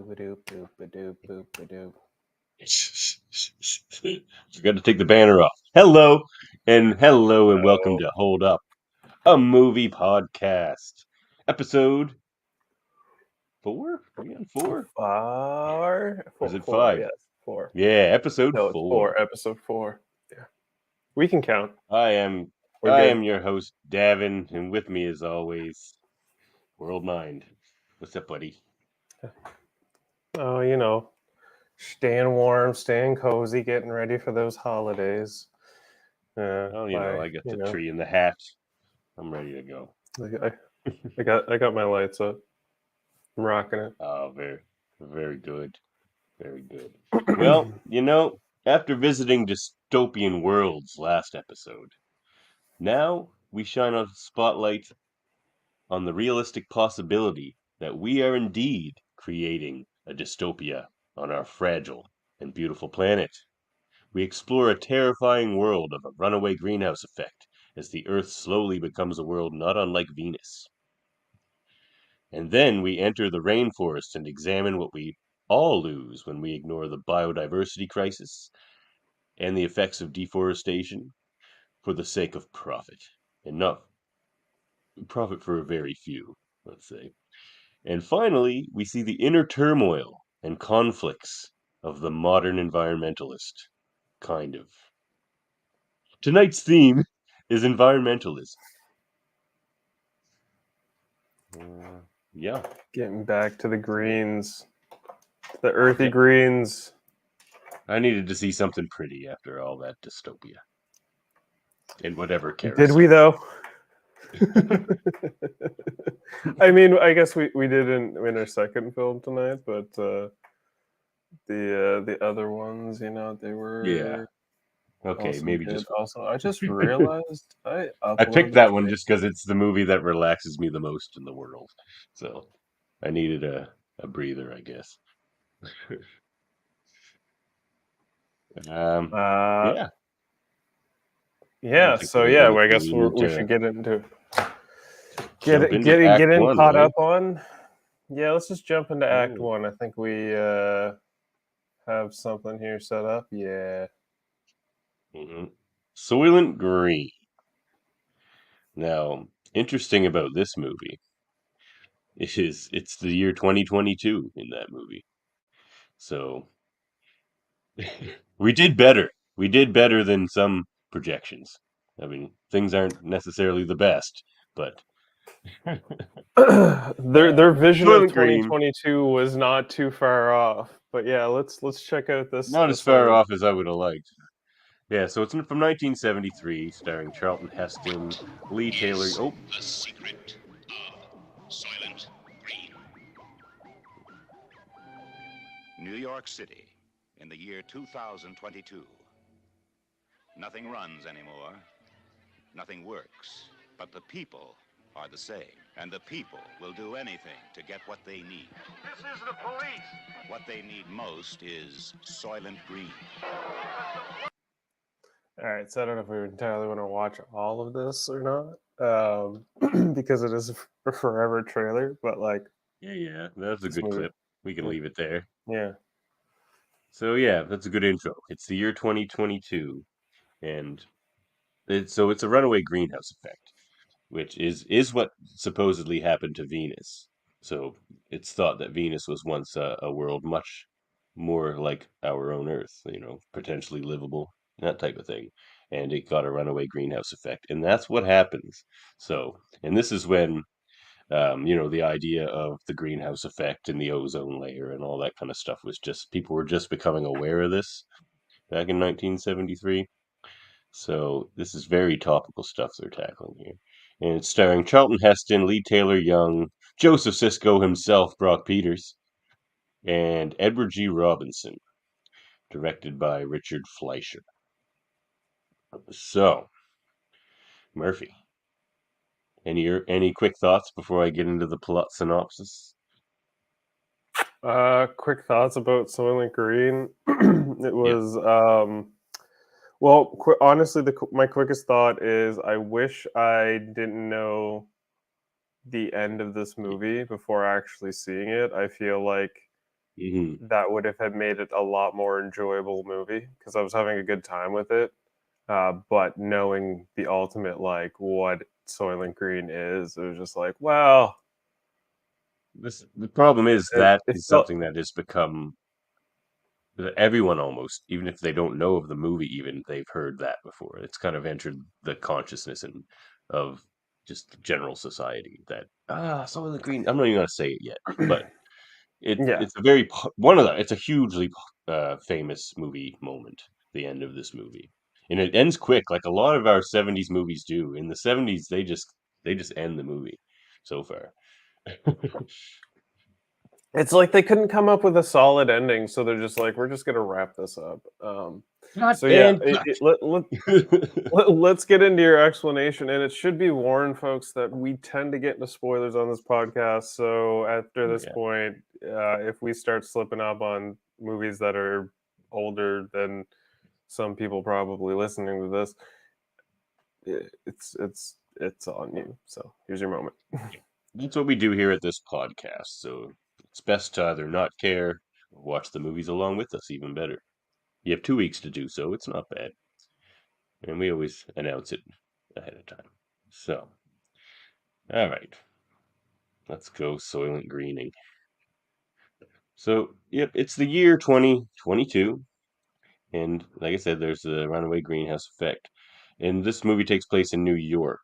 Forgot to take the banner off. Hello and welcome to Hold Up, a movie podcast. Episode 4? Are we on 4? Or is it four? 5? Yes, 4. Yeah, episode No, it's 4. Episode 4. Yeah, we can count. I am your host, Davan, and with me as always, World Mind. What's up, buddy? Oh, staying warm, staying cozy, getting ready for those holidays. I got the tree and the hat. I'm ready to go. I got my lights up. I'm rocking it. Oh, very, very good. Very good. Well, after visiting dystopian worlds last episode, now we shine a spotlight on the realistic possibility that we are indeed creating a dystopia on our fragile and beautiful planet. We explore a terrifying world of a runaway greenhouse effect as the Earth slowly becomes a world not unlike Venus. And then we enter the rainforest and examine what we all lose when we ignore the biodiversity crisis and the effects of deforestation for the sake of profit. Enough. Profit for a very few, let's say. And finally, we see the inner turmoil and conflicts of the modern environmentalist. Kind of. Tonight's theme is environmentalism. Yeah. Getting back to the greens. The earthy greens. I needed to see something pretty after all that dystopia. And whatever carousel. Did we, though? I mean, I guess we did in our second film tonight, but the other ones, they were... Yeah. Okay, maybe good. just... Also, I just realized I picked that one just because it's the movie that relaxes me the most in the world. So I needed a breather, I guess. Yeah. Yeah, so well, I guess we should get into getting caught up on. Yeah, let's just jump into Act 1. I think we have something here set up. Yeah. Mm-hmm. Soylent Green. Now, interesting about this movie is it's the year 2022 in that movie. So we did better. We did better than some projections. I mean, things aren't necessarily the best, but their vision of 2022 was not too far off. But yeah, let's check out this. Not as far off as I would have liked. Yeah, so it's from 1973, starring Charlton Heston, Lee Taylor. Oh, the secret of Soylent Green. New York City in the year 2022. Nothing runs anymore. Nothing works. But the people are the same. And the people will do anything to get what they need. This is the police. What they need most is Soylent Green. All right, so I don't know if we entirely want to watch all of this or not, because it is a forever trailer. But yeah, that's a good clip. We can leave it there. Yeah. So yeah, that's a good intro. It's the year 2022, and it's a runaway greenhouse effect, which is what supposedly happened to Venus. So it's thought that Venus was once a world much more like our own Earth, potentially livable, that type of thing. And it got a runaway greenhouse effect. And that's what happens. So, and this is when, the idea of the greenhouse effect and the ozone layer and all that kind of stuff was people were just becoming aware of this back in 1973. So this is very topical stuff they're tackling here. And it's starring Charlton Heston, Lee Taylor Young, Joseph Sisko himself, Brock Peters, and Edward G. Robinson, directed by Richard Fleischer. So, Murphy, any quick thoughts before I get into the plot synopsis? Quick thoughts about Soylent Green. It was honestly, my quickest thought is I wish I didn't know the end of this movie before actually seeing it. I feel like that would have made it a lot more enjoyable movie because I was having a good time with it. But knowing the ultimate, like what Soylent Green is, it was just like, well, The problem is that it is felt something that has become everyone almost, even if they don't know of the movie, even they've heard that before. It's kind of entered the consciousness of just general society that Soylent Green. I'm not even gonna say it yet, but yeah. it's a very one of the it's a hugely famous movie moment. The end of this movie, and it ends quick, like a lot of our '70s movies do. In the '70s, they just end the movie so far. It's like they couldn't come up with a solid ending, so they're just like, we're just gonna wrap this up. Cut So yeah, and cut. let's get into your explanation, and it should be warned, folks, that we tend to get into spoilers on this podcast. So after this Yeah. point, if we start slipping up on movies that are older than some people probably listening to this, it's on you. So here's your moment. That's what we do here at this podcast. So it's best to either not care or watch the movies along with us, even better. You have 2 weeks to do so. It's not bad. And we always announce it ahead of time. So, all right. Let's go Soylent Greening. So, yep, it's the year 2022. And like I said, there's the runaway greenhouse effect. And this movie takes place in New York,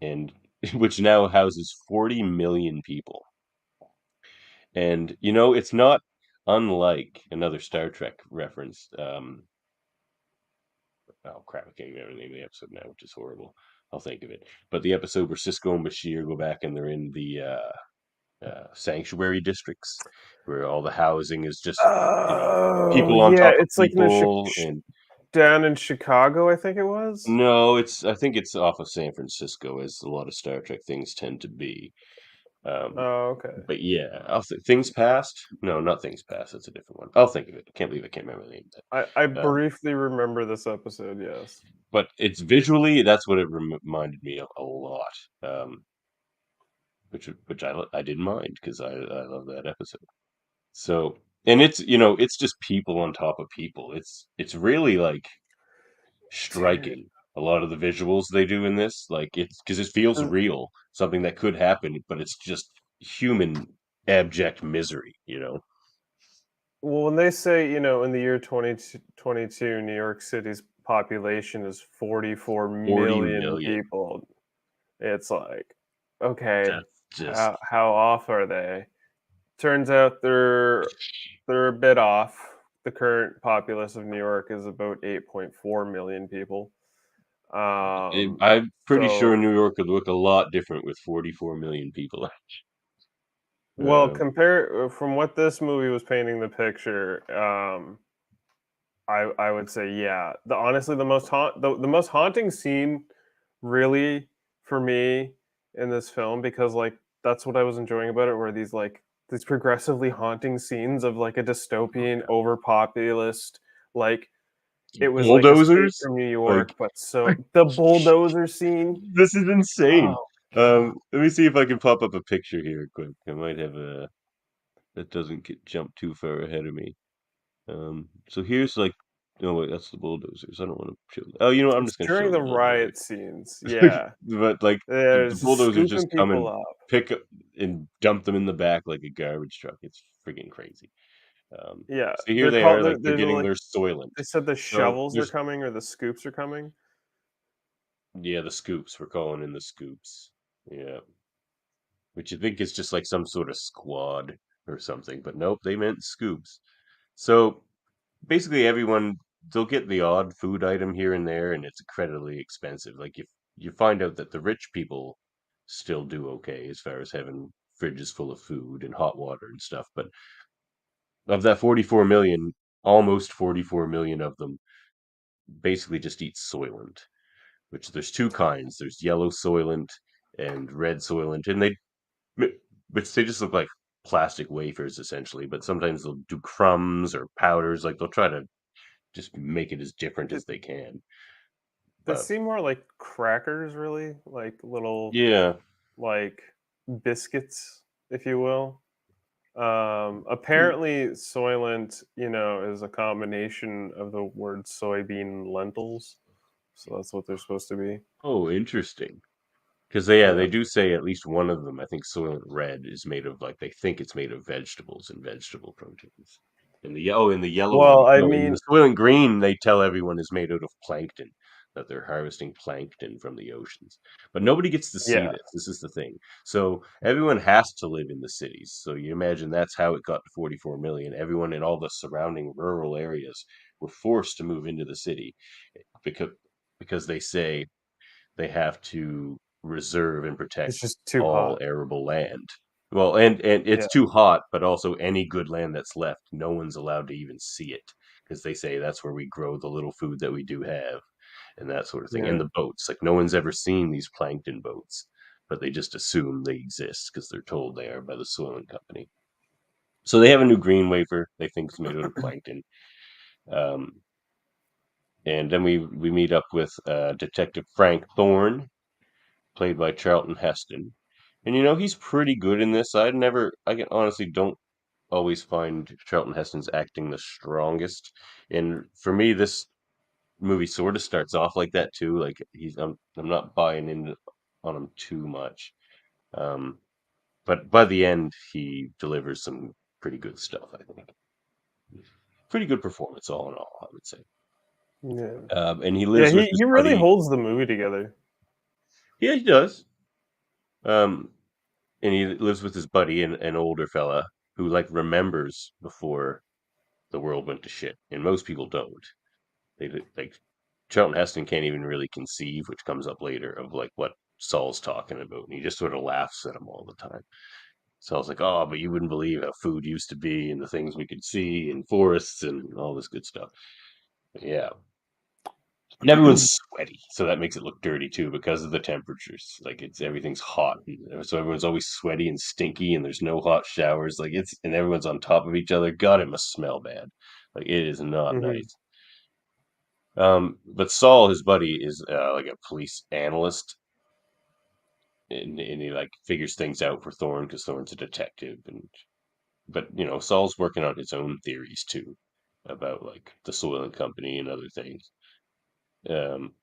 and which now houses 40 million people. And it's not unlike another Star Trek reference. Oh crap, I can't remember the name of the episode now, which is horrible. I'll think of it. But the episode where Cisco and Bashir go back and they're in the sanctuary districts, where all the housing is just Oh people on yeah, top of it's like in the people, and down in Chicago, I think it was. no, I think it's off of San Francisco, as a lot of Star Trek things tend to be. Um, Oh, okay. but yeah, Things Past. No, not Things Past. That's a different one. I'll think of it. I can't believe I can't remember the name of I that. briefly remember this episode. Yes. But it's visually, that's what it reminded me of a lot. Which I didn't mind because I love that episode. So, and it's just people on top of people. It's really like Dude, striking. A lot of the visuals they do in this, like it's because it feels uh, real, something that could happen, but it's just human abject misery. well, when they say, in the year 2022, New York City's population is 44 40 million million. people, it's like, okay, That's just how off are they? Turns out they're a bit off. The current populace of New York is about 8.4 million people. I'm pretty sure So New York would look a lot different with 44 million people. well, Uh, compare from what this movie was painting the picture. I would say yeah. Honestly, the most haunting scene, really, for me in this film, because like that's what I was enjoying about it, were these progressively haunting scenes of like a dystopian, overpopulist, like it was like Escape bulldozers, from New like York, but so the bulldozer scene. this is insane. Oh god. Let me see if I can pop up a picture here quick. I might have a that doesn't get jump too far ahead of me. So here's like, no wait, that's the bulldozers. I don't want to show. Oh, you know what? I'm It's just gonna during show the the bulldozers. riot scenes. Yeah. But like the There's just bulldozers scooping just come people and up. pick up and dump them in the back like a garbage truck. It's freaking crazy. Yeah, So here they're they are, called. like they're They're getting like their Soylent. they said the So shovels are there's coming or the scoops are coming. yeah, the scoops. We're calling in the scoops. Yeah, which you think is just like some sort of squad or something, but nope, they meant scoops. So basically, everyone they'll get the odd food item here and there, and it's incredibly expensive. Like you find out that the rich people still do okay as far as having fridges full of food and hot water and stuff, but of that 44 million, almost 44 million of them basically just eat Soylent, which there's two kinds. There's yellow Soylent and red Soylent, and which they just look like plastic wafers essentially, but sometimes they'll do crumbs or powders. Like they'll try to just make it as different They, as they can. they But seem more like crackers, really, like little yeah, like biscuits, if you will. Apparently, Soylent, is a combination of the word soybean and lentils. So that's what they're supposed to be. Oh, interesting. Because they Yeah. do say at least one of them, I think Soylent Red, is made of they think it's made of vegetables and vegetable proteins. In the yellow one, Well, I no, in the mean, Soylent Green, they tell everyone is made out of plankton, that they're harvesting plankton from the oceans. But nobody gets to see yeah, this. This is the thing. So everyone has to live in the cities. So you imagine that's how it got to 44 million. Everyone in all the surrounding rural areas were forced to move into the city because they say they have to reserve and it's protect just too all hot. arable land. Well, and it's Yeah, too hot, but also any good land that's left, no one's allowed to even see it because they say that's where we grow the little food that we do have and that sort of thing. And yeah. the boats, no one's ever seen these plankton boats, but they just assume they exist because they're told they are by the Soylent Company. So they have a new green wafer they think is made out of plankton. Um, and then we meet up with Detective Frank Thorne, played by Charlton Heston. And he's pretty good in this. I can honestly don't always find Charlton Heston's acting the strongest. And for me, this movie sort of starts off like that too. Like I'm not buying into on him too much. Um, but by the end, he delivers some pretty good stuff. I think pretty good performance all in all. I would say. Yeah. And he Yeah, lives with he his he really buddy. holds the movie together. Yeah, he does. Um, and he lives with his buddy, an older fella who remembers before the world went to shit, and most people don't. Like Charlton Heston can't even really conceive, which comes up later, of what Saul's talking about, and he just sort of laughs at him all the time. Saul's like, "Oh, but you wouldn't believe how food used to be, and the things we could see, and forests, and all this good stuff." Yeah, and everyone's sweaty, so that makes it look dirty too because of the temperatures. Everything's hot, so everyone's always sweaty and stinky, and there's no hot showers. And everyone's on top of each other. God, it must smell bad. It is not Hmm. nice. But Saul, his buddy, is like a police analyst, and he figures things out for Thorne because Thorne's a detective, but Saul's working on his own theories too about the Soylent Company and other things. Um,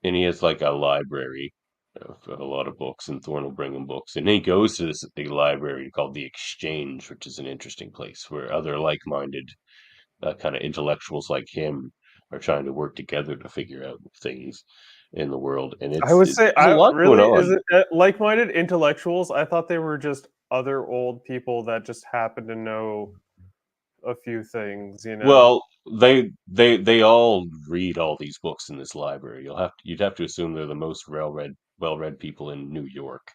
and he has a library of a lot of books, and Thorne will bring him books. And then he goes to this big library called the Exchange, which is an interesting place where other like-minded kind of intellectuals like him are trying to work together to figure out things in the world. And I would say, there's a I lot going really is on. it like-minded intellectuals? I thought they were just other old people that just happen to know a few things. Well, they all read all these books in this library. You'd have to assume they're the most well-read people in New York.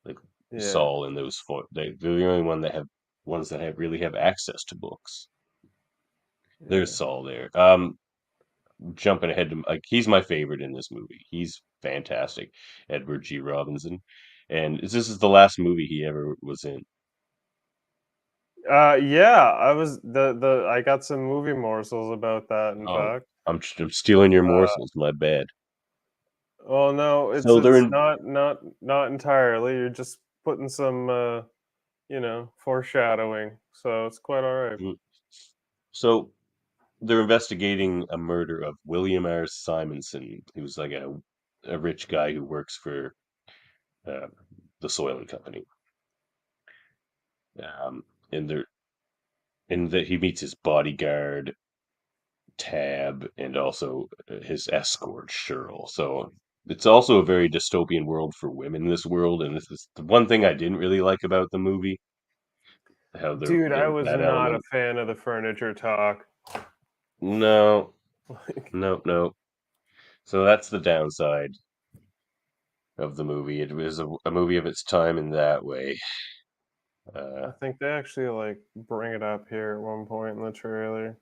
Like Yeah. Saul and they're the only ones that really have access to books. There's Yeah. Saul there. Jumping ahead to he's my favorite in this movie. He's fantastic, Edward G. Robinson, and this is the last movie he ever was in. Yeah, I got some movie morsels about that, in Oh, fact. I'm stealing your Uh, morsels. My bad. well, no, it's So they're it's in. not entirely. You're just putting some foreshadowing, so it's quite all right. mm, So they're investigating a murder of William R. Simonson, who's a rich guy who works for uh, the Soylent Company. Um, and they're and that he meets his bodyguard Tab and also his escort Cheryl. So it's also a very dystopian world for women in this world, and this is the one thing I didn't really like about the movie. How Dude, I there's was that not a element. fan of the furniture talk. No, Like, no, no. So that's the downside of the movie. It was a movie of its time in that way. Uh, I think they actually bring it up here at one point in the trailer.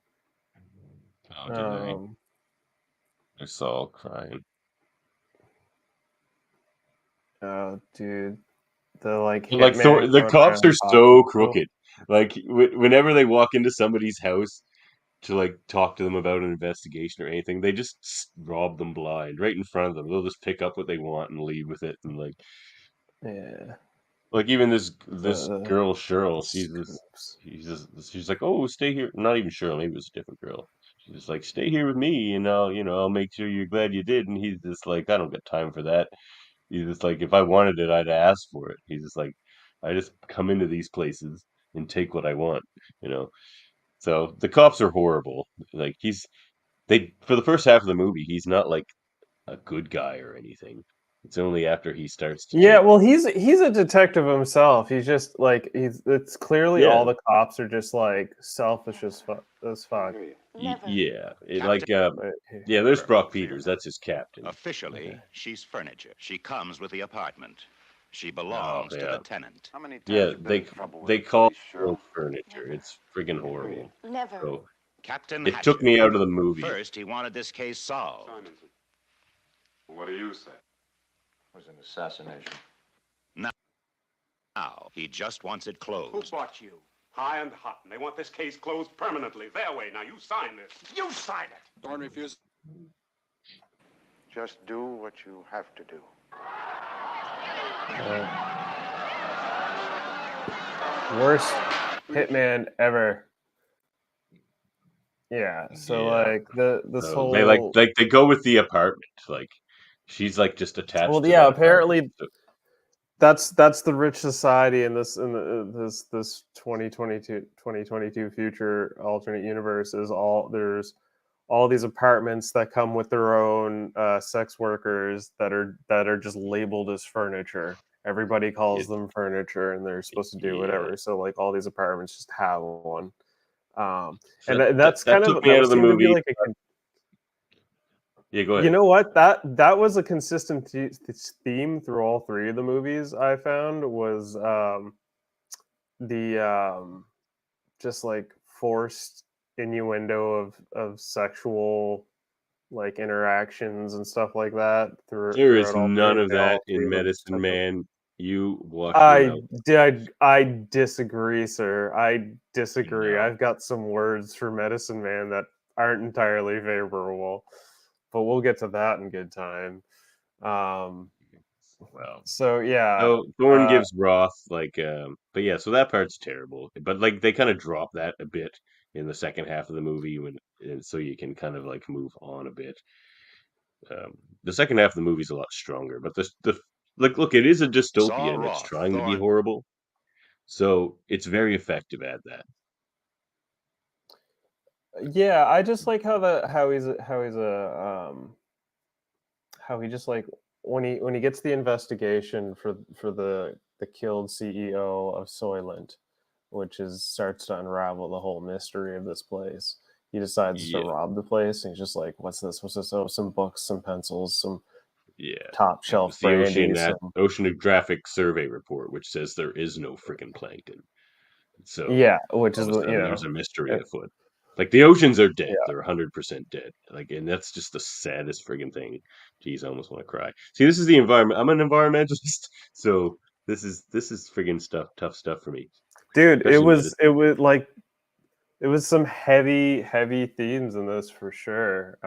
oh, did I? Um, I saw crying. dude, the Thor, hitman the going cops around are talking so to him. crooked. Whenever they walk into somebody's house to talk to them about an investigation or anything, they just rob them blind right in front of them. They'll just pick up what they want and leave with it, and Yeah. Like even this girl Cheryl, Scoops. she's like, oh, stay here. Not even Cheryl, maybe it was a different girl. She's just like, stay here with me, and I'll make sure you're glad you did. And he's just like, I don't got time for that. He's just like, if I wanted it, I'd ask for it. He's just like, I just come into these places and take what I want, you know. So the cops are horrible. Like they for the first half of the movie, he's not like a good guy or anything. It's only after he starts to Yeah, take, well, he's a detective himself. He's just like it's clearly all yeah, the cops are just like selfish as fuck. yeah, Captain, yeah. There's perfect Brock for your Peters. men. That's his captain. Officially, Okay. she's furniture. She comes with the apartment. She Oh belongs to yeah, the tenant. How many times yeah. you been in trouble with They the call police, it Cheryl? furniture. It's friggin' horrible. Never. So Captain it took Hatchet. me out of the movie. First, he wanted this case solved. Simonson. What do you say? It was an assassination. Now, he just wants it Who closed. bought you? High and hot, and they want this case closed permanently. Their way. Now you sign this. You sign it. Don't refuse. Just do what you have to do. Worst hitman ever. Yeah. So Yeah. like this So whole they go with the apartment. Like she's like just attached well, to yeah. that apartment. Apparently, So, that's the rich society in this 2022 future alternate universe is all there's all these apartments that come with their own sex workers that are just labeled as furniture. Everybody calls it, them furniture, and they're supposed to do yeah. whatever. So like all these apartments just have one, So and that's that kind took of me out of the seemed to be movie. like Yeah, go you ahead. know what that was a consistent theme through all three of the movies I found was the just like forced innuendo of sexual like interactions and stuff like that There is throughout none of that all three in of them Medicine took them. Man. You watch your mouth. I disagree, sir. I disagree. No. I've got some words for Medicine Man that aren't entirely favorable, but we'll get to that in good time. Well, So yeah, so Thorne gives Roth like, but yeah, so that part's terrible. But like they kind of drop that a bit in the second half of the movie and so you can kind of like move on a bit. The second half of the movie is a lot stronger, but the like, look, it is a Saw dystopia and it's Roth, trying to be Thorne. horrible, so it's very effective at that. yeah. I just like how he just like when he gets the investigation for the killed CEO of Soylent, which is starts to unravel the whole mystery of this place. He decides to Yeah, rob the place, and he's just like, "What's this? What's this? Oh, some books, some pencils, some yeah. top shelf It's the brandy, some oceanographic survey report, which says there is no freaking plankton. So yeah." Which all is of a sudden, there's a mystery uh, afoot. Like the oceans are dead; yeah, they're 100% dead. Like, and that's just the saddest friggin' thing. Jeez, I almost want to cry. See, this is the environment. I'm an environmentalist, so this is friggin' tough stuff for me, dude. especially medicine. It was like it was some heavy themes in this for sure.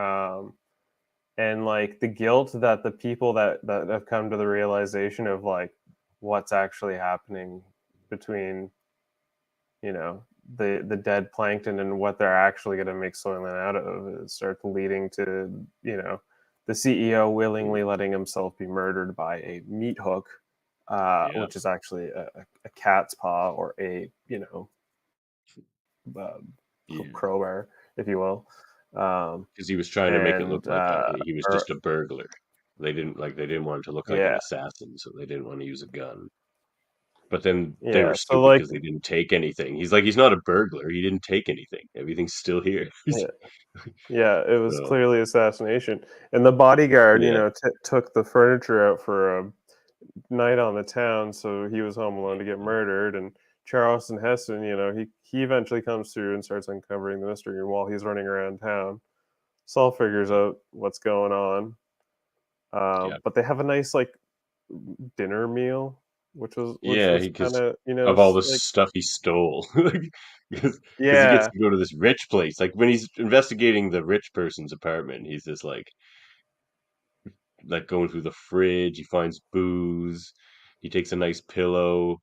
And like the guilt that the people that have come to the realization of like what's actually happening between the dead plankton and what they're actually going to make Soylent out of it starts leading to the CEO willingly letting himself be murdered by a meat hook, Yeah, which is actually a cat's paw or a uh, yeah. crowbar, if you will. Because he was trying to make it look And like he was just a burglar. They didn't want it to look like an yeah, assassin, so they didn't want to use a gun. But then they were yeah. So stupid like because they didn't take anything. He's like, he's not a burglar. He didn't take anything. Everything's still here. yeah, yeah, it was So clearly assassination. And the bodyguard, yeah, took the furniture out for a night on the town, so he was home alone to get murdered. And Charleston Heston, he eventually comes through and starts uncovering the mystery. And while he's running around town, Saul figures out what's going on. yeah, But they have a nice like dinner meal, which yeah. was kind Because of of all the like stuff he stole, because he gets yeah, to go to this rich place. Like when he's investigating the rich person's apartment, he's just like going through the fridge. He finds booze. He takes a nice pillow.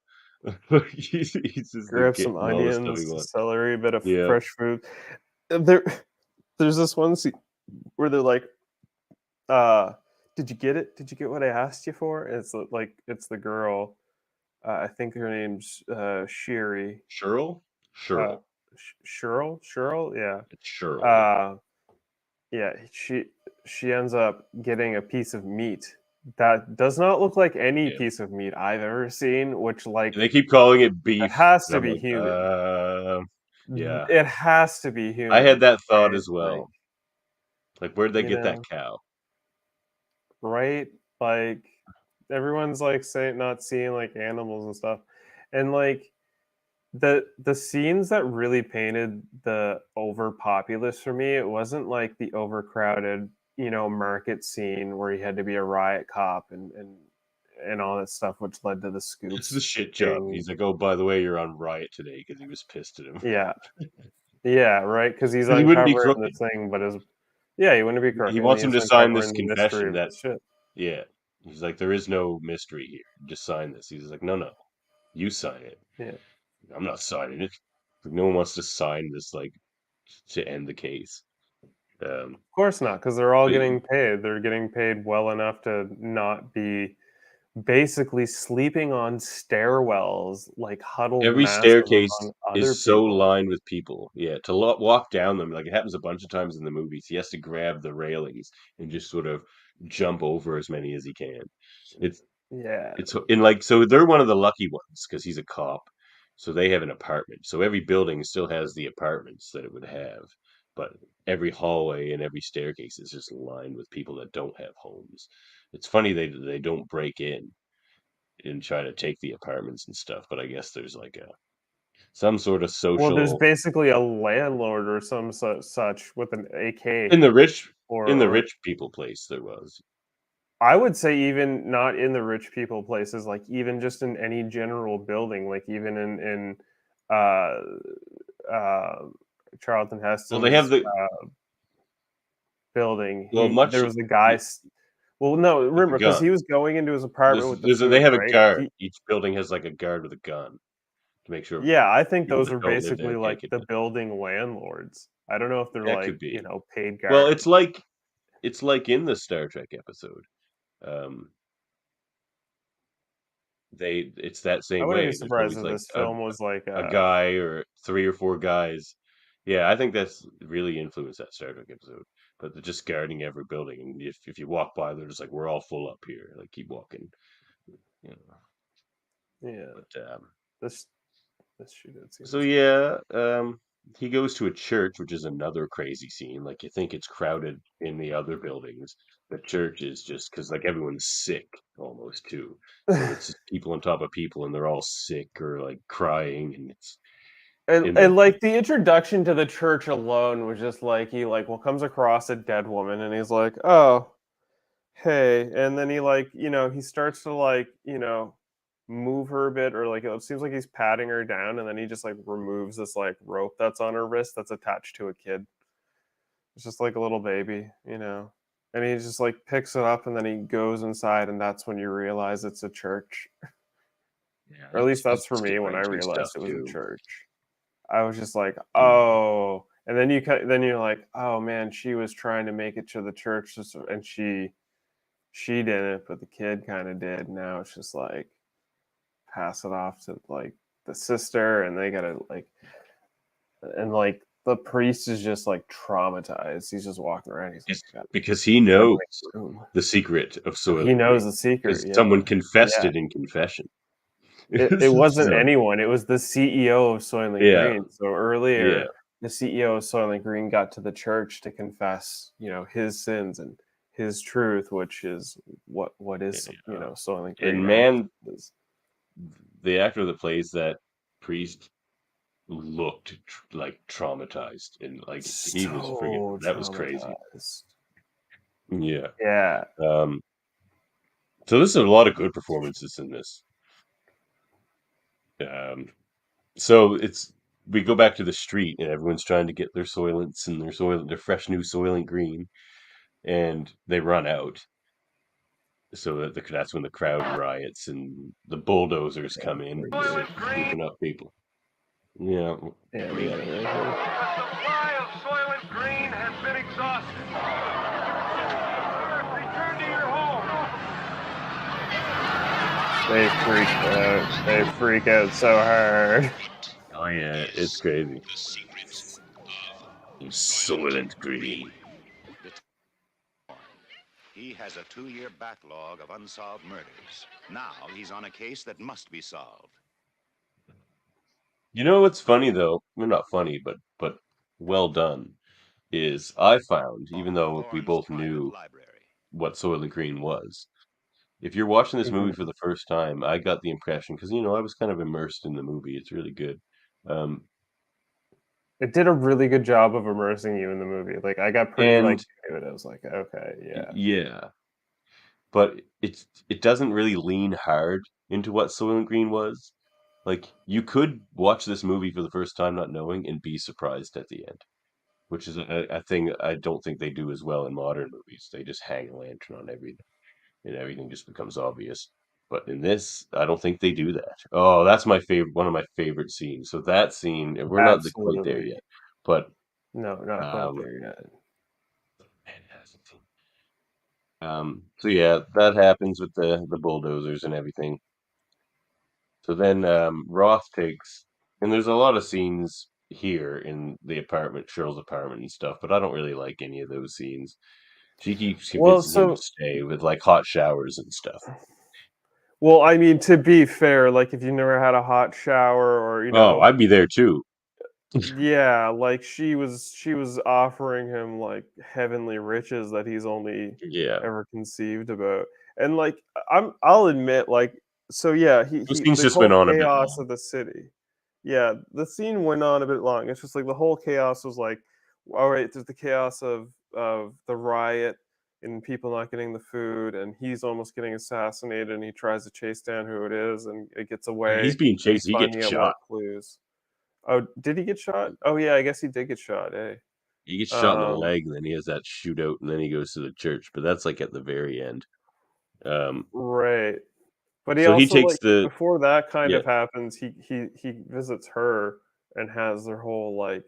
he's just like, Grab some getting all the stuff he onions, wants. celery, a bit of Yeah. fresh food. There, there's this one scene where they're like, "Did you get it? Did you get what I asked you for?" And it's like it's the girl. I think her name's Sherry. Cheryl? Uh, Cheryl. Cheryl, yeah. It's Cheryl, yeah. Yeah, she ends up getting a piece of meat that does not look like any Yeah. piece of meat I've ever seen, which like And they keep calling it it beef. has And to I'm be like, human. yeah. It has to be I had human, that thought right? as well. Like, where'd they You get that know, cow? right? Like everyone's like saying not seeing like animals and stuff. And like the scenes that really painted the overpopulace for me, it wasn't like the overcrowded, market scene where he had to be a riot cop and all that stuff, which led to the It's the scoops shit job. being He's like, oh, by the way, you're on riot today because he was pissed at him. yeah. Yeah, right. Because he's Because he wouldn't be uncovering the crooked. thing, but yeah, he wouldn't be He crooked, and wants him he's to sign this uncovering the mystery confession of that, the shit. yeah. He's like, there is no mystery here. Just sign this. He's like, no, you sign it. Yeah. I'm not signing it. Like, no one wants to sign this, like, to end the case. Of course not, because they're all But getting paid. They're getting paid well enough to not be basically sleeping on stairwells, like huddled every masses staircase among other is so people. lined with people. Yeah, to walk down them, like it happens a bunch of times in the movies. He has to grab the railings and just sort of jump over as many as he can. It's Yeah. it's in like so they're one of the lucky ones because he's a cop, so they have an apartment. So every building still has the apartments that it would have, but every hallway and every staircase is just lined with people that don't have homes. It's funny they don't break in and try to take the apartments and stuff, but I guess there's like a some sort of Well, there's social basically a landlord or some such with an AK in the rich or people place there was. I would say even not in the rich people places, like even just in any general building, like even in uh uh Charlton Well, they have Heston's the building. well There much was a guy well, no, with a remember because gun. he was going into his apartment with the They food, have a right? guard. Each building has like a guard with a gun to make sure Yeah, I think people those that are don't live there basically can't like get the in. building landlords. I don't know if they're That like, could be. paid Well, guards. it's like in the Star Trek episode. Um, it's that I same wouldn't be way. There's surprised always if like this film was like a guy or 3 or 4 guys. Yeah, I think that's really influenced that Star Trek episode. But they're just guarding every building, and if you walk by, they're just like, "We're all full up here." Like, keep walking. You know. yeah, But this this shit did seem so scary. yeah, he goes to a church, which is another crazy scene. Like you think it's crowded in the other buildings. The church is just because like everyone's sick almost too. So it's just people on top of people, and they're all sick or like crying, and it's in the And like the introduction to the church alone was just like he like comes across a dead woman and he's like, "Oh, hey," and then he like he starts to like move her a bit, or like it seems like he's patting her down, and then he just like removes this like rope that's on her wrist that's attached to a kid. It's just like a little baby, and he just like picks it up, and then he goes inside, and that's when you realize it's a church, yeah, or at least he's that's for me when I scary and stuff realized it was a too. church. I was just like, Mm. oh, and then then you're like, oh man, she was trying to make it to the church, and she didn't, but the kid kind of did. Now it's just like pass it off to like the sister, and they gotta like, and like the priest is just like traumatized. He's just walking around. He's like, It's because he gotta knows make room. the secret of He Soylent knows Green the secret. because Yeah, someone confessed yeah. it in confession. It wasn't So anyone. It was the CEO of Soylent yeah, Green. So yeah, earlier, the CEO of Soylent Green got to the church to confess, his sins and his truth, which is what is yeah. Soylent And Green man, actually is. the actor that plays that priest looked like traumatized and like he was friggin' So that was crazy. traumatized. Yeah. Yeah. Um, so there's a lot of good performances in this. Um, so we go back to the street and everyone's trying to get their Soylents and their fresh new Soylent Green, and they run out. so that's when the crowd riots and the bulldozers come in and start scooping up people. Yeah. Yeah, we got it right here. The supply of Soylent Green has been exhausted. Return to your home. They freak out. They freak out so hard. Oh yeah, it's crazy. Soylent Green. He has a 2-year backlog of unsolved murders. Now he's on a case that must be solved. You know what's funny though? Well, not funny, but well done. Is I found, even though we Thorne's both private knew library. what Soylent Green was, if you're watching this movie Mhm. for the first time, I got the impression because I was kind of immersed in the movie. It's really good. Um, It did a really good job of immersing you in the movie. Like I got pretty like and into it. I was like, okay, yeah. yeah, but it doesn't really lean hard into what Soylent Green was. Like you could watch this movie for the first time not knowing and be surprised at the end, which is a thing I don't think they do as well in modern movies. They just hang a lantern on everything, and everything just becomes obvious. But in this, I don't think they do that. Oh, that's my favorite, one of my favorite scenes. So that scene, and we're not quite there Absolutely. yet, but No, not quite um, there yet. fantastic scene. So yeah, that happens with the bulldozers and everything. So then Roth takes, and there's a lot of scenes here in the apartment, Cheryl's apartment and stuff, but I don't really like any of those scenes. She keeps Well, convincing him to so stay with like hot showers and stuff. well, I mean, to be fair, like if you never had a hot shower or Oh, I'd be there too. yeah, like she was offering him like heavenly riches that he's only Yeah, ever conceived about. And like I'll admit like so yeah, those he scenes the just went whole on a bit chaos long. of the city. Yeah, the scene went on a bit long. It's just like the whole chaos was like all right, there's the chaos of the riot and people not getting the food and he's almost getting assassinated and he tries to chase down who it is and it gets away He's being and chased. he's He gets finding out more shot. clues. Oh, did he get shot? Oh yeah, I guess he did get shot. Eh. He gets shot in the Um, leg, and then he has that shootout, and then he goes to the church. But that's like at the very end. Um, right. But he so he also takes like the before that kind yeah of happens, he visits her and has their whole like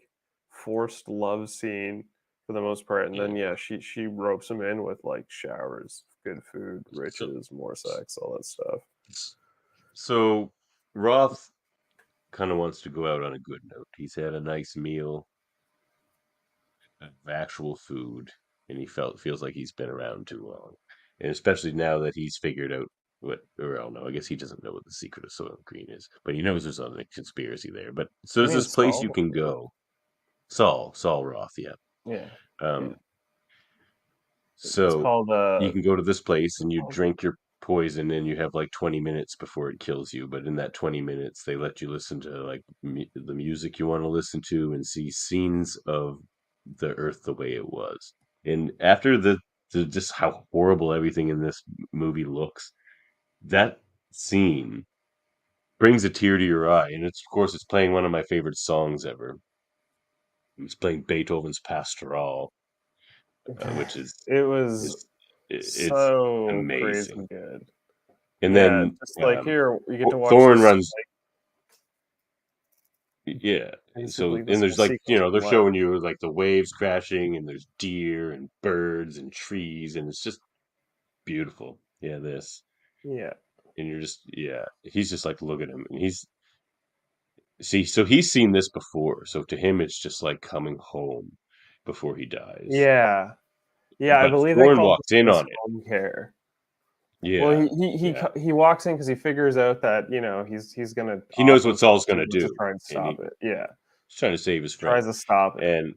forced love scene for the most part, and yeah. then yeah, she ropes him in with like showers, good food, So riches, more sex, all that stuff. so Roth kind of wants to go out on a good note. He's had a nice meal of actual food, and he feels like he's been around too long, and especially now that he's figured out what, or I don't know. I guess he doesn't know what the secret of Soylent Green is, but he knows there's a conspiracy there. But so I there's mean, this place Saul you can knows go. Saul Roth, yeah. it. Yeah, yeah. Um, It's so called you can go to this place and you called- drink your poison, and you have like 20 minutes before it kills you. But in that 20 minutes, they let you listen to like the music you want to listen to and see scenes of the Earth the way it was. And after the just how horrible everything in this movie looks, that scene brings a tear to your eye. And it's of course it's playing one of my favorite songs ever. It's playing Beethoven's Pastoral, which it was is it's so crazy amazing. good. And Yeah, then just like here you get to watch Thorn this runs, yeah. So basically this and whole there's like sequence of they're life. showing you like the waves crashing, and there's deer and birds and trees, and it's just beautiful. Yeah, this, Yeah. and you're just he's just like look at him, and so he's seen this before. So to him, it's just like coming home before he dies. Yeah. Yeah, I But believe they Thorn call walks in this on it. home care. Well, Yeah, yeah. he walks in because he figures out that, he's gonna He off knows what himself Saul's gonna to do, try and and stop it. Yeah. he's trying to save his friend. Tries to stop it. And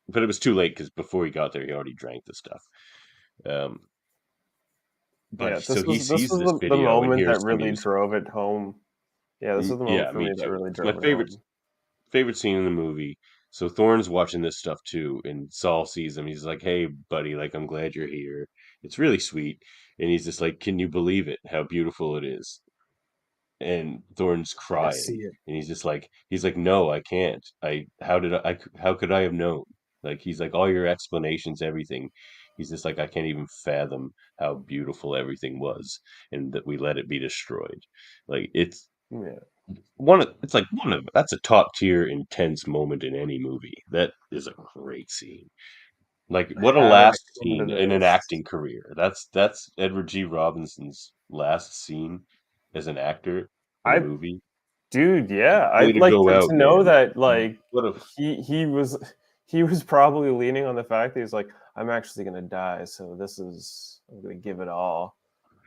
but it was too late because before he got there, he already drank the stuff. Um, but Yeah, so he this sees was this the video and moment hears that the really music. drove it home. Yeah, this was the moment Yeah, for me me that too. really It's my drove it favorite home. scene in the movie. So Thorne's watching this stuff too, and Saul sees him. He's like, "Hey, buddy, like I'm glad you're here. It's really sweet." And he's just like, "Can you believe it? How beautiful it is?" And Thorne's I crying, see it. and he's like, "No, I can't. How could I have known?" Like he's like, "All your explanations, everything." He's just like, I can't even fathom how beautiful everything was, and that we let it be destroyed. Like it's Yeah. that's a top tier intense moment in any movie. That is a great scene. Like what a Having it last come to scene in an this. acting career. That's Edward G. Robinson's last scene as an actor in a I movie. Dude, yeah. Way I'd to like go to out, know man. that like What a he was probably leaning on the fact that he's like, I'm actually gonna die, so I'm gonna give it all.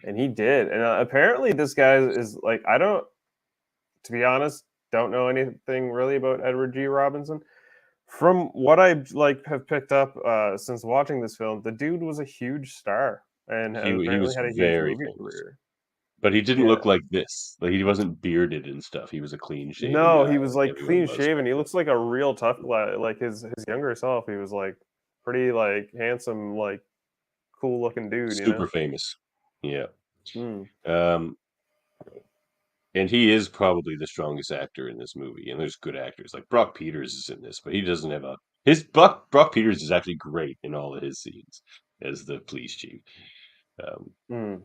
And he did. And apparently this guy is like, I don't, to be honest, don't know anything really about Edward G. Robinson. From what I like have picked up since watching this film, the dude was a huge star and he apparently was had a huge very movie famous. career. But he didn't Yeah. look like this. Like he wasn't bearded and stuff. He was a clean shaven No, guy he was like like everyone clean was shaven. back He then. looks like a real tough guy. Like his younger self, he was like pretty like handsome, like cool looking dude, you know? Super famous. Yeah. Mm. Um and he is probably the strongest actor in this movie. And there's good actors. Like Brock Peters is in this, but he doesn't have a his Brock Peters is actually great in all of his scenes as the police chief. Um Mm.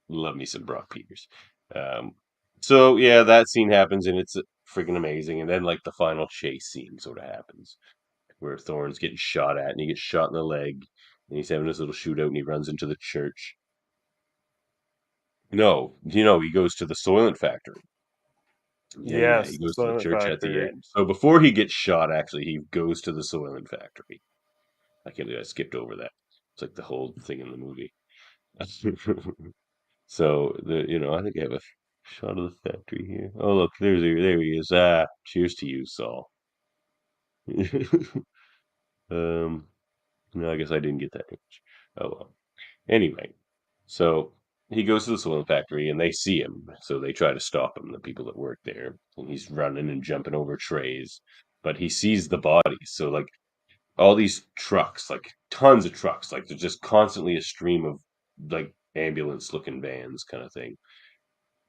Love me some Brock Peters. Um so yeah, that scene happens and it's freaking amazing. And then like the final chase scene sort of happens where Thorne's getting shot at and he gets shot in the leg and he's having this little shootout and he runs into the church. No, he goes to the Soylent factory. Yeah, he Yes, the goes to the Soylent church at the Factory. end. So before he gets shot, actually, he goes to the Soylent factory. I can't believe I skipped over that. It's like the whole thing in the movie. So I think I have a shot of the factory here. Oh look, there he is. Ah, cheers to you, Saul. um, no, I guess I didn't get that image. Oh well. Anyway, so he goes to the Soylent factory and they see him. So they try to stop him, the people that work there. And he's running and jumping over trays. But he sees the bodies. So, like, all these trucks, like tons of trucks, like there's just constantly a stream of, like, ambulance looking vans kind of thing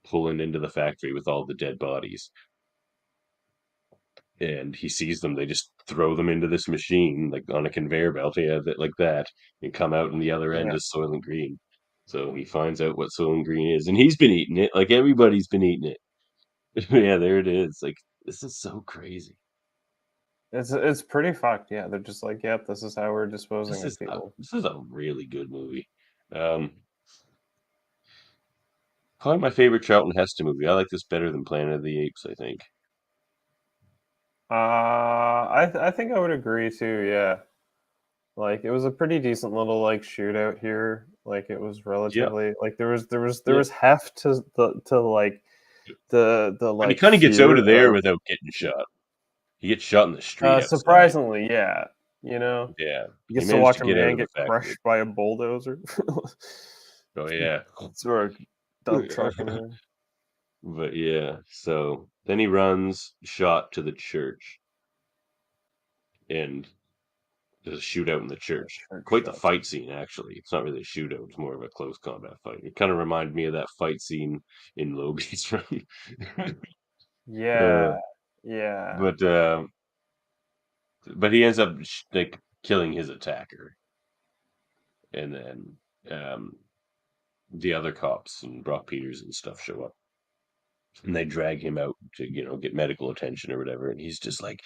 pulling into the factory with all the dead bodies. And he sees them. They just throw them into this machine, like on a conveyor belt, yeah, like that, and come out, and the other end Yeah. is Soylent Green. So he finds out what Soylent Green is, and he's been eating it. Like everybody's been eating it. Yeah, there it is. Like this is so crazy. It's pretty fucked. Yeah, they're just like, yep, this is how we're disposing This of is a, people. this is a really good movie. Um, Probably my favorite Charlton Heston movie. I like this better than Planet of the Apes. I think. I think I would agree too. Yeah, like it was a pretty decent little like shootout here. Like it was Yeah, relatively like there yeah. was heft to like the But he like kind of gets out fear of there of without getting shot. He gets shot in the street outside. surprisingly, yeah. You know, Yeah, he he gets to managed watch to a get out man of the get factory. crushed by a bulldozer. Oh yeah. Or a dump truck anyway. But yeah, so then he runs shot to the church and there's a shootout in the church. Church Quite the shots. fight scene, actually. It's not really a shootout, it's more of a close combat fight. It kind of reminded me of that fight scene in Logan's Run. uh, Yeah, yeah. but he ends up like killing his attacker. And then the other cops and Brock Peters and stuff show up. And they drag him out to, get medical attention or whatever. And he's just like,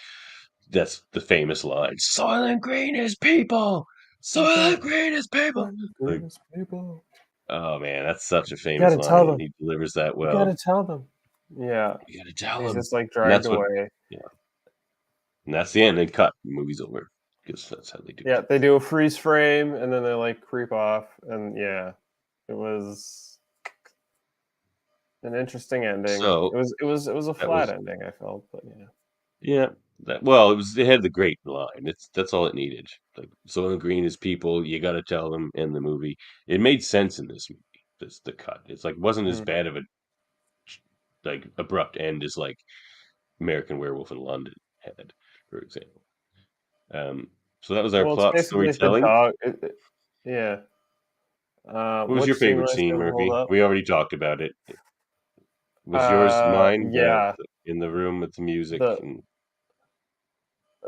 that's the famous line, Soylent Green is people! Soylent Green is people! Like, Greatest people. oh man, that's such a You famous gotta line, tell and them. he delivers that You well. gotta tell them. Yeah. You gotta And tell he's him. just like And dragged that's what, away. yeah. And that's the end. They cut. The movie's over. Because that's how they do Yeah, it. they do a freeze frame and then they like creep off, and yeah, it was an interesting ending. So, It was a that flat was, ending, I felt, but yeah. yeah. They had the great line. That's all it needed. Like, Soylent Green is people. You gotta tell them in the movie. It made sense in this movie. The cut. It's like, wasn't as Mm. bad of a like abrupt end as like American Werewolf in London had, for example. So that was our Well, it's plot basically the storytelling. dog. Yeah. What was your Which scene favorite was scene, going to hold Murphy? up? We already talked about it. Was yours mine? Yeah. In the room with the music The and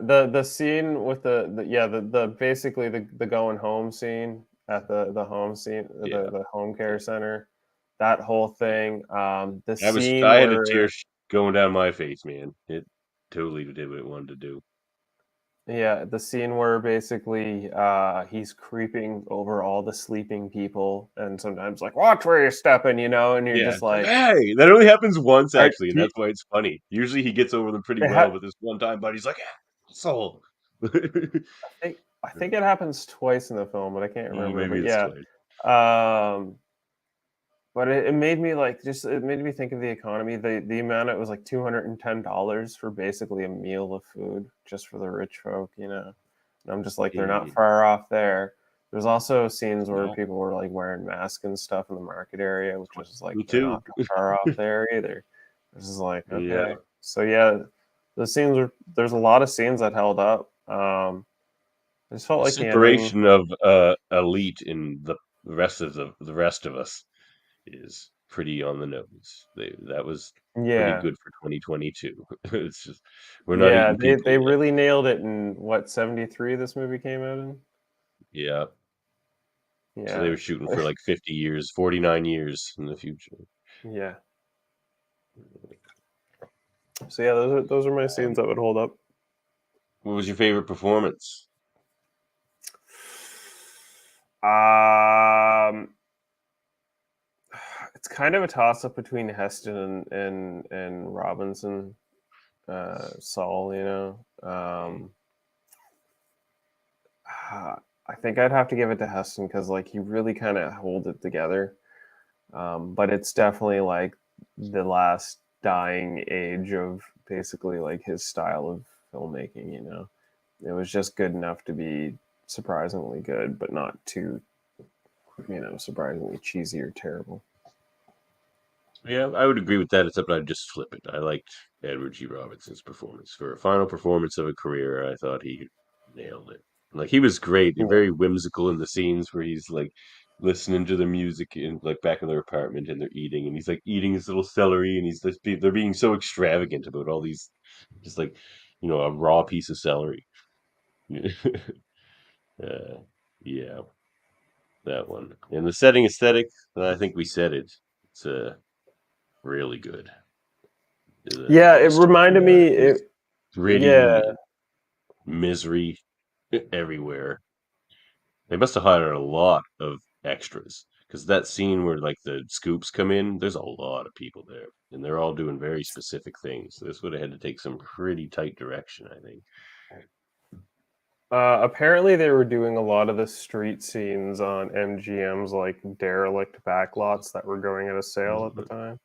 The scene with the basically the going home scene at the home scene, the home care center, that whole thing. The scene I had a where tear going down my face, man. It totally did what it wanted to do. yeah, the scene where basically he's creeping over all the sleeping people, and sometimes like watch where you're stepping, and you're Yeah, just it's like, like, hey, that only happens once are, actually, and do you, that's why it's funny. Usually he gets over them pretty it well, ha- but this one time, buddy's like, soul. I think it happens twice in the film, but I can't remember. Maybe But it's yeah, twice. um, but it made me like it made me think of the economy. The amount, it was like $210 for basically a meal of food just for the rich folk. And I'm just like, they're not Mm, far off there. There's also scenes where no, people were like wearing masks and stuff in the market area, which was like me they're too. not far off there either. This is like, Yeah, okay. So yeah, there's a lot of scenes that held up. I just felt the like the ending. separation of elite and the rest of us is pretty on the nose. That was pretty Yeah. good for 2022. It's just we're not Yeah, eating people they yet. really nailed it in what, 73 this movie came out in? Yeah, so they Yeah. were shooting for like 50 years, 49 years in the future. Yeah. So yeah, those are my scenes that would hold up. What was your favorite performance? Um it's kind of a toss up between Heston and Robinson, Saul. I think I'd have to give it to Heston because like he really kind of hold it together. But it's definitely like the last dying age of basically like his style of filmmaking. It was just good enough to be surprisingly good, but not too, surprisingly cheesy or terrible. Yeah, I would agree with that, except I'd just flip it. I liked Edward G. Robinson's performance. For a final performance of a career, I thought he nailed it. Like he was great, Yeah. very whimsical in the scenes where he's like listening to the music in like back in their apartment and they're eating and he's like eating his little celery and he's just they're being so extravagant about all these just like a raw piece of celery. uh, yeah, that one. And the setting aesthetic, I think we said it. It's really good. Yeah, The it reminded dystopia me. is Yeah, gritty, misery everywhere. They must have hired a lot of extras because that scene where like the scoops come in, there's a lot of people there, and they're all doing very specific things. So this would have had to take some pretty tight direction, I think. apparently they were doing a lot of the street scenes on MGM's like derelict backlots that were going at a sale at the time,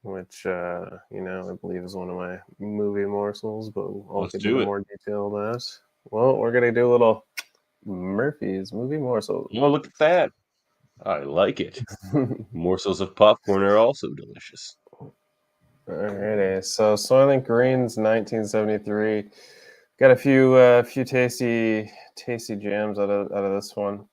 which I believe is one of my movie morsels, but I'll Let's get into do it. more detail on that. Well, we're gonna do a little Murphy's movie morsels. Oh, look at that! I like it. Morsels of popcorn are also delicious. Alrighty, so Soylent Green's 1973. Got a few tasty jams out of this one.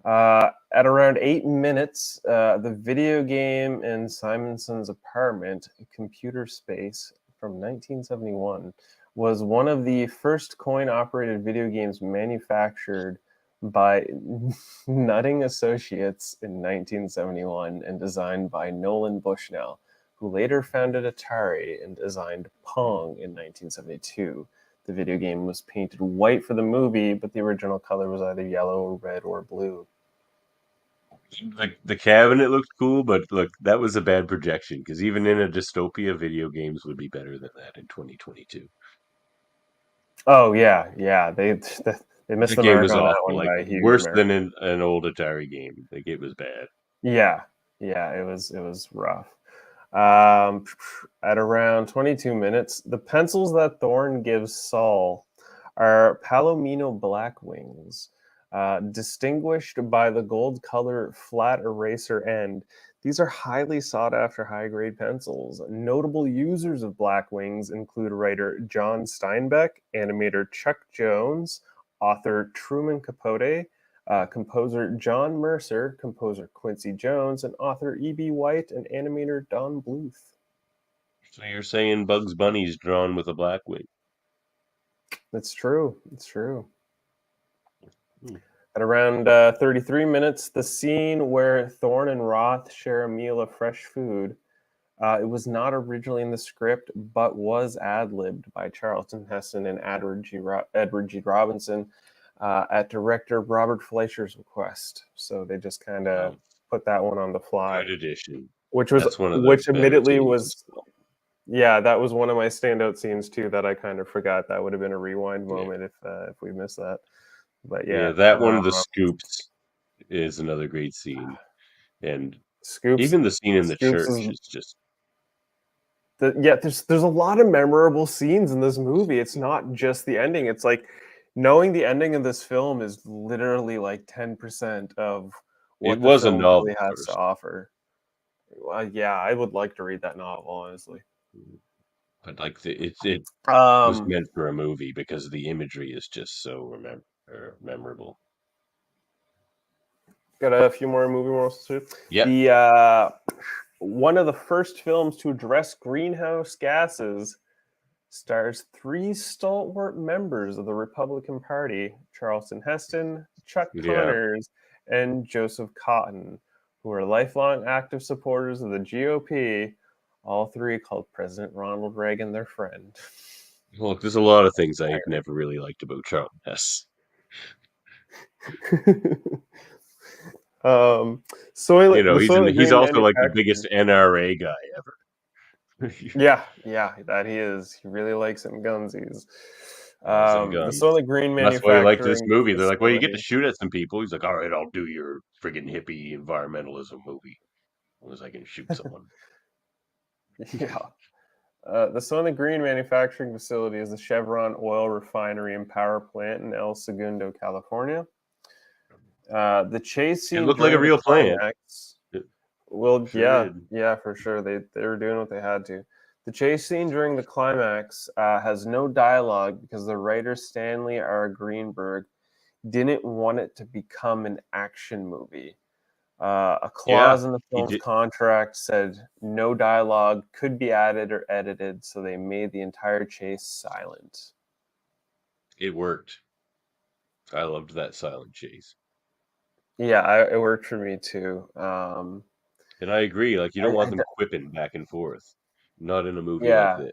At around 8 minutes, the video game in Simonson's apartment, Computer Space, from 1971, was one of the first coin-operated video games manufactured by Nutting Associates in 1971 and designed by Nolan Bushnell, who later founded Atari and designed Pong in 1972. The video game was painted white for the movie, but the original color was either yellow, red, or blue. The cabinet looked cool, but look, that was a bad projection because even in a dystopia, video games would be better than that in 2022. Oh yeah. They missed That the game mark was on that awful, one like by a huge worse than margin. an old Atari game. Like it was bad. Yeah, it was rough. At around 22 minutes, the pencils that Thorne gives Saul are Palomino Blackwings, distinguished by the gold color flat eraser end. These are highly sought after high grade pencils. Notable users of Blackwings include writer John Steinbeck, animator Chuck Jones, author Truman Capote, composer John Mercer, composer Quincy Jones, and author E.B. White and animator Don Bluth. So you're saying Bugs Bunny's drawn with a black wing? It's true. It's true. Hmm. At around 33 minutes, the scene where Thorne and Roth share a meal of fresh food. It was not originally in the script, but was ad-libbed by Charlton Heston and Edward G. Robinson at director Robert Fleischer's request. So they just kind of Wow. put that one on the fly, Good addition. which That's one of the better admittedly scenes was, as well. yeah, that was one of my standout scenes too that I kind of forgot. That would have been a rewind Yeah. moment if we missed that. But Yeah, yeah, that one, the scoops, is another great scene. And Scoops. even the scene in the Scoops church is is just there's a lot of memorable scenes in this movie. It's not just the ending. It's like knowing the ending of this film is literally like 10% of it what the was a film novel really has to first. offer. Well, yeah, I would like to read that novel, honestly. But like it was Um, meant for a movie because the imagery is just so memorable. got a few more movie morals too. Yep. The one of the first films to address greenhouse gases stars 3 stalwart members of the Republican Party: Charlton Heston, Chuck Yeah. Connors, and Joseph Cotton, who are lifelong active supporters of the GOP. All 3 called President Ronald Reagan their friend. Look, there's a lot of things I never really liked about Charlton Heston. Soylent, You know, the Soylent he's Green also like the manufacturing. biggest NRA guy ever. Yeah, that he is. He really likes some gunsies. Loves them The guns. Soylent Green That's why he liked this manufacturing movie. They're like, well, you get to facility. shoot at some people. He's like, all right, I'll do your friggin' hippie environmentalism movie. As long as I can shoot someone. Yeah. The Soylent Green manufacturing facility is the Chevron oil refinery and power plant in El Segundo, California. The chase scene looked like a during the real plant. climax. It Well, sure did. yeah, for sure. They were doing what they had to. The chase scene during the climax has no dialogue because the writer Stanley R. Greenberg didn't want it to become an action movie. A clause in the He film's did. contract said no dialogue could be added or edited, so they made the entire chase silent. It worked. I loved that silent chase. Yeah, it worked for me too. And I agree. Like, you don't want I them quipping back and forth. Not in a movie like yeah, this.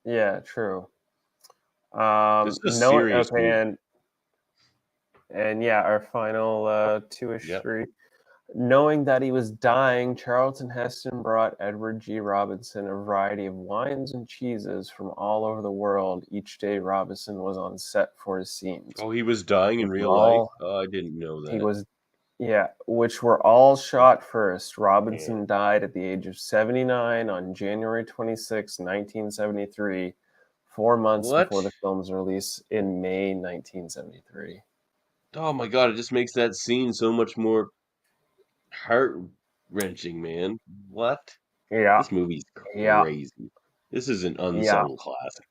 yeah, true. This is a No, serious okay, movie. and yeah, our final two-ish Yep. three. Knowing that he was dying, Charlton Heston brought Edward G. Robinson a variety of wines and cheeses from all over the world each day Robinson was on set for his scenes. Oh, he was dying in Which real were life? all- Oh, I didn't know He that. was, yeah, which were all shot first. Robinson Man. died at the age of 79 on January 26, 1973, 4 months What? before the film's release in May 1973. Oh my god, it just makes that scene so much more heart-wrenching, man. What? Yeah, This movie's yeah, crazy. This is an yeah. unsung classic.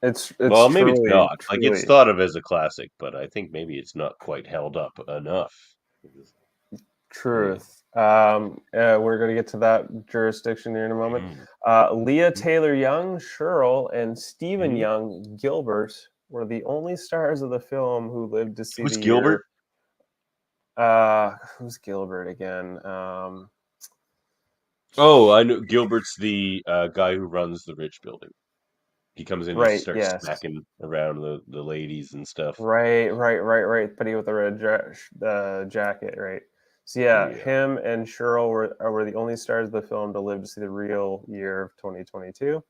It's Well, maybe it's truly, not. Like, it's truly thought of as a classic, but I think maybe it's not quite held up enough. truth. We're going to get to that jurisdiction here in a moment. Mm. Leah Taylor Young, Cheryl, and Stephen Mhm. Young, Gilbert, were the only stars of the film who lived to see Who's the Gilbert? year. Who's Gilbert again? Oh, I know Gilbert's the guy who runs the rich building. He comes in, he Right, starts yes. smacking around the ladies and stuff. Right. But he with the red jacket, right? So yeah, Yeah. him and Cheryl were the only stars of the film to live to see the real year of 2022.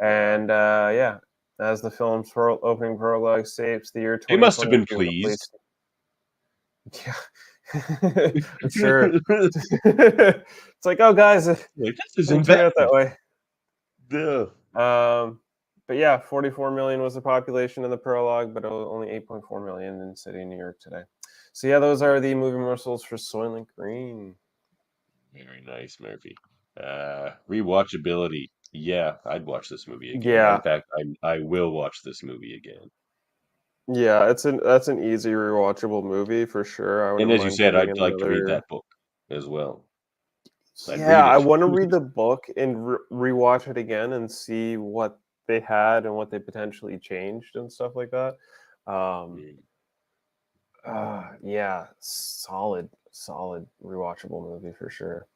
And yeah, as the film's opening prologue states, the year They must have been 2022. pleased. Yeah, I'm sure. It's like, oh, guys, it Like, this didn't isn't turn bad. out that way. Duh. But yeah, 44 million was the population in the prologue, but only 8.4 million in city New York today. So yeah, those are the movie morsels for Soylent Green. Very nice, Murphy. Rewatchability. Yeah, I'd watch this movie again. Yeah. In fact, I will watch this movie again. Yeah, that's an easy rewatchable movie for sure. I And wouldn't as you mind said, giving I'd it like to read another. that book as well. I'd Yeah, read I it. want to read the book and rewatch it again and see what they had and what they potentially changed and stuff like that. Yeah, solid rewatchable movie for sure.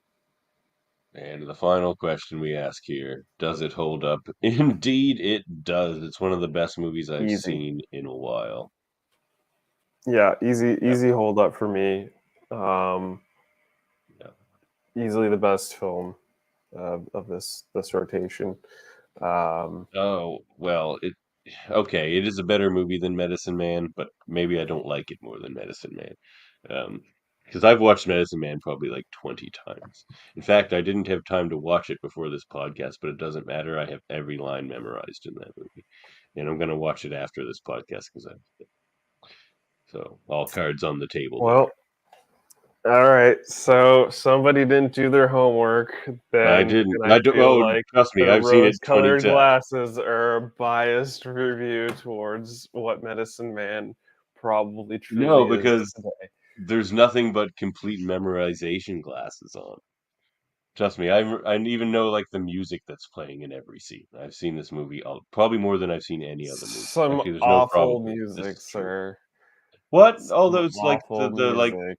And the final question we ask here, does it hold up? Indeed, it does. It's one of the best movies I've Easy. seen in a while. Yeah, easy hold up for me. Easily the best film of this rotation. Oh, well, okay, it is a better movie than Medicine Man, but maybe I don't like it more than Medicine Man. Because I've watched Medicine Man probably like 20 times. In fact, I didn't have time to watch it before this podcast, but it doesn't matter. I have every line memorized in that movie. And I'm going to watch it after this podcast so all cards on the table there. Well, all right. So somebody didn't do their homework. Then I didn't. and I don't. feel Oh, like trust me, the I've seen it 20 rose-colored times. glasses are a biased review towards what Medicine Man probably truly No, is because today. there's nothing but complete memorization glasses on. Trust me, I even know like the music that's playing in every scene. I've seen this movie probably more than I've seen any other movie. Some Actually, there's no awful probably. music, This is true. sir. What? All Some those like awful the like music.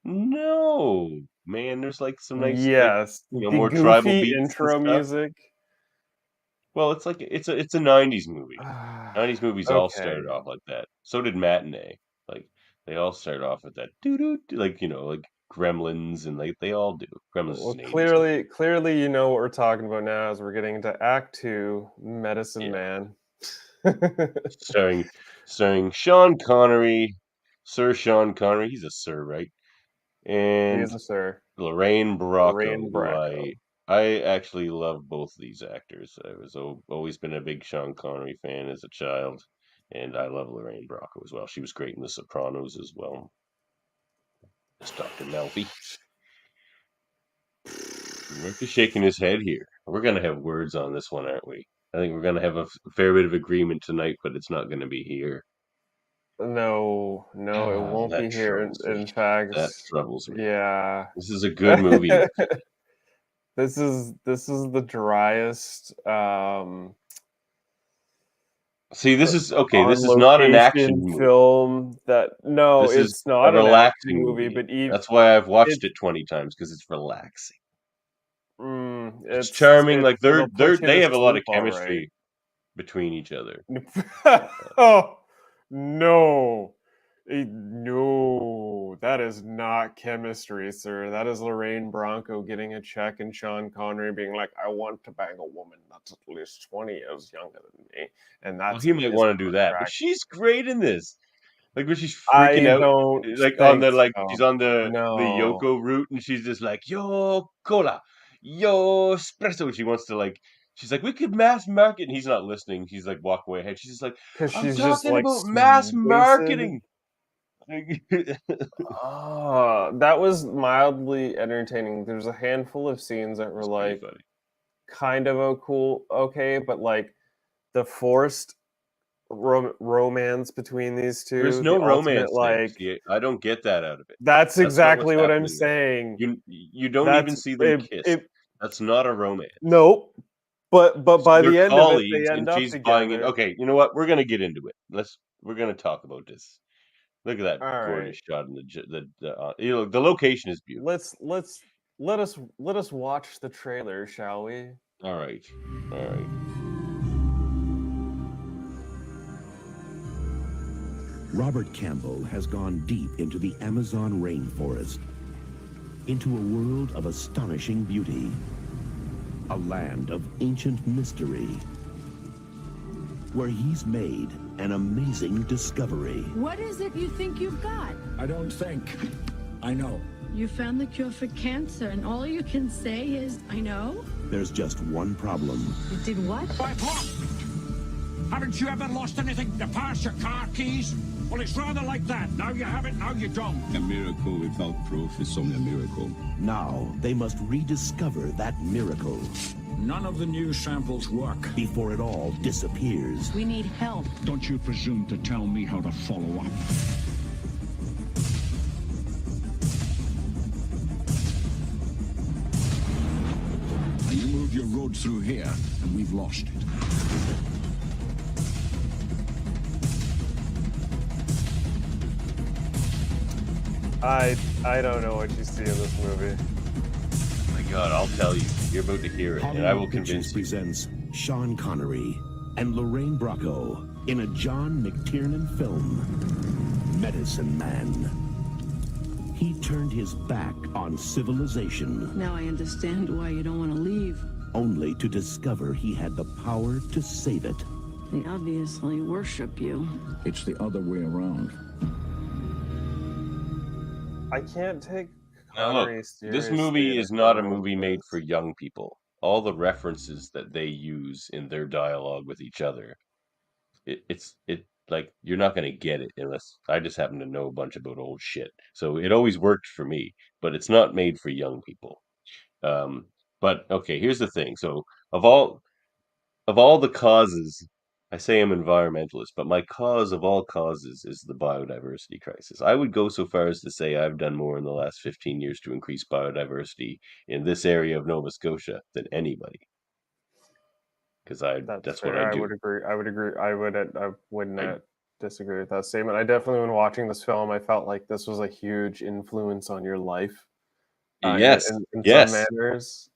no man. There's like some nice like Yes, the more tribal goofy beats and intro stuff. music. Well, it's like it's a 90s movie. 90s movies all Okay. started off like that. So did Matinee. Like they all started off with that doo like like Gremlins and like they all do. Gremlins is Well, an 80s movie. clearly, you know what we're talking about now as we're getting into Act 2, Medicine Yeah. Man. starring Sean Connery, Sir Sean Connery. He's a sir, right? He And is a sir. Lorraine Bracco, Lorraine who Bracco. I actually love both these actors. I was always been a big Sean Connery fan as a child, and I love Lorraine Bracco as well. She was great in The Sopranos as well. It's Dr. Melfi. Murphy's shaking his head here. We're gonna have words on this one, aren't we? I think we're gonna have a fair bit of agreement tonight, but it's not gonna be here. No, it won't That be here. troubles me. In fact, That troubles me. yeah. This is a good movie. This is the driest See, this is okay. on This is not an action location movie. film that no, This is it's a not an action relaxing movie, movie. but even That's why I've watched it's it 20 times because it's relaxing. It's it's charming. Like it'll put you they to have a lot of sleep all right. chemistry between each other. Oh no. No, that is not chemistry, sir. That is Lorraine Bracco getting a check and Sean Connery being like, I want to bang a woman that's at least 20 years younger than me. And Well, that's he might want to do that, but contract. she's great in this. Like when she's freaking I out, don't like on think the so. she's on the No. Yoko route, and she's just like yo cola, yo espresso. She wants to like. She's like, we could mass market, and he's not listening. He's like, walk away ahead. She's just like, Because I'm she's just talking like about mass wasted. marketing. That was mildly entertaining. There's a handful of scenes that were like funny. kind of okay, but like the forced romance between these two. There's no the romance ultimate, there. like See, I don't get that out of it. that's That's not exactly what's what I'm happening there. saying. You don't even see them kiss. That's not a romance. Nope. But by They're the end of it, they colleagues, end and up she's buying it. together. Okay, you know what? We're gonna get into it. We're gonna talk about this. Look at that All gorgeous right. shot in the location is beautiful. Let us watch the trailer, shall we? All right. Robert Campbell has gone deep into the Amazon rainforest, into a world of astonishing beauty, a land of ancient mystery, where he's made an amazing discovery. What is it you think you've got? I don't think. I know. You found the cure for cancer, and all you can say is, I know? There's just one problem. You did what? I've lost! Haven't you ever lost anything? Your purse, your car keys? Well, it's rather like that. Now you have it, now you don't. A miracle without proof is only a miracle. Now they must rediscover that miracle None of the new samples work. before it all disappears. We need help. Don't you presume to tell me how to follow up. Now you move your road through here, and we've lost it. I don't know what you see in this movie. Oh my God, I'll tell you. You're about to hear it, and I will Hollywood convince Pictures you. presents Sean Connery and Lorraine Bracco in a John McTiernan film, Medicine Man. He turned his back on civilization Now I understand why you don't want to leave. only to discover he had the power to save it. They obviously worship you. It's the other way around. I can't take Now look, Connery this seriously movie in a is not a film like movie made for this. young people. All the references that they use in their dialogue with each other, it's like you're not going to get it unless I just happen to know a bunch about old shit. So it always worked for me, but it's not made for young people. Um, but okay, here's the thing. So of all of all the causes, I say I'm environmentalist, but my cause of all causes is the biodiversity crisis. I would go so far as to say I've done more in the last 15 years to increase biodiversity in this area of Nova Scotia than anybody, because That's that's what I fair. I do. would agree. I would agree. I would I, not disagree with that statement. I definitely, when watching this film, I felt like this was a huge influence on your life, yes, in some yes, manners.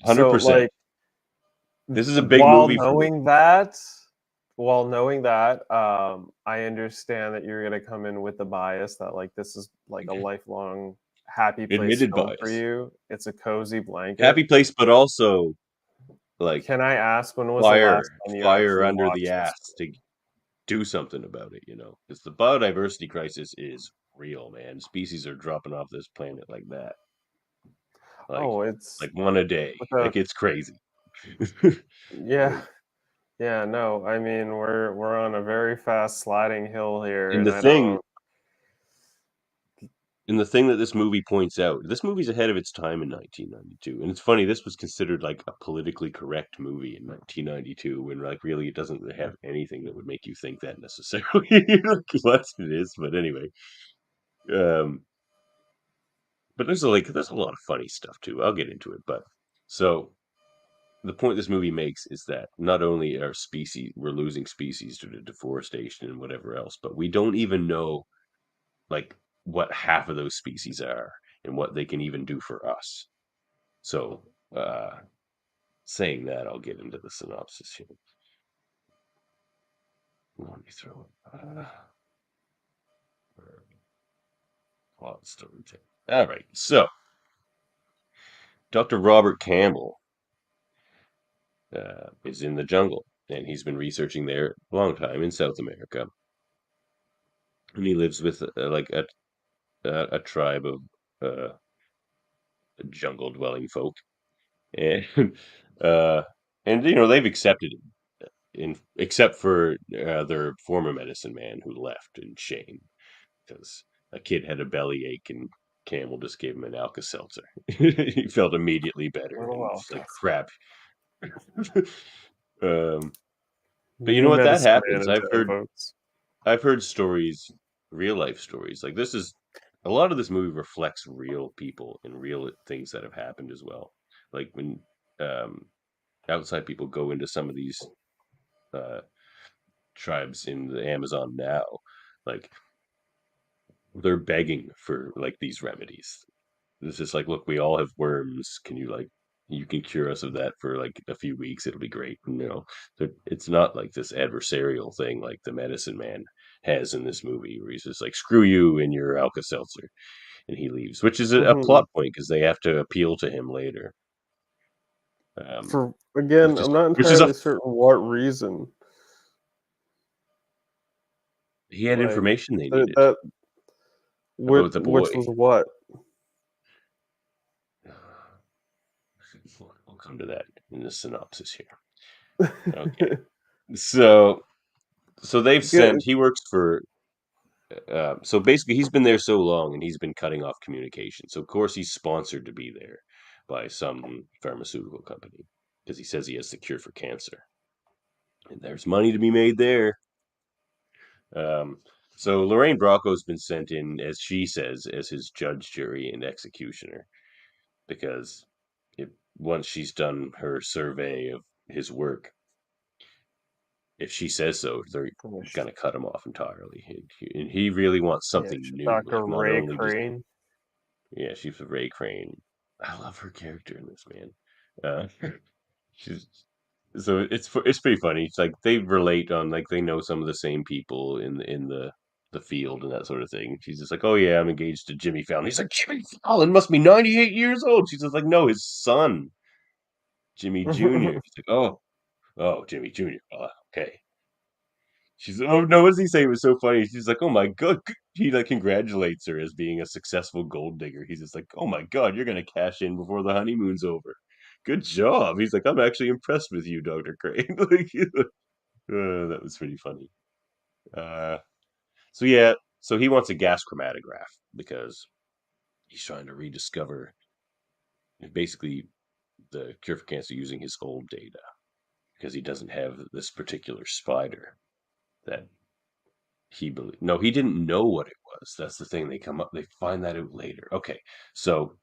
So 100%. like, This is a big while movie for me. knowing that, I understand that you're gonna come in with the bias that like this is like a lifelong happy place Admitted film for bias. you. It's a cozy blanket. Happy place, but also like Can I ask, when was the last fire, time you fire actually under the watched this ass to do something about it, because the biodiversity crisis is real, man. Species are dropping off this planet like that, like Oh, it's like one a day. without. Like it's crazy. Yeah, Like, yeah. No, I mean we're on a very fast sliding hill here, and and the I thing, don't. and the thing that this movie points out, this movie's ahead of its time in 1992, and it's funny. This was considered like a politically correct movie in 1992, when like really it doesn't have anything that would make you think that necessarily. Like, what it is, but anyway. Um, But there's a lot of funny stuff too. I'll get into it, but so the point this movie makes is that not only are we're losing species due to deforestation and whatever else, but we don't even know like what half of those species are and what they can even do for us. So, saying that, I'll get into the synopsis here. Let me throw it. Plot storytelling. All right, so Dr. Robert Campbell is in the jungle, and he's been researching there a long time in South America. And he lives with like a tribe of uh, jungle dwelling folk, and uh, and they've accepted him, except for their former medicine man who left in shame because a kid had a bellyache and Campbell just gave him an Alka-Seltzer. He felt immediately better, Oh and well, it's like crap. um, but you know new what? That medicine man happens. into votes. I've heard stories, real life stories. Like this is a lot of this movie reflects real people and real things that have happened as well. Like when um, outside people go into some of these uh, tribes in the Amazon now, like they're begging for like these remedies. It's just like, look, we all have worms. Can you you can cure us of that for like a few weeks? It'll be great. It's not like this adversarial thing like the medicine man has in this movie, where he's just like, screw you and your Alka Seltzer, and he leaves, which is a Hmm. plot point because they have to appeal to him later. For again, I'm not Which is a entirely certain what reason. he had Like information they that, needed that about the boy. which was what? We'll come to that in the synopsis here. Okay, so they've Good. sent. He works for. So basically, he's been there so long, and he's been cutting off communication. So of course, he's sponsored to be there by some pharmaceutical company because he says he has the cure for cancer, and there's money to be made there. Um, so Lorraine Bracco's been sent in, as she says, as his judge, jury, and executioner, because once she's done her survey of his work, if she says so, they're gonna cut him off entirely. And he really wants something new, Dr. like not Ray only just Crane. yeah, she's a Ray Crane. I love her character in this, man. Uh, she's so it's pretty funny. It's like they relate on like they know some of the same people in the field and that sort of thing. She's just like, oh yeah, I'm engaged to Jimmy Fallon. He's like, Jimmy Fallon must be 98 years old. She's just like, no, his son, Jimmy Jr. She's like, oh, Jimmy Jr. Okay. She's oh no, what does he say? It was so funny. She's like, oh my god. He like congratulates her as being a successful gold digger. He's just like, oh my god, you're gonna cash in before the honeymoon's over. Good job. He's like, I'm actually impressed with you, Dr. Crane. Like, that was pretty funny. So yeah, so he wants a gas chromatograph because he's trying to rediscover basically the cure for cancer using his old data because he doesn't have this particular spider that he believed. No, he didn't know what it was. That's the thing. They find that out later. Okay, so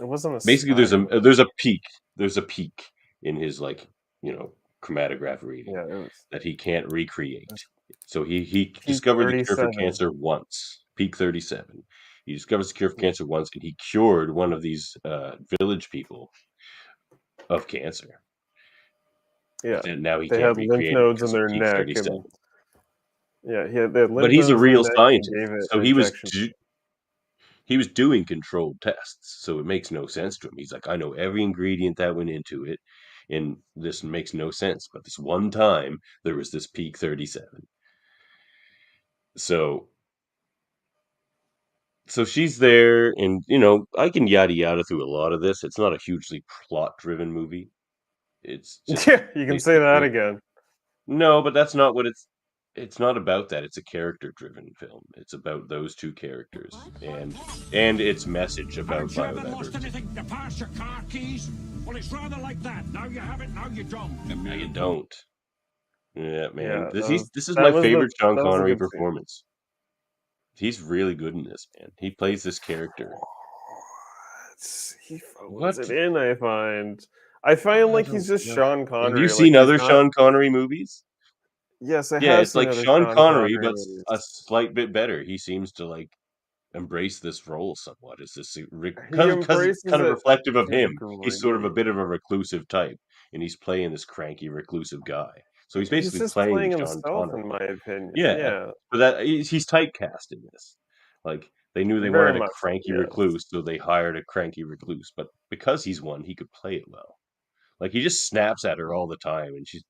It wasn't a basically spider. there's a peak. There's a peak in his chromatograph reading Yeah, it was that he can't recreate. So he peak discovered the cure for 37. cancer once. Peak 37. He discovers the cure for cancer once, and he cured one of these village people of cancer. Yeah, And now he they can't had lymph recreate it nodes in because of their peak neck, 37. and they had But lymph he's a nodes in real their neck, and scientist, gave it so an he was injection. he was doing controlled tests, so it makes no sense to him. He's like, I know every ingredient that went into it, and this makes no sense. But this one time, there was this peak 37. So she's there, and I can yada yada through a lot of this. It's not a hugely plot-driven movie. It's just Yeah, you can say that basically again. no, but that's not what it's not about that. It's a character-driven film. It's about those two characters and its message about Haven't you ever lost biodiversity. anything to pass your car keys? Well, it's rather like that. Now you have it, now you don't. Now you don't. Yeah, man. Yeah, This is that my was favorite Sean that was a Connery good scene. performance. He's really good in this, man. He plays this character. He phones What? it in. I find I like he's don't just know. Sean Have you Connery. Like seen he's other not. Sean Connery movies? Yes, I Yeah, have it's seen like other Sean Sean Connery, Connery but movies. a slight bit better. He seems to embrace this role somewhat. It's this He because it's embraces kind of it reflective of to a him. He's sort of a degree. bit of a reclusive type, and he's playing this cranky reclusive guy. So he's He's basically just playing playing Sean himself, in Connery. my opinion. Yeah, Yeah, but that he's typecast in this. Like they knew they very wanted a much so. cranky Yes. recluse, so they hired a cranky recluse. But because he's one, he could play it well. Like he just snaps at her all the time, and she's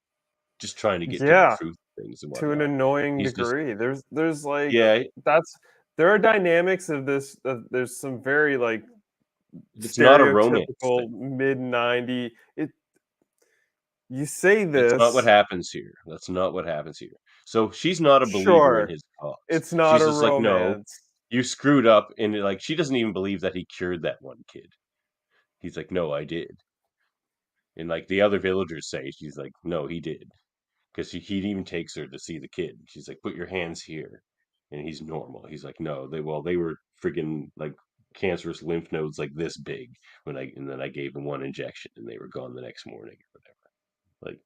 just trying to get to the Yeah, truth of things and to an whatnot. annoying He's just degree. There's like yeah. that's there are dynamics of this. There's some very like It's not a romance stereotypical thing. mid 90. It You say That's not what this, happens here. That's not what happens here. So she's not a believer in sure, his cause. it's not She's a just like, no, romance. you screwed up, and like she doesn't even believe that he cured that one kid. He's like, no, I did. And like the other villagers say, she's like, no, he did. Because he even takes her to see the kid. She's like, put your hands here. And he's normal. He's like, no, they were freaking like cancerous lymph nodes like this big and then I gave them one injection and they were gone the next morning or whatever. Like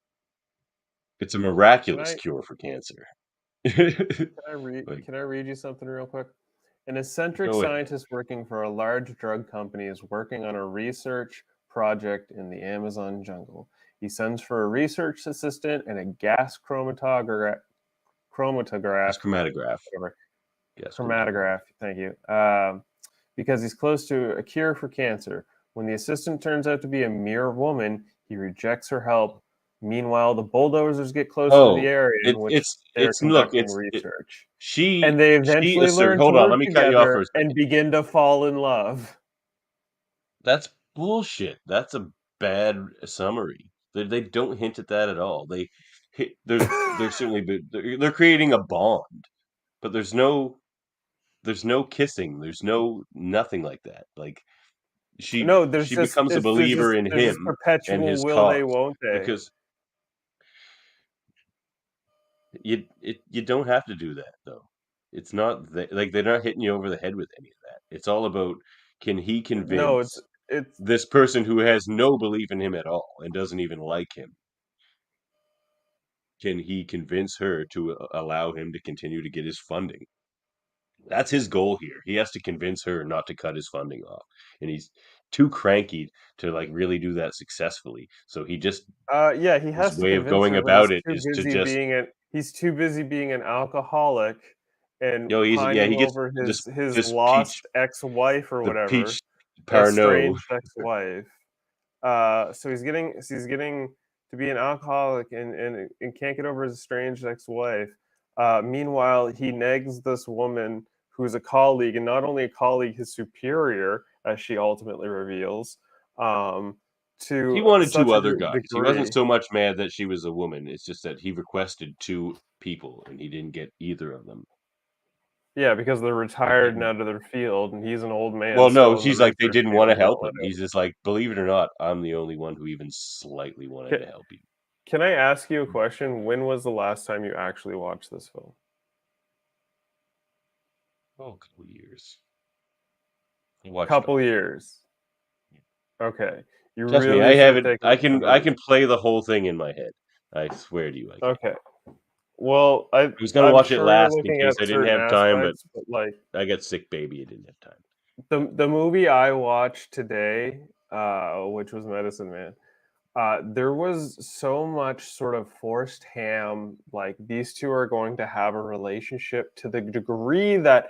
it's a Can miraculous I cure for cancer. Like, can I read you something real quick? An eccentric go ahead. scientist working for a large drug company is working on a research project in the Amazon jungle. He sends for a research assistant and a gas chromatograph, That's chromatograph. whatever, Yes, chromatograph. chromatograph. Thank you. Because he's close to a cure for cancer. When the assistant turns out to be a mere woman, he rejects her help. Meanwhile, the bulldozers get closer to the Oh, area in which they're it's look, conducting research. And she they she eventually assert. learn to Hold on, work let me cut you off for together a and second. begin to fall in love. That's bullshit. That's a bad summary. They don't hint at that at all. They're certainly they're creating a bond, but there's no kissing. There's no nothing like that. Like No, she becomes a believer in there's just him and perpetual his will they, cause won't they? because you don't have to do that though. It's not like they're not hitting you over the head with any of that. It's all about can he No, it's convince it's this person who has no belief in him at all and doesn't even like him, can he convince her to allow him to continue to get his funding? That's his goal here. He has to convince her not to cut his funding off, and he's too cranky to like really do that successfully. So he just yeah, he his has to way of convince going her, but about it is to just he's too busy being an alcoholic and he pining gets over his this peach lost ex-wife or the whatever, peach Parnot. estranged ex-wife. So he's getting to be an alcoholic and can't get over his estranged ex-wife. Meanwhile, he negs this woman who's a colleague, and not only a colleague, his superior, as she ultimately reveals, He to wanted such two a other guys. He wasn't degree. so much mad that she was a woman. It's just that he requested two people and he didn't get either of them. Yeah, because they're He retired and didn't. out of their field, and he's an old man Well, no, still in the she's like they research didn't want field to and won't help him. let He's just like, believe it or not, I'm the only one who even slightly wanted him. to help you. Can I ask you a question? When was the last time you actually watched this film? Oh, a couple years. I watched it Couple all. years. Okay. You Trust me, I really have should it. take I somebody. can play the whole thing in my head. I swear to you, I can. Okay. Well, I was gonna I'm watch it sure you're last in looking case at I didn't certain have time, but aspects, but like I got sick, baby. I didn't have time. the movie I watched today, which was Medicine Man, there was so much sort of forced ham, like these two are going to have a relationship to the degree that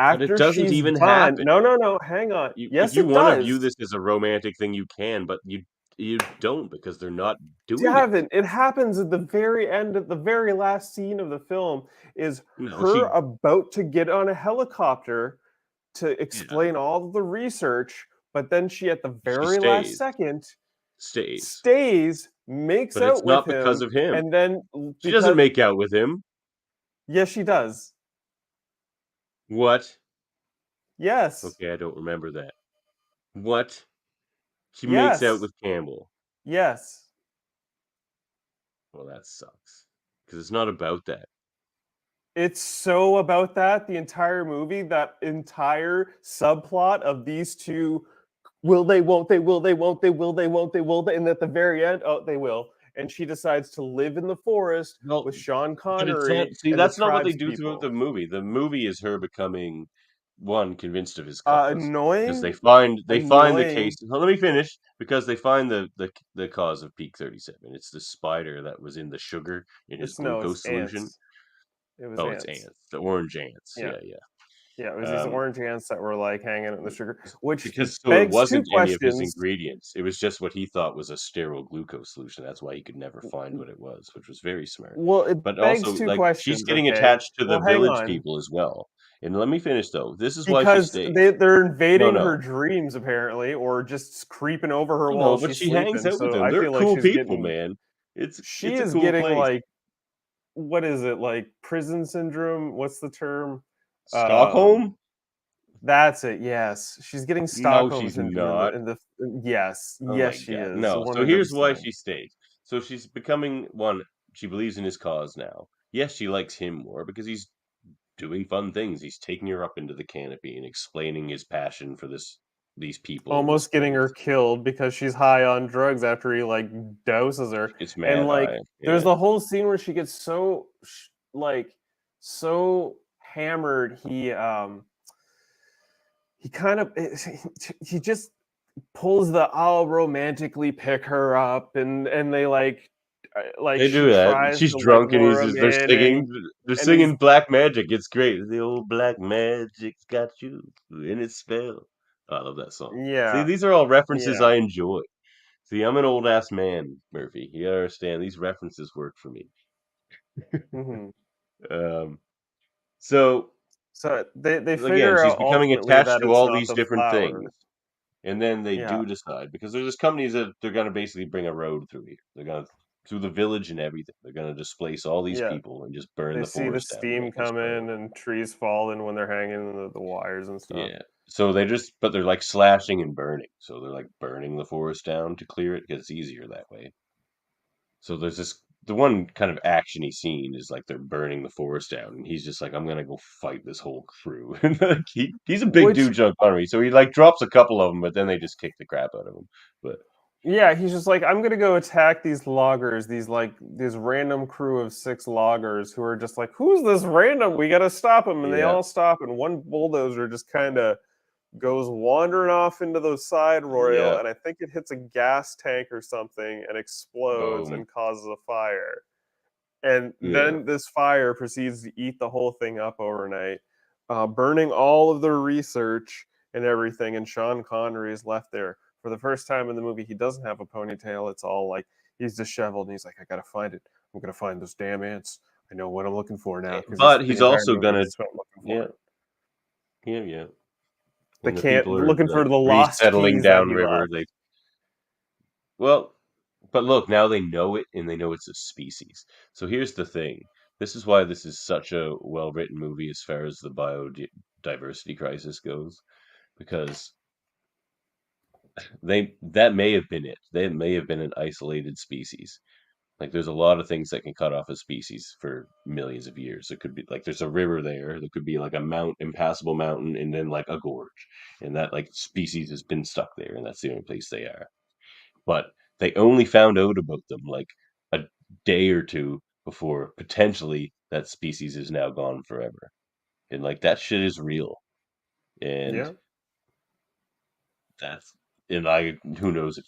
But it after doesn't she's even done, happen. no, hang on. If Yes, you it want to view does. this as a romantic thing, you can, but you don't because they're not doing it. Davin, it happens at the very end, at the very last scene of the film, is No, her she about to get on a helicopter to yeah, explain all of the research, but then she, at the she very last second, stays, stays, makes but it's out with not because him, of him. and then She doesn't because make out with him. yes, she does. What? Yes, Okay, I don't remember that. What? She makes out yes, with Campbell. yes. Well, that sucks because it's not about that. It's so about that the entire movie, that entire subplot of these two. Will they, won't they, will they, won't they, will they, won't they, will they, and at the very end, oh, they will. And she decides to live in the forest Well, with Sean but it's not. Connery See, and the that's not what they tribes do throughout the people. movie. The movie is her becoming one convinced of his cause because Annoying, they find the case. annoying. Well, let me finish because they find the cause of Peak 37. It's the spider that was in the sugar in his It's glucose solution. ants. It was Oh, it's ants. ants, the orange ants. Yeah, Yeah, yeah. yeah. It was these orange ants that were like hanging out in the sugar, which Because so it begs two wasn't any of his questions. ingredients. It was just what he thought was a sterile glucose solution. That's why he could never find what it was, which was very smart. Well, it But begs also, two like, she's questions. getting Okay. attached to the Well, hang village on. people as well. And let me finish though. This is why she Because stays. they're No, invading her no. dreams apparently, or just creeping over her No, while but she's she hangs sleeping. out with So them. I They're feel like cool people, man. she It's a is cool getting place. like, what is it, like prison syndrome? What's the term? Um, Stockholm? that's it. Yes, she's getting No, Stockholm she's syndrome not. in the yes, Oh my yes she god. is No. So here's why 100%. she stays. So she's becoming one, she believes in his cause now. Yes, she likes him more because he's doing fun things. He's taking her up into the canopy and explaining his passion for these people in this Almost getting her place. killed because she's high on drugs after he like doses her, It's and mad like high. there's Yeah. the whole scene where she gets so like so hammered he kind of he just pulls the I'll romantically pick her up, and they like They she do that. tries She's to like drunk and lure him in, they're and he's singing black magic. It's great. The old black magic's got you in its spell. I love that song. See, yeah, these are all references yeah. I enjoy. See, I'm an old ass man, Murphy. You understand? These references work for me. Hmm. Um, so So they again, figure she's out becoming ultimately attached that to it's all not these the different things. flower. And then they Yeah, do decide because there's this companies that they're gonna basically bring a road through here. They're gonna through the village and everything. They're gonna displace all these yeah. people and just burn They the see the forest down to steam make this come road. in and trees falling when they're hanging the wires and stuff. Yeah. So they just but they're like slashing and burning. So they're like burning the forest down to clear it because it's easier that way. So there's this the one kind of actiony scene is like they're burning the forest down, and he's just like, "I'm gonna go fight this whole crew." And like, he's a big Which dude, Sean Connery, so he like drops a couple of them, but then they just kick the crap out of him. But Yeah, he's just like, I'm gonna go attack these loggers, this random crew of 6 loggers who are just like, who's this random? We gotta stop him, and they yeah, all stop, and one bulldozer just kind of goes wandering off into the side royal, yeah, and I think it hits a gas tank or something and explodes boom, and causes a fire. And yeah, then this fire proceeds to eat the whole thing up overnight, burning all of their research and everything. And Sean Connery is left there for the first time in the movie. He doesn't have a ponytail. It's all like he's disheveled, and he's like, "I gotta find it. I'm gonna find those damn ants. I know what I'm looking for now." Because he's but the he's entire also movie gonna, he spent looking for yeah, it. yeah. The When the people can't are looking like for the lost resettling keys that he downriver, left. they well, but look, now they know it, and they know it's a species. So here's the thing. This is why this is such a well-written movie as far as the biodiversity crisis goes, because that may have been it. They may have been an isolated species. Like there's a lot of things that can cut off a species for millions of years. It could be like there's a river there. There could be like a impassable mountain, and then like a gorge, and that like species has been stuck there, and that's the only place they are. But they only found out about them like a day or two before potentially that species is now gone forever. And like that shit is real. And Yeah. that's and I who knows if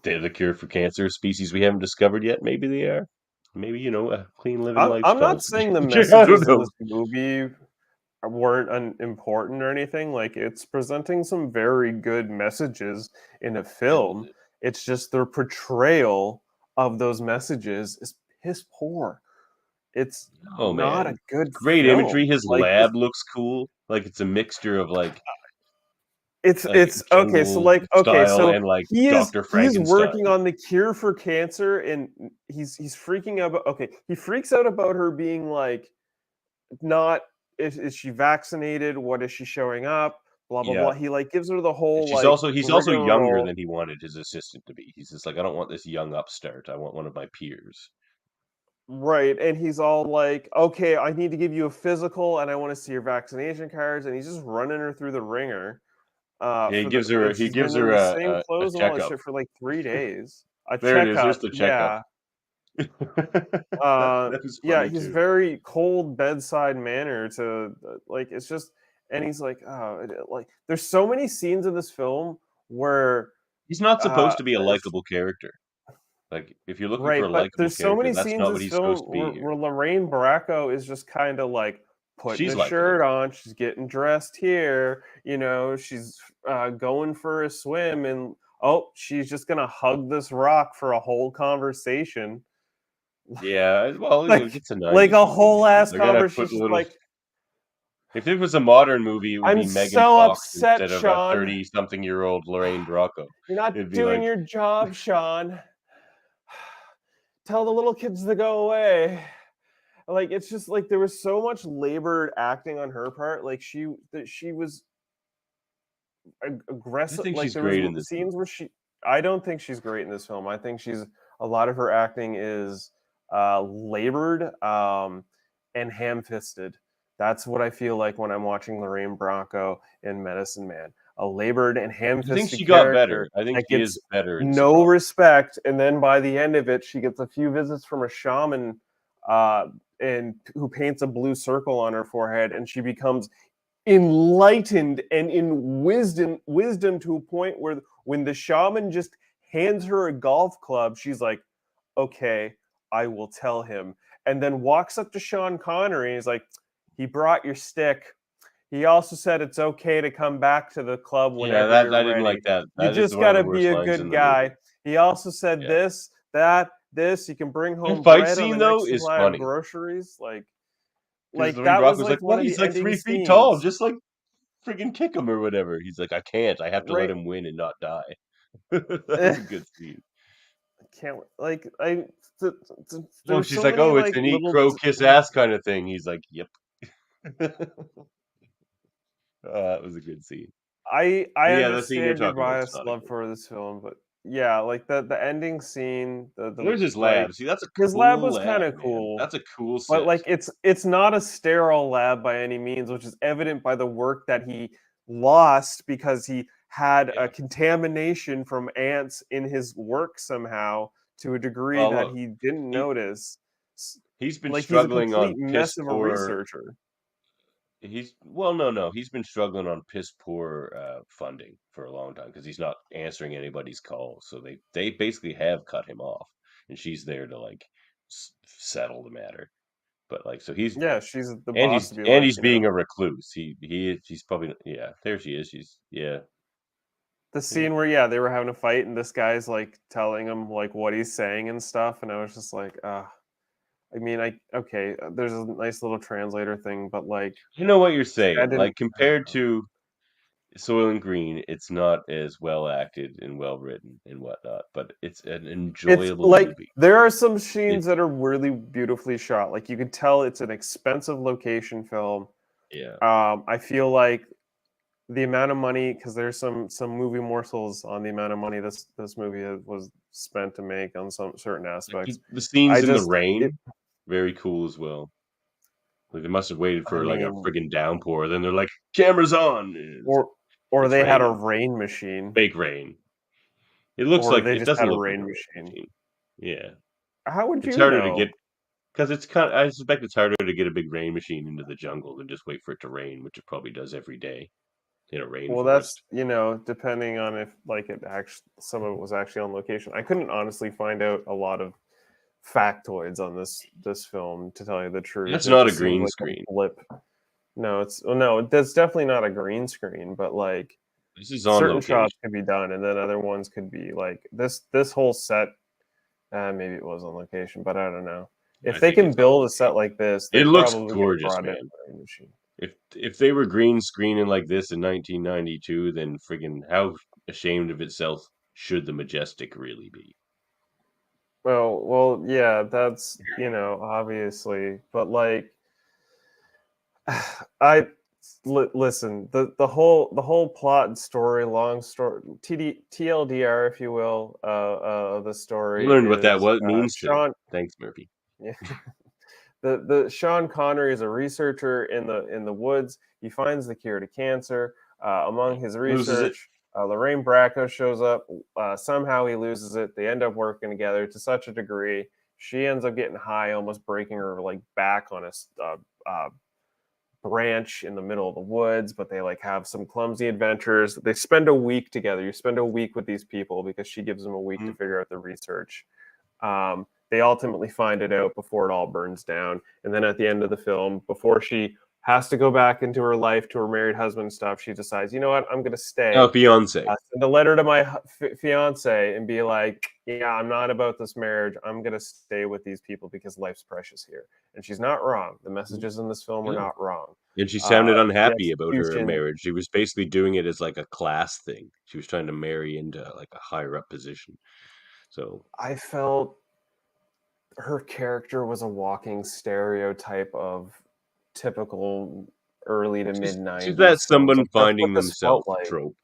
they're the cure for cancer, a species we haven't discovered yet. Maybe they are. Maybe, a clean living I'm lifestyle. not saying the I don't messages in know. this movie weren't unimportant or anything. Like, it's presenting some very good messages in a film. It's just their portrayal of those messages is piss poor. It's Oh not a man. good Great film. imagery. His Like, it's lab looks cool. Like it's a mixture of like it's okay. So jungle like, okay, style so and like Dr. he is Frankenstein. working on the cure for cancer, and he's freaking out. Okay, he freaks out about her being like, not is she vaccinated? What is she showing up? Blah blah Yeah. blah. He like gives her the And whole he's also younger rigmarole. than he wanted his assistant to be. He's just like, I don't want this young upstart. I want one of my peers. Right, and he's all like, "Okay, I need to give you a physical, and I want to see your vaccination cards." And he's just running her through the ringer. Yeah, And he she's gives been in her the same a clothes and all that checkup. shit for like 3 days. A There it is. There's checkup, the checkup. yeah. That was Yeah, funny he's too. very cold bedside manner to like it's just, and he's like, oh, like there's so many scenes in this film where He's not uh supposed to be a if- likable character. Like if you're looking for right, a but likable there's so character, many that's scenes not in what this he's film supposed to be where here. Lorraine Bracco is just kind of like putting She's a shirt likable. on, she's getting dressed here, she's going for a swim, and oh, she's just gonna hug this rock for a whole conversation. Yeah, well, like it's a like 90s a movie, whole man. ass They're gonna put conversation, little like, if it was a modern movie, it would I'm be Megan so Fox upset, instead of a Sean. 30-something-year-old Lorraine Bracco. You're not It'd be doing like, your job, Sean. Tell the little kids to go away. Like, it's just like there was so much labored acting on her part. Like, she was I aggressive. think Like, she's there was great in this scenes movie. where I don't think she's great in this film. I think she's a lot of her acting is labored and ham-fisted. That's what I feel like when I'm watching Lorraine Bracco in Medicine Man. A labored and I think ham-fisted she got better. character I think that she gets is better in no Secaucus. respect, and then by the end of it, she gets a few visits from a shaman, uh, and who paints a blue circle on her forehead, and she becomes enlightened and in wisdom to a point where when the shaman just hands her a golf club, she's like, okay, I will tell him, and then walks up to Sean Connery and he's like, he brought your stick. He also said it's okay to come back to the club Yeah, whenever that you're I didn't like ready. that. You That is just one of got the to be worst a lines in good the movie. guy. He also said Yeah. this, that, this. You can bring That home fight bread on scene the though next is supply of funny groceries. because Like Lorraine that was Bracco's like like, one "What? of He's the like ending 3 feet tall. scenes, Just like freaking kick him or whatever." He's like, "I can't. I have to let right? him win and not die." That was Eh, a good scene. can't like I. There Oh, were she's so like, many "Oh, it's like an eat little. crow, kiss ass kind of thing." He's like, "Yep." That was a good scene. I But yeah, the scene you're understand your talking about is biased not a love good. for this film, but yeah, like the ending scene, There's his like lab. See, that's a his lab cool was kind lab, of man. cool, That's a cool but set. like it's not a sterile lab by any means, which is evident by the work that he lost because he had a Yeah. contamination from ants in his work somehow to a degree Well, that look, he didn't he notice. he's been Like he's a struggling complete on piss mess of a poor. researcher. No. He's been struggling on piss poor funding for a long time because he's not answering anybody's calls. So they basically have cut him off, and she's there to like settle the matter. But like, so he's Yeah, she's the and boss he's to be and like, he's being a recluse. He's probably yeah. There she is. She's yeah. the scene where they were having a fight and this guy's like telling him like what he's saying and stuff, and I was just like, I mean, there's a nice little translator thing, but like, You know what you're I saying. didn't. Like compared to Soylent Green, it's not as well acted and well written and whatnot, but it's an It's enjoyable like movie. there are some It scenes that are really beautifully shot. Like you can tell it's an expensive location film. yeah. I feel like the amount of money, because there's some movie morsels on the amount of money this movie was spent to make on some certain aspects. The scenes I in the just it. rain, very cool as well. Like they must have waited I for like a mean, friggin' downpour. Then they're like, "Cameras on!" And or it's they had a raining, rain machine, fake rain. It looks or like they it just doesn't had a look like rain a rain machine. machine. Yeah, How would it's you harder to get know? because it's kind. I suspect it's harder to get a big rain machine into the jungle than just wait for it to rain, which it probably does every day in a Well, that's rainforest. depending on if like it actually some of it was actually on location. I couldn't honestly find out a lot of factoids on this film, to tell you the truth. That's It not a just seemed green like a screen. blip. No, that's definitely not a green screen, but like This is on certain location. shots could be done, and then other ones could be like this whole set. Maybe it was on location, but I don't know. I If they think can it's on build a set location. like this, they It looks probably could have gorgeous, brought in man. a green machine. If they were green screening like this in 1992, then friggin' how ashamed of itself should the Majestic really be? Well, yeah, that's obviously, but like, listen. The whole plot and story, long story, TLDR, if you will, of the You story learned what that is means today. Sean. Thanks, Murphy. Yeah, the Sean Connery is a researcher in the woods. He finds the cure to cancer. Among his Loses it. research, Lorraine Bracco shows up. Somehow he loses it. They end up working together to such a degree. She ends up getting high, almost breaking her like back on a branch in the middle of the woods. But they like have some clumsy adventures. They spend a week together. You spend a week with these people because she gives them a week to figure out the research. They ultimately find it out before it all burns down. And then at the end of the film, before she has to go back into her life to her married husband and stuff, she decides, you know what, I'm going to stay. Fiance. Send a letter to my fiance and be like, yeah, I'm not about this marriage. I'm going to stay with these people because life's precious here. And she's not wrong. The messages in this film were not wrong. And she sounded The unhappy about her execution, marriage. She was basically doing it as like a class thing. She was trying to marry into like a higher up position. So I felt her character was a walking stereotype of typical early to mid 90s. she's that someone Like, finding that's what this felt themselves like. trope.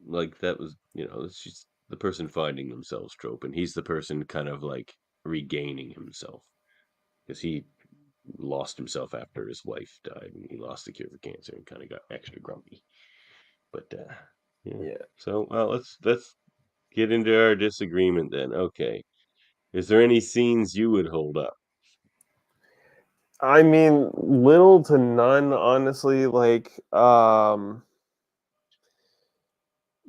Like that was, she's the person finding themselves trope, and he's the person kind of like regaining himself because he lost himself after his wife died, and he lost the cure for cancer and kind of got extra grumpy. But yeah. So let's get into our disagreement then. Okay, is there any scenes you would hold up? I mean, little to none, honestly. Like, the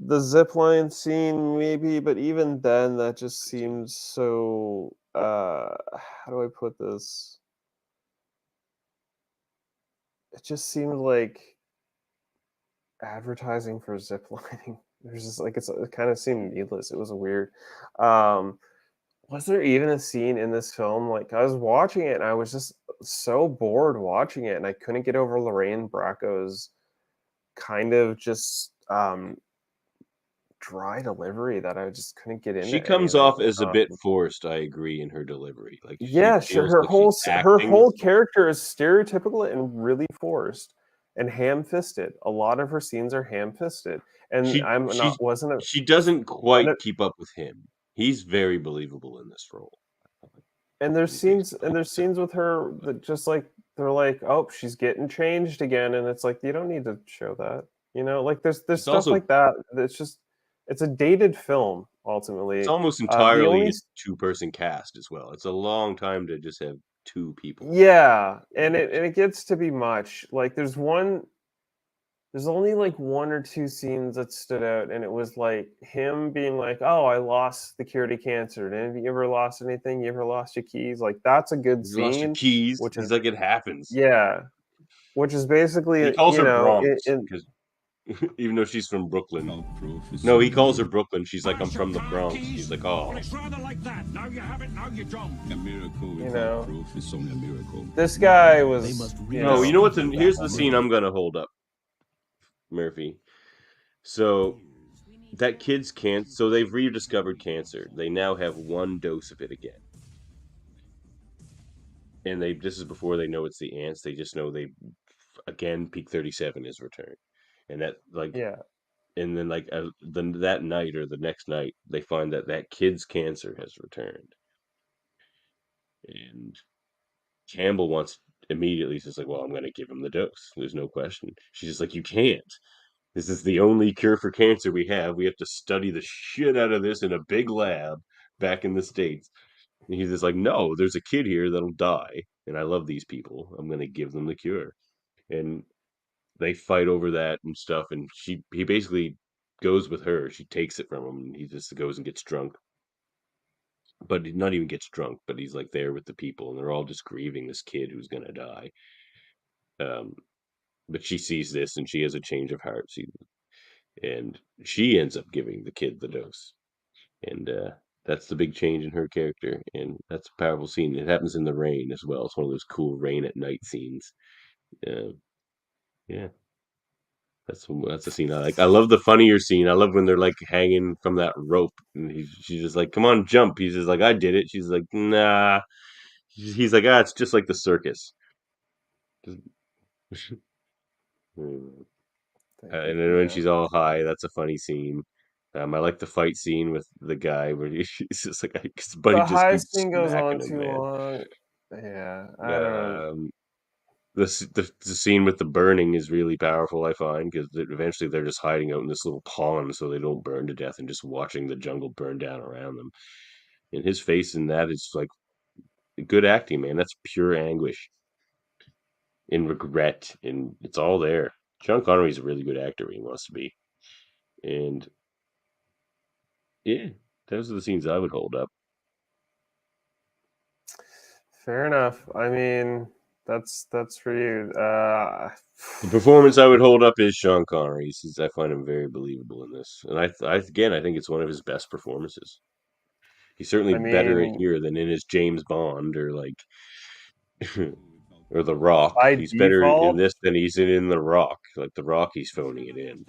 zipline scene, maybe, but even then, that just seems so. How do I put this? It just seemed like advertising for ziplining. There's just like it kind of seemed needless. It was weird. Was there even a scene in this film? Like I was watching it and I was just so bored watching it, and I couldn't get over Lorraine Bracco's kind of just dry delivery that I just couldn't get into. She comes off as a bit forced. I agree in her delivery. Like yeah, she feels her like whole she's her acting. whole character is stereotypical and really forced. and ham-fisted. A lot of her scenes are ham-fisted, and She doesn't quite keep up with him. He's very believable in this role. And there's scenes with her that just like they're like, oh, she's getting changed again, and it's like you don't need to show that, like there's stuff also, like that. It's a dated film ultimately. It's almost entirely a 2-person cast as well. It's a long time to just have 2 people. Yeah, and it gets to be much. Like there's only like 1 or 2 scenes that stood out, and it was like him being like, "Oh, I lost the cure to cancer. Have you ever lost anything? You ever lost your keys?" Like that's a good You lost your scene. keys. Which It's is like it happens. yeah, which is basically He calls her Bronx because even though she's from Brooklyn. No, he calls her Brooklyn. She's like, I'm from the Bronx. He's like, oh. Well, it's rather like that. Now you have it, now you don't. A miracle without proof is only a miracle. This guy was. No, you know what? Here's the scene I'm gonna hold up, Murphy. So that kid's cancer. So they've rediscovered cancer. They now have 1 dose of it again. And this is before they know it's the ants. They just know again, peak 37 is returned. And that and then that night or the next night, they find that kid's cancer has returned. And Campbell wants immediately says like, well, I'm going to give him the dose. There's no question. She's just like, you can't. This is the only cure for cancer we have. We have to study the shit out of this in a big lab back in the States. And he's just like, no, there's a kid here that'll die. And I love these people. I'm going to give them the cure. And they fight over that and stuff. And he basically goes with her. She takes it from him. And he just goes and gets drunk. But not even gets drunk, but he's like there with the people. And they're all just grieving this kid who's going to die. But she sees this and she has a change of heart. And she ends up giving the kid the dose. And that's the big change in her character. And that's a powerful scene. It happens in the rain as well. It's one of those cool rain at night scenes. Yeah. That's a scene I like. I love the funnier scene. I love when they're like hanging from that rope. And she's just like, come on, jump. He's just like, I did it. She's like, nah. He's like, it's just like the circus. And then when she's all high, that's a funny scene. I like the fight scene with the guy where he's just like, his buddy the just high keeps scene goes on smacking him, too man. long. Yeah, I don't. The scene with the burning is really powerful, I find, because eventually they're just hiding out in this little pond so they don't burn to death and just watching the jungle burn down around them. And his face in that is like good acting, man. That's pure anguish and regret, and it's all there. Sean Connery's a really good actor when he wants to be. And yeah, those are the scenes I would hold up. Fair enough. I mean, that's for you. The performance I would hold up is Sean Connery, since I find him very believable in this. And I think it's one of his best performances. He's certainly better here than in his James Bond or like or The Rock. He's better in this than he's in The Rock. Like The Rock, he's phoning it in.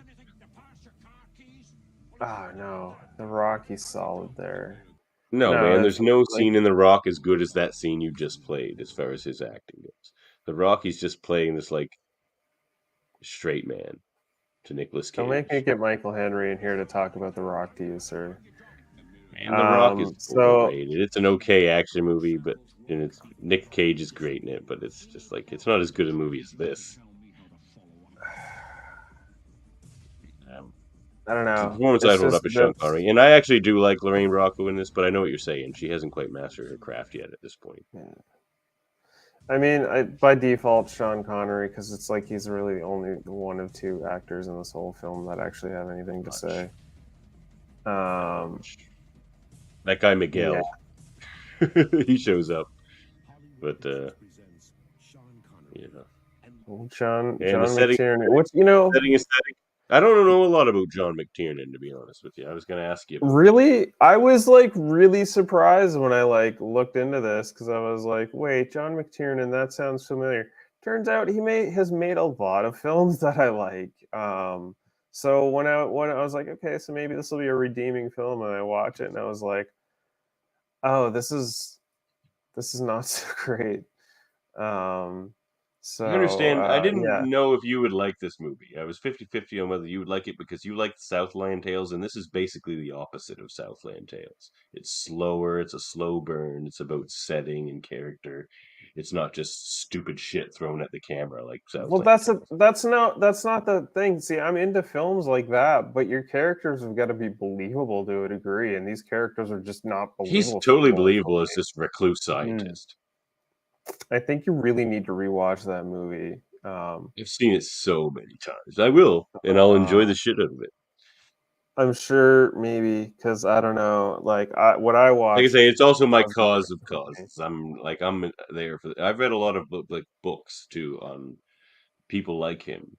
Oh no, The Rock, he's solid there. No, man, there's no scene in The Rock as good as that scene you just played, as far as his acting goes. The Rock, he's just playing this like straight man to Nicolas Cage. Don't make me get Michael Henry in here to talk about The Rock to you, sir. Man, The Rock is overrated. It's an okay action movie, but Nick Cage is great in it, but it's just like it's not as good a movie as this. I don't know. The performance I'd hold up is Sean Connery, and I actually do like Lorraine Bracco in this, but I know what you're saying. She hasn't quite mastered her craft yet at this point. Yeah. I mean, by default, Sean Connery, because it's like he's really the only one of 2 actors in this whole film that actually have anything to say. That guy Miguel, he shows up, but John setting, McTiernan. What's setting aesthetic? I don't know a lot about John McTiernan, to be honest with you. I was going to ask you. Really? I was like really surprised when I like looked into this because I was like, wait, John McTiernan, that sounds familiar. Turns out he has made a lot of films that I like. So when I was like, okay, so maybe this will be a redeeming film, and I watch it and I was like, oh, this is not so great. So I understand. I didn't yeah. know if you would like this movie. I was 50-50 on whether you would like it because you like Southland Tales, and this is basically the opposite of Southland Tales. It's slower, it's a slow burn, it's about setting and character. It's not just stupid shit thrown at the camera like Well, Southland Tales. that's not the thing. See, I'm into films like that, but your characters have got to be believable to a degree, and these characters are just not He's believable for totally the most believable as this recluse part. scientist. I think you really need to rewatch that movie. I've seen it so many times. I will, and I'll enjoy the shit out of it. I'm sure maybe because I don't know, like what I Like I watched. say, it's also my wasn't cause of great for me. causes. I'm there for. I've read a lot of books too on people like him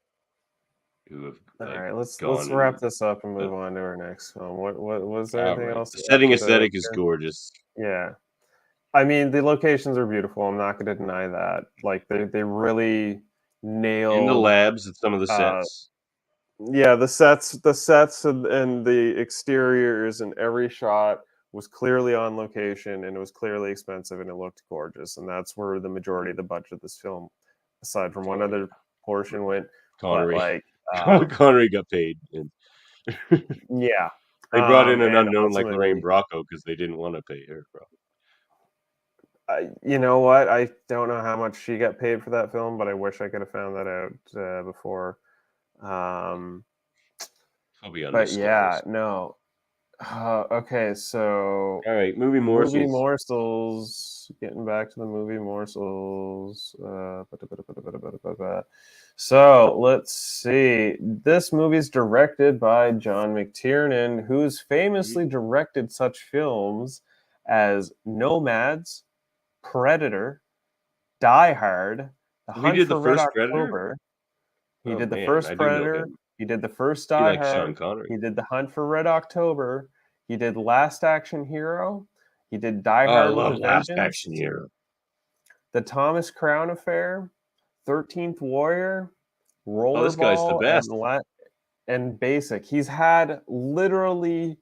who have All like right, let's gone wrap and. this up and Uh, move on to our next film. What was there all anything right, else the left setting about aesthetic is here? gorgeous. Yeah, I mean the locations are beautiful. I'm not going to deny that. Like they really In the nailed. labs, at some of the Uh, sets. yeah, the sets and the exteriors and every shot was clearly on location and it was clearly expensive and it looked gorgeous. And that's where the majority of the budget of this film, aside from one Oh other yeah, portion, went. But Connery. like, Connery got paid, and yeah, they brought in an and unknown like Lorraine ultimately, Bracco because they didn't want to pay her. you know what? I don't know how much she got paid for that film, but I wish I could have found that out before. Probably But yeah, undisclosed. no. Okay, so All right, movie movie morsels. morsels. Getting back to the movie morsels. So let's see. This movie is directed by John McTiernan, who's famously directed such films as Nomads, Predator, Die Hard, The He Hunt did the for Red first Predator. October. He Oh did the man, I first do know Predator. him. He did the first He Die likes Sean Hard. Connery. He did The Hunt for Red October. He did Last Action Hero. He did Die Oh, I Hard with a love Last Vengeance. Action Hero. The Thomas Crown Affair. 13th Warrior. Oh, this guy's the Rollerball best. and Basic. He's had literally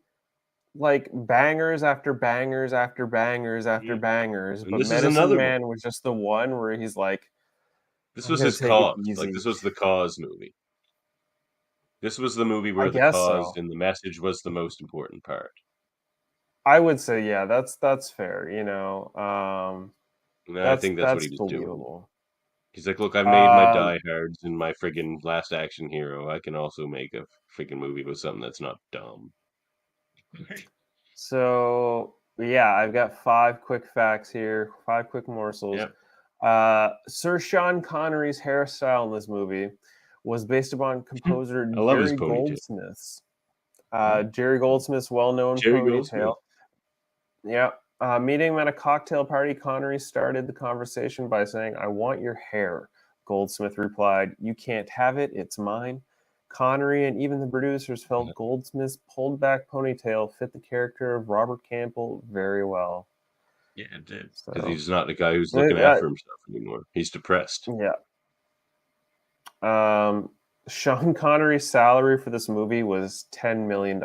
like bangers after bangers after bangers after bangers, And but this is Medicine another one. Man was just the one where he's like, This I'm was gonna his take it cause. Like easy. this was the cause movie. This was the movie I where the guess cause so. and the message was the most important part. I would say, yeah, that's fair. And I think that's what That's he was doing. believable. He's like, look, I made my Um, Die Hards and my friggin' Last Action Hero. I can also make a freaking movie with something that's not dumb. so yeah, I've got 5 quick facts here, 5 quick morsels. Yep. Sir Sean Connery's hairstyle in this movie was based upon composer I love his Jerry ponytail. Goldsmith's well-known Jerry ponytail. Goldsmith. Yeah. Meeting him at a cocktail party, Connery started the conversation by saying, I want your hair. Goldsmith replied, You can't have it, it's mine. Connery and even the producers felt Goldsmith's pulled back ponytail fit the character of Robert Campbell very well. Yeah, it did. So, Because he's not the guy who's looking after himself anymore. He's depressed. Yeah. Sean Connery's salary for this movie was $10 million.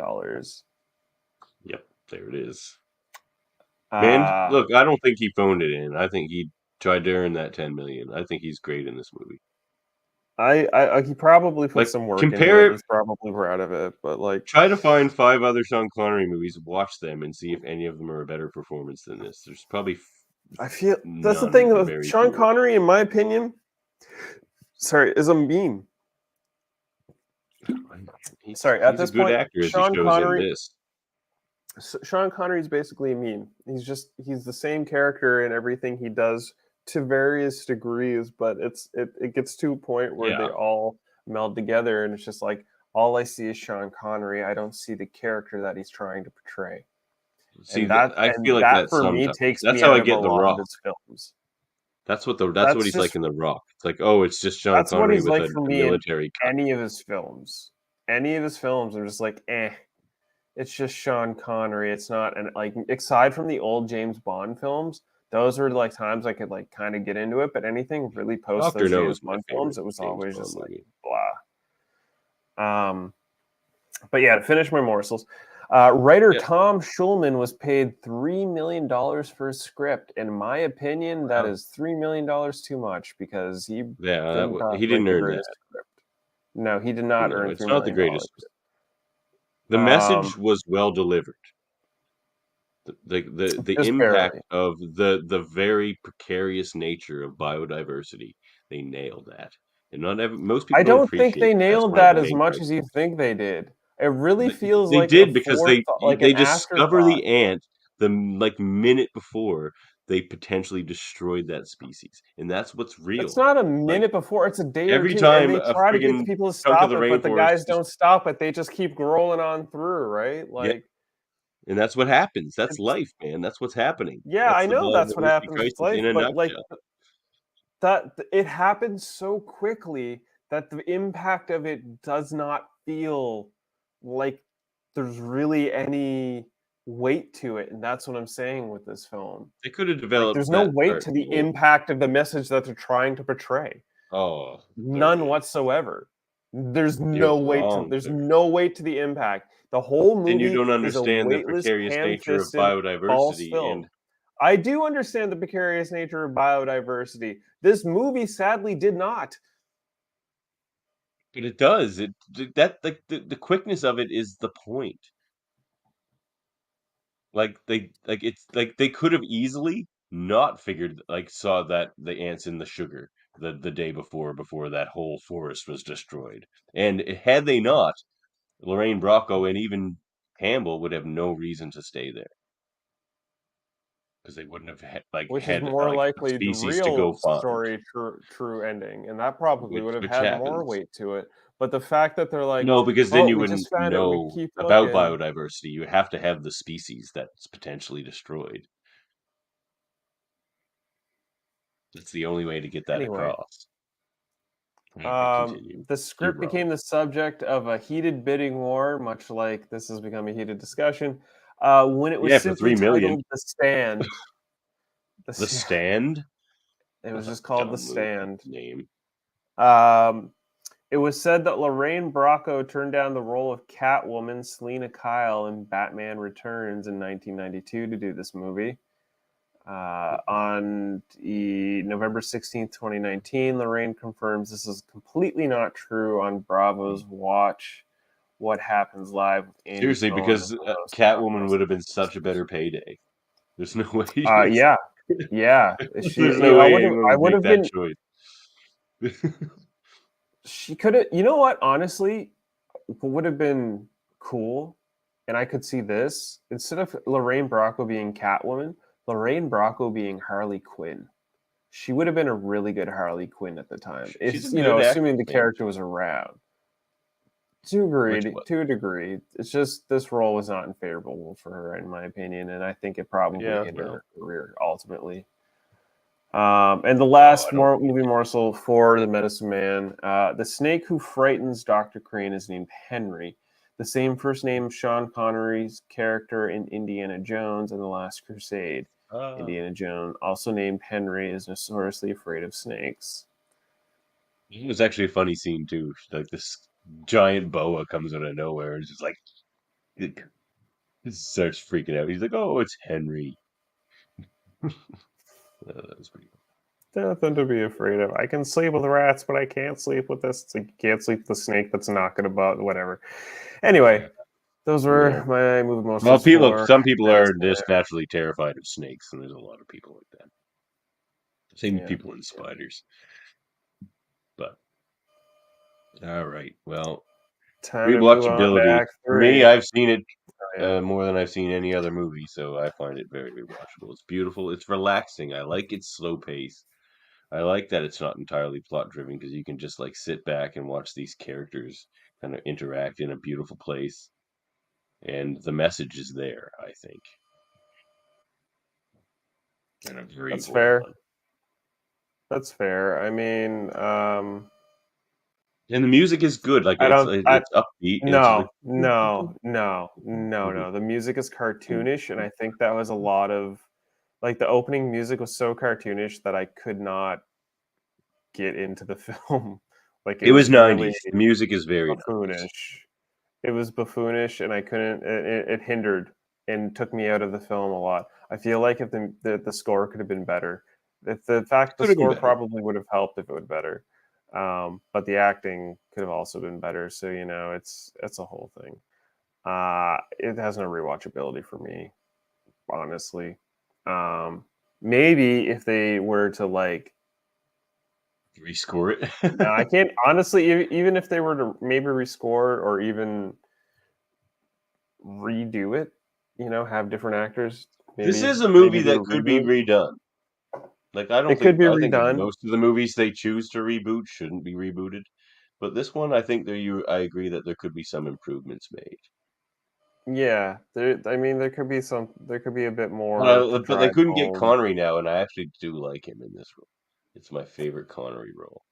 Yep, there it is. Man, look, I don't think he phoned it in. I think he tried to earn that 10 million. I think he's great in this movie. He probably put Like, some work into compare it. it- He's probably proud of it, but like, Try to find 5 other Sean Connery movies, watch them, and see if any of them are a better performance than this. There's probably I feel that's the none thing or with very Sean few. Connery, in my opinion. Sorry, is a meme. Sorry, at He's this a good point, actor as Sean he shows Connery. in this. Sean Connery is basically a meme. He's the same character in everything he does to various degrees, but it gets to a point where they Yeah. all meld together, and it's just like all I see is Sean Connery. I don't see the character that he's trying to portray. See, And that I feel like that that for me sometimes. takes That's me how out I of a get The lot Rock. of his films. That's what That's he's just like in The Rock. It's like, oh, it's just Sean That's what Connery he's with like a for me in military cut. any of his films. Any of his films are just like, it's just Sean Connery. It's not, and like aside from the old James Bond films, those were like times I could like kind of get into it. But anything really post Doctor those No James is my Bond favorite films, it was James always Bond just like movie. blah. But yeah, to finish my morsels, Writer Yeah. Tom Schulman was paid $3 million for his script. In my opinion, that Wow. is $3 million too much because he Yeah, did not he write didn't the earn greatest that. script. No, he did not No, earn it's $3 not the million. greatest. The message was well delivered. The Just impact barely. of the very precarious nature of biodiversity, they nailed that. And most I people don't don't think appreciate they that that's nailed one of that the as main much as you criteria. think they did. It really feels They like a did because an they discover afterthought. the ant the minute before they potentially destroyed that species, and that's what's It's real. not a Like minute before, it's a day or every two, and time they a try to get the friggin' people to chunk of stop the it, but the rainforest guys just don't stop it. They just keep rolling on through, right? yeah, Like, and that's what happens. That's it's life, man. That's what's happening. yeah, That's I the know that's what biodiversity happens with crisis life, in a but like nutshell. that it happens so quickly that the impact of it does not feel like there's really any weight to it, and that's what I'm saying with this film. They could have Like, developed there's no that weight part to the more. impact of the message that they're trying to portray. Oh, there None is. whatsoever. There's You're no weight to wrong, there's sir. no weight to the impact. The whole Then you movie don't is a understand the weightless, precarious nature of ham-fisted, false biodiversity film. and I do understand the precarious nature of biodiversity. This movie sadly did not. but it does. That like the quickness of it is the point. It's like they could have easily not figured saw that the ants in the sugar the day before that whole forest was destroyed. And had they not, Lorraine Bracco and even Campbell would have no reason to stay there because they wouldn't have Which is had more a likely the species to go real find, story, true ending, and that probably would have which had more happens. weight to it. But the fact that they're like, No, because then "Oh, you we wouldn't just found it, we know keep about looking." biodiversity. You have to have the species that's potentially destroyed. That's the only way to get that Anyway, across. Alright, continue. the You're script wrong. became the subject of a heated bidding war, much like this has become a heated discussion, when it was Yeah, for simply 3,000,000. titled "The Stand." The Stand? It was That's a just called "The dumb movie Stand." name. Um, it was said that Lorraine Bracco turned down the role of Catwoman, Selena Kyle, in Batman Returns in 1992 to do this movie. On November 16th, 2019, Lorraine confirms this is completely not true on Bravo's Watch What Happens Live with Andy Seriously, Cohen as because, the host about Catwoman would most have of been the such a better payday. There's no way Yeah, yeah. She, there's no way anyone I would would make have that been. choice. She could have. You know what? Honestly, what would have been cool, and I could see this instead of Lorraine Bracco being Catwoman, Lorraine Bracco being Harley Quinn. She would have been a really good Harley Quinn at the time. She's If a good assuming actress, the man. character was around. Which what? To a degree. It's just this role was not unfavorable for her, in my opinion, and I think it probably Yeah, hindered well, her career ultimately. And the oh, last I don't movie morsel for the Medicine Man, the snake who frightens Dr. Crane is named Henry, the same first name Sean Connery's character in Indiana Jones and the Last Crusade. Indiana Jones, also named Henry, is notoriously afraid of snakes. it was actually a funny scene too. Like this giant boa comes out of nowhere and just like it starts freaking out. He's like, "Oh, it's Henry." That was pretty cool. Nothing to be afraid of. I can sleep with rats, but I can't sleep with this. It's like you can't sleep with the snake that's knocking about, whatever. Anyway, Yeah. those were my movie Well, morsels for some people are Medicine just naturally terrified of snakes, and there's a lot of people like that. Same with Man. people in spiders. But all right, well, Time to move on to rewatchability Act for me, 3. I've seen it Oh, yeah. more than I've seen any other movie, so I find it very rewatchable. It's beautiful. It's relaxing. I like its slow pace. I like that it's not entirely plot driven because you can just like sit back and watch these characters kind of interact in a beautiful place, and the message is there, I think, and a very That's well fair. done. That's fair. I mean, And the music is good. Like I don't. it's upbeat. And it's just like No. The music is cartoonish, and I think that was a lot of like the opening music was so cartoonish that I could not get into the film. Like it it was was really 90s. The music is very 90s. buffoonish. it was buffoonish, and I couldn't. It hindered and took me out of the film a lot. I feel like if the score could have been better, if the fact the Could have been score better. probably would have helped if it was better, but the acting could have also been better. So it's a whole thing. It has no rewatchability for me, honestly. Maybe if they were to like, Rescore it. no, I can't honestly. Even if they were to maybe rescore it or even redo it, have different actors. This Maybe is a maybe movie do that a could be reboot. redone. Like I It could be think redone. most of the movies they choose to reboot shouldn't be rebooted. But this one, I think I agree that there could be some improvements made. Yeah, I mean, there could be a bit more to But they drive couldn't get home. Connery now, and I actually do like him in this role. It's my favorite Connery role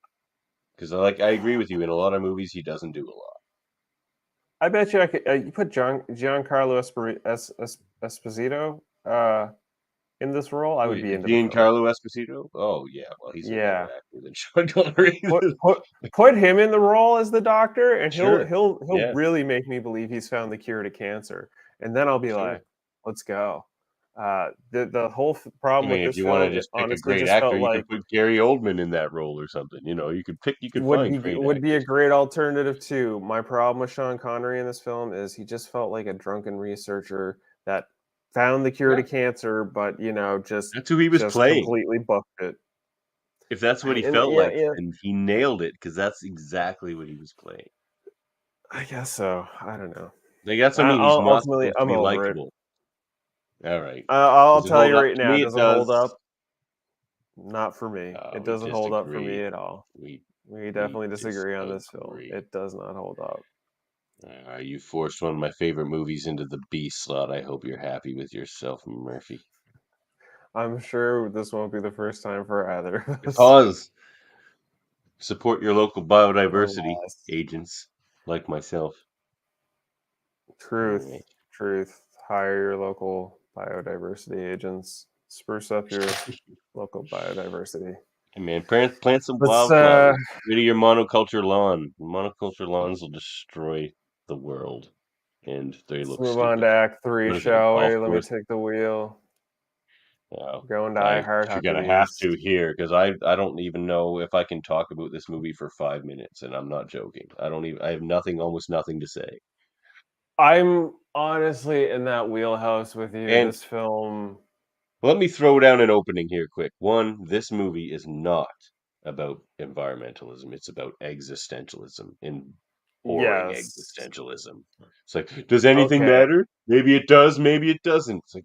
because I agree with you. In a lot of movies, he doesn't do a lot. I bet you I could. You put Giancarlo Esposito in this role, I would Wait, be into the film. Giancarlo Esposito? Oh yeah, well he's a better Yeah, actor than Sean Connery. put him in the role as the doctor, and he'll Sure. he'll he'll Yeah. really make me believe he's found the cure to cancer, and then I'll be Sure. like, let's go. The whole I problem with mean, if this you want to film, it just pick a honestly great just actor, felt you like could put Gary Oldman in that role or something. You could find great would be a actors. great alternative too. My problem with Sean Connery in this film is he just felt like a drunken researcher that found the cure Yeah. to cancer, but That's who he was just playing. completely booked it. If that's what he And felt yeah, like, yeah, and he nailed it because that's exactly what he was playing. I guess so. I don't know. Like that's something he's not Ultimately, supposed to I'm be over it. likable. All right. I'll Does it tell hold you up? right To now, me, it it doesn't hold does. up. Not for me. It We doesn't hold up for me disagree. at all. We We definitely disagree on this film. disagree. It does not hold up. You forced one of my favorite movies into the B slot. I hope you're happy with yourself, Murphy. I'm sure this won't be the first time for either of us. Pause. Support your local biodiversity Alas. agents, like myself. Truth. Alright. Truth. Hire your local biodiversity agents. Spruce up your local biodiversity. Hey man, plant some Let's wildflowers. Rid of your monoculture lawn. Monoculture lawns will destroy the world, and they look move on stupid. to Act 3, What is it, a shall golf we? Let me course? take the wheel. Oh, Going to I Heart you're gonna have Huckabees. to here because I don't even know if I can talk about this movie for 5 minutes, and I'm not joking. I have almost nothing to say. I'm honestly in that wheelhouse with you. And This film. let me throw down an opening here quick. One, this movie is not about environmentalism. It's about existentialism and boring Yes. existentialism. It's like, does anything Okay. matter? Maybe it does, maybe it doesn't. It's like,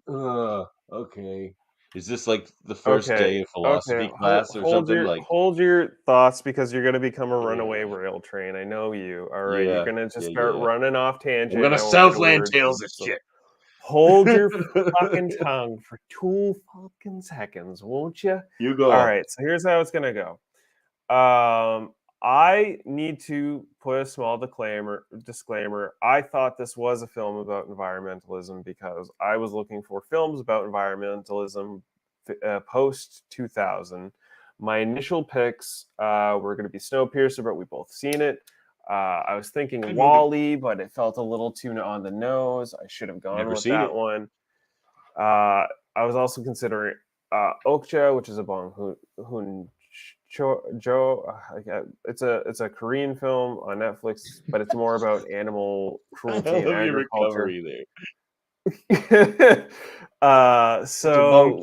okay. Is this like the first Okay. day of Okay. philosophy class or something? Like, Hold your thoughts because you're gonna become a runaway yeah, rail train. I know you. All right. You're yeah, gonna just yeah, start yeah. running off I'm tangent. gonna I won't get a Southland word Tales in. this So shit. hold your fucking tongue for 2 fucking seconds, won't you? You go All on. right. So here's how it's gonna go. I need to put a small disclaimer. I thought this was a film about environmentalism because I was looking for films about environmentalism post 2000. My initial picks were going to be Snowpiercer, but we both seen it. I was thinking Good movie. Wall-E, but it felt a little too on the nose. I should have gone Never with seen that it. one. I was also considering Okja, which is a Bong Hoon Joe. It's a Korean film on Netflix, but it's more about animal I cruelty and love your agriculture. recovery there. So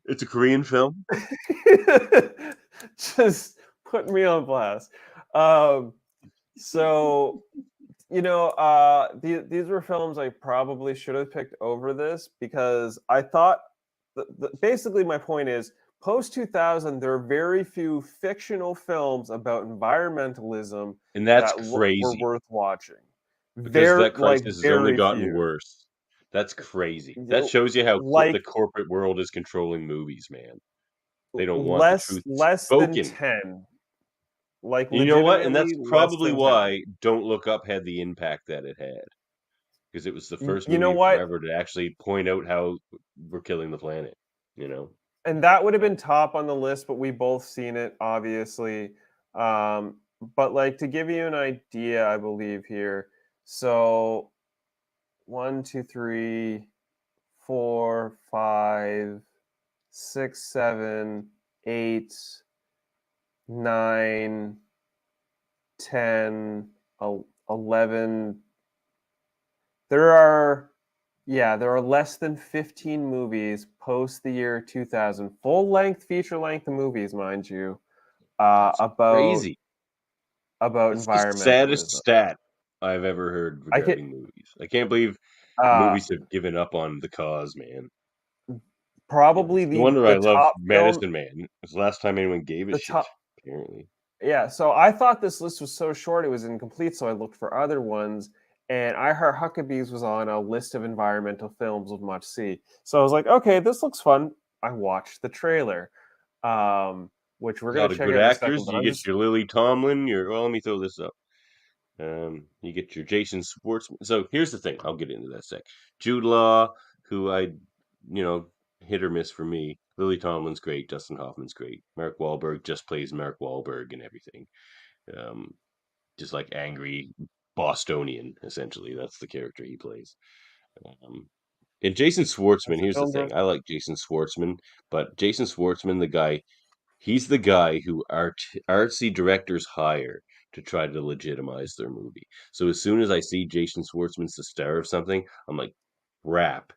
It's a Korean film. just put me on blast. So these were films I probably should have picked over this because I thought basically my point is post 2000 there are very few fictional films about environmentalism And that's that were crazy worth watching. because that Like crisis has only very gotten few. worse. That's crazy. You That know, shows you how the like corporate world is controlling movies, man. They don't want the less truth less than spoken. 10. Like You know what? And legitimately that's less probably than 10. why Don't Look Up had the impact that it had. Because it was the first You know movie what? forever to actually point out how we're killing the planet. You know? And that would have been top on the list, but we both seen it, obviously. but like to give you an idea, I believe here. So 1, 2, 3, 4, 5, 6, 7, 8, 9, 10, 11. There are less than 15 movies post the year 2000, full-length, feature-length movies, mind you, Crazy. about That's the saddest environmentalism. stat I've ever heard I can, regarding movies. I can't believe uh, movies have given up on the cause, man. probably No wonder the I love top film, Medicine Man. It's the last time anyone gave a the shit, top. apparently. Yeah, so I thought this list was so short it was incomplete, so I looked for other ones, and I heard Huckabees was on a list of environmental films with much see. So I was like, okay, this looks fun. I watched the trailer, which we're A gonna lot of check good out in a second. actors. But You I'm get just, your Lily Tomlin, let me throw this up. You get your Jason Schwartzman. So here's the thing. I'll get into that sec. Jude Law, who hit or miss for me. Lily Tomlin's great. Dustin Hoffman's great. Mark Wahlberg just plays Mark Wahlberg and everything. Um, just like angry Bostonian, essentially. That's the character he plays. And Jason Schwartzman, that's the here's the film, thing. bro. I like Jason Schwartzman, but Jason Schwartzman, the guy, he's the guy who artsy directors hire to try to legitimize their movie. So as soon as I see Jason Schwartzman's the star of something, I'm like, rap.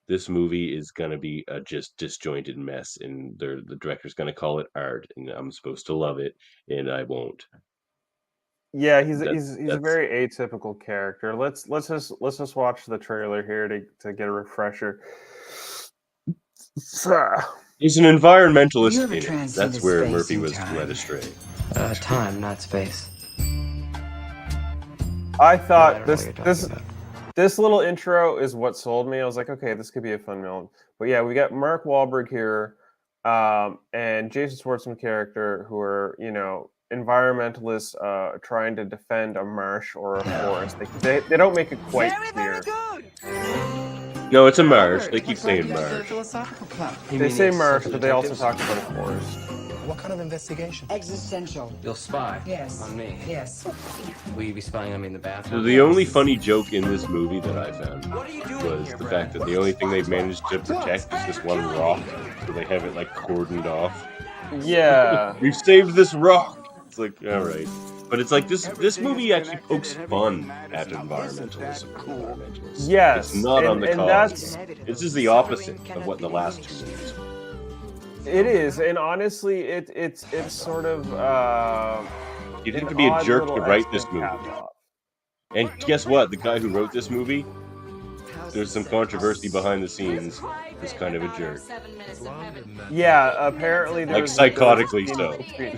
This movie is gonna be a just disjointed mess, and the director's gonna call it art, and I'm supposed to love it, and I won't. Yeah, That he's a that's very atypical character. Let's just watch the trailer here to get a refresher. There's an You environmentalist ever in it. That's transcended where space Murphy and was led time? astray. Time, not space. I I thought don't know what you're talking about. this little intro is what sold me. I was like, okay, this could be a fun film. But yeah, we got Mark Wahlberg here, and Jason Schwartzman character who are environmentalists trying to defend a marsh or a forest. They don't make it quite clear. No, it's a marsh. They keep saying marsh. philosophical club. They say marsh, but they also talk about a forest. What kind of investigation? Existential. You'll spy Yes. on me. Yes. Will you be spying on me in the So bathroom? the only funny joke in this movie that I found What are you doing was here, the Brad? fact that the only thing they've managed to protect is this one rock, so they have it like cordoned off. Yeah. We've saved this rock. It's like, all right, but it's like this movie actually pokes fun at environmentalism. Environmentalists. Yes, It's not on the and cause. that's This is the opposite of what the last two movies were. it is, and honestly, it's sort of You'd have an to be a odd jerk to little write extra this movie. cap off. And guess what? The guy who wrote this movie, there's some controversy behind the scenes, is kind of a jerk. Yeah, apparently Like there's a psychotically scene so.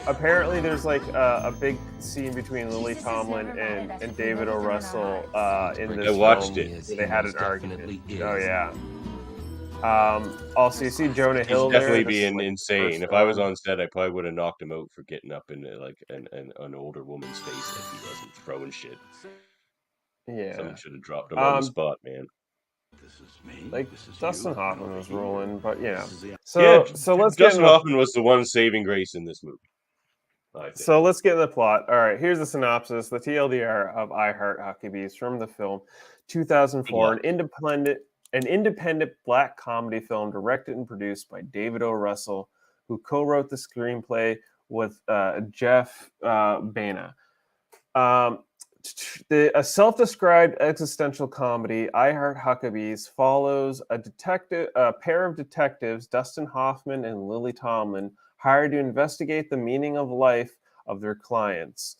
apparently there's like a big scene between Lily Tomlin and David O. Russell in this I watched film it. where they had an argument. Oh yeah. Also, you see Jonah He's Hill there. definitely This is, being like, insane. first If I was film. on set, I probably would have knocked him out for getting up in like an older woman's face if he wasn't throwing shit. Yeah. Someone should have dropped him on the Um, spot, man. like Dustin Hoffman was rolling, but Yeah, So let's get Dustin Hoffman was the one saving grace in this movie, I think. So let's get in the plot. All right, here's the synopsis, the TLDR of I Heart Huckabees from the film 2004, an independent black comedy film directed and produced by David O. Russell, who co-wrote the screenplay with Jeff Bana. A self-described existential comedy, I Heart Huckabees, follows a pair of detectives, Dustin Hoffman and Lily Tomlin, hired to investigate the meaning of life of their clients.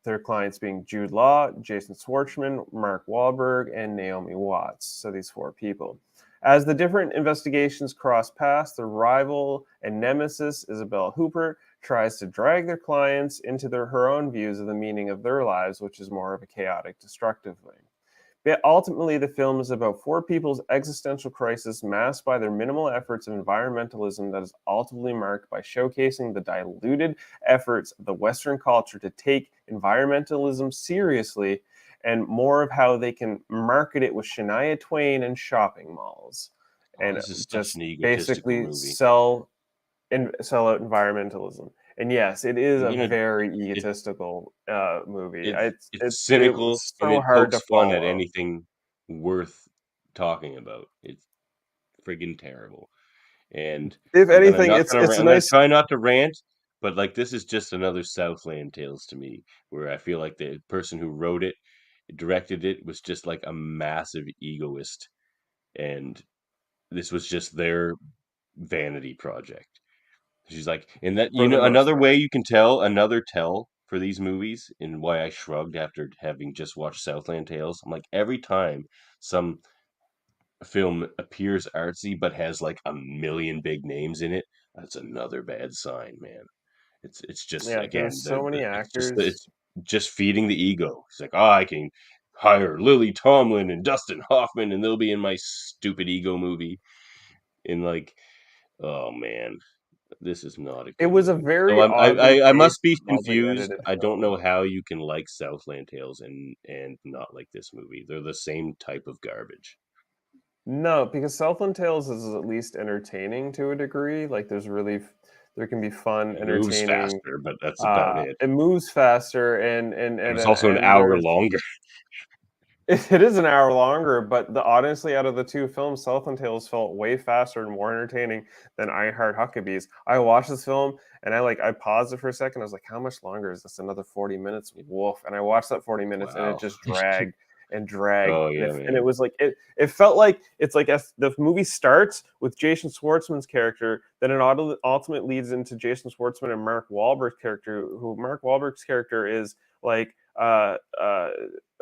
Their clients being Jude Law, Jason Schwartzman, Mark Wahlberg, and Naomi Watts. So these four people. As the different investigations cross paths, their rival and nemesis, Isabel Hooper, tries to drag their clients into her own views of the meaning of their lives, which is more of a chaotic, destructive thing. But ultimately, the film is about four people's existential crisis masked by their minimal efforts of environmentalism that is ultimately marked by showcasing the diluted efforts of the Western culture to take environmentalism seriously and more of how they can market it with Shania Twain and shopping malls. And This is such just an egotistical basically movie. sell sell out environmentalism. And yes, it is a You know, very it egotistical movie. it's It cynical was and so it hard to pokes fun at follow. anything worth talking about. It's friggin' terrible. And If I'm anything, not gonna it's a I'm gonna nice. try not to rant, but like this is just another Southland Tales to me, where I feel like the person who wrote it, directed it, was just like a massive egoist, and this was just their vanity project. She's like, and that For the most another part. way you can tell, another tell for these movies, and why I shrugged after having just watched Southland Tales. I'm like, every time some film appears artsy but has like a million big names in it, that's another bad sign, man. It's just Yeah, again there's so many actors. it's just feeding the ego. It's like, oh, I can hire Lily Tomlin and Dustin Hoffman, and they'll be in my stupid ego movie. And like, oh man, this is not a It good was a movie. So very oddly I paced, must be oddly confused. edited I don't film. know how you can like Southland Tales and not like this movie. They're the same type of garbage. No, because Southland Tales is at least entertaining to a degree. Like there can be fun, It moves entertaining. faster, but that's about it. It moves faster, It was also an and hour there's longer. it is an hour longer. But honestly, out of the two films, Southland Tales felt way faster and more entertaining than I Heart Huckabees. I watched this film and I paused it for a second. I was like, how much longer is this? Another 40 minutes? Woof! And I watched that 40 minutes, and it Wow. just dragged and dragged, Oh and yeah, it man. was like it felt like it's like as the movie starts with Jason Schwartzman's character, then it ultimately leads into Jason Schwartzman and Mark Wahlberg's character, who Mark Wahlberg's character is like a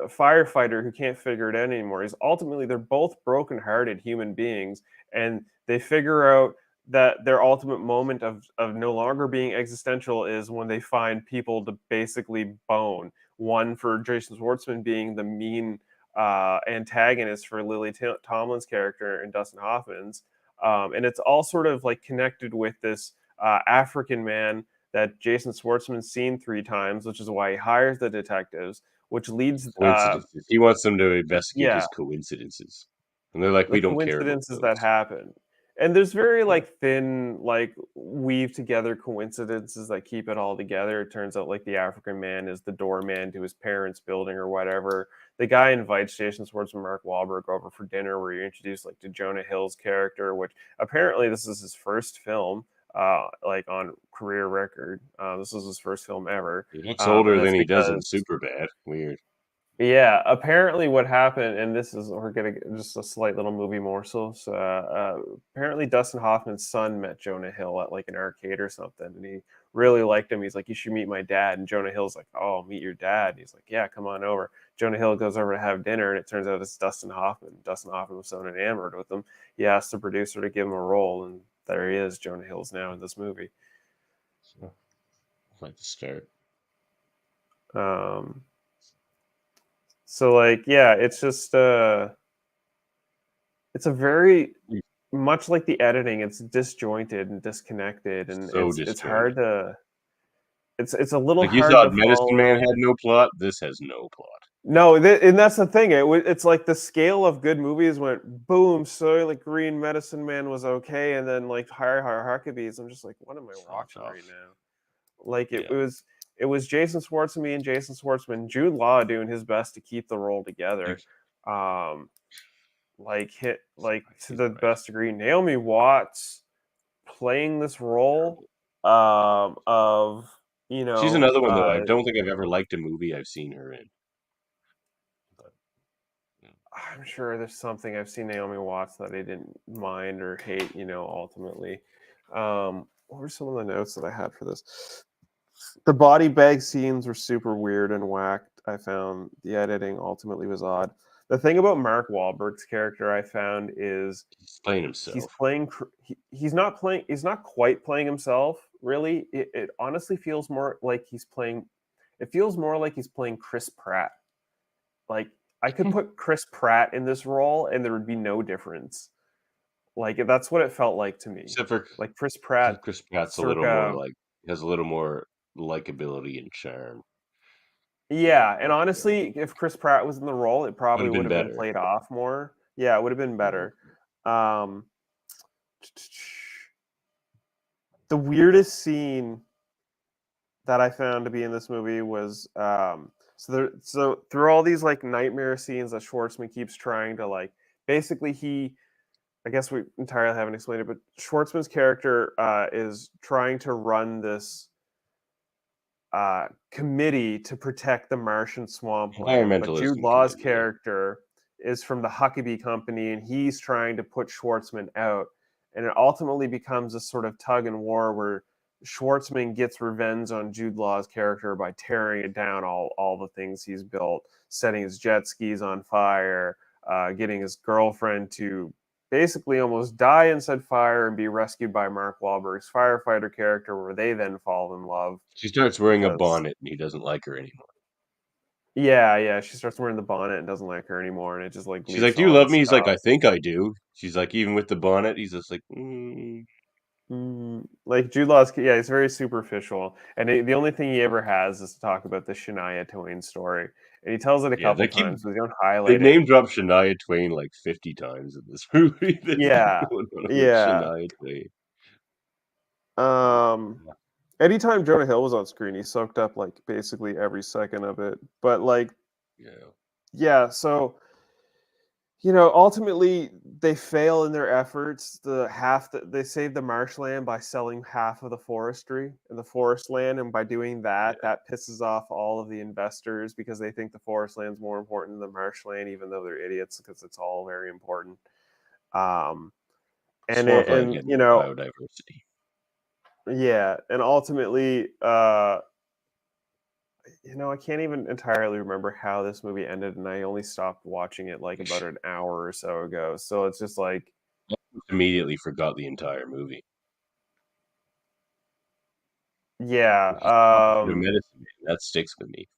firefighter who can't figure it out anymore. They're both broken-hearted human beings, and they figure out that their ultimate moment of no longer being existential is when they find people to basically bone. One for Jason Schwartzman being the mean antagonist for Lily Tomlin's character and Dustin Hoffman's, and it's all sort of like connected with this African man that Jason Schwartzman's seen 3 times, which is why he hires the detectives, which leads Coincidences. He wants them to investigate yeah, his coincidences, and they're like, the we don't care about coincidences that those. happen. And there's very like thin, like weave together coincidences that keep it all together. It turns out like the African man is the doorman to his parents' building or whatever. The guy invites Jason Schwartzman, Mark Wahlberg over for dinner, where you're introduced like to Jonah Hill's character, which apparently this is his first film, like on career record. This is his first film ever, He looks and older that's than he does in because Superbad. Weird. yeah, apparently what happened, and this is we're gonna get just a slight little movie morsel. So apparently Dustin Hoffman's son met Jonah Hill at like an arcade or something, and he really liked him. He's like, "You should meet my dad." And Jonah Hill's like, "Oh, meet your dad." And he's like, "Yeah, come on over." Jonah Hill goes over to have dinner, and it turns out it's Dustin Hoffman. Dustin Hoffman was so enamored with him, he asked the producer to give him a role, and there he is. Jonah Hill's now in this movie. So, I'd like to start. Um, so like, yeah, it's just it's a very much like the editing, it's disjointed and disconnected, and So it's hard disjointed. to it's a little Like you hard to thought Medicine follow. Man had no plot. This has no plot. No, and that's the thing. It's like the scale of good movies went boom. Soylent Green, Medicine Man was okay, and then like Higher Huckabees. I'm just like, what am I Fall watching off. right now? Like Yeah. it was Jason Schwartzman and Jason Schwartzman, Jude Law doing his best to keep the role together. Like hit like to the best degree. Naomi Watts playing this role of She's another one though. I don't think I've ever liked a movie I've seen her in. But, I'm sure there's something I've seen Naomi Watts that I didn't mind or hate, ultimately. What were some of the notes that I had for this? The body bag scenes were super weird and whacked. I found the editing ultimately was odd. The thing about Mark Wahlberg's character I found is he's playing himself. He's not playing. He's not quite playing himself. Really, it honestly feels more like he's playing. It feels more like he's playing Chris Pratt. Like I could put Chris Pratt in this role, and there would be no difference. Like that's what it felt like to me. Except for like Chris Pratt. Chris Pratt's a little more like has a little more likability and charm. Yeah, and honestly, if Chris Pratt was in the role, it probably would have been better. played off more. Yeah, it would have been better. The the weirdest scene that I found to be in this movie was so through all these like nightmare scenes that Schwartzman keeps trying to like basically I guess we entirely haven't explained it, but Schwartzman's character is trying to run this committee to protect the Martian swampland. But Jude Environmentalism Law's committee, yeah. character is from the Huckabee Company, and he's trying to put Schwartzman out. And it ultimately becomes a sort of tug and war where Schwartzman gets revenge on Jude Law's character by tearing it down, all the things he's built, setting his jet skis on fire, getting his girlfriend to basically almost die in said fire and be rescued by Mark Wahlberg's firefighter character, where they then fall in love. She starts wearing a bonnet, and he doesn't like her anymore. Yeah, she starts wearing the bonnet and doesn't like her anymore, and it just like She's like, leaves "Do you all love this me?" He's like, stuff. "I think I do." She's like, even with the bonnet, he's just like, Like Jude Law's, yeah, he's very superficial, and the only thing he ever has is to talk about the Shania Twain story, and he tells it a Yeah, couple times, but they don't they highlight it. name drop Shania Twain like 50 times in this movie. They keep Yeah, going on about yeah. Shania Twain. Anytime Jonah Hill was on screen, he soaked up like basically every second of it. But like, yeah, so ultimately they fail in their efforts. They save the marshland by selling half of the forestry and the forest land, and by doing that, that pisses off all of the investors because they think the forest land's more important than the marshland, even though they're idiots because it's all very important. Swampland had more biodiversity. Yeah, and ultimately, I can't even entirely remember how this movie ended, and I only stopped watching it like about an hour or so ago. So it's just like I immediately forgot the entire movie. Yeah, The medicine man, that sticks with me.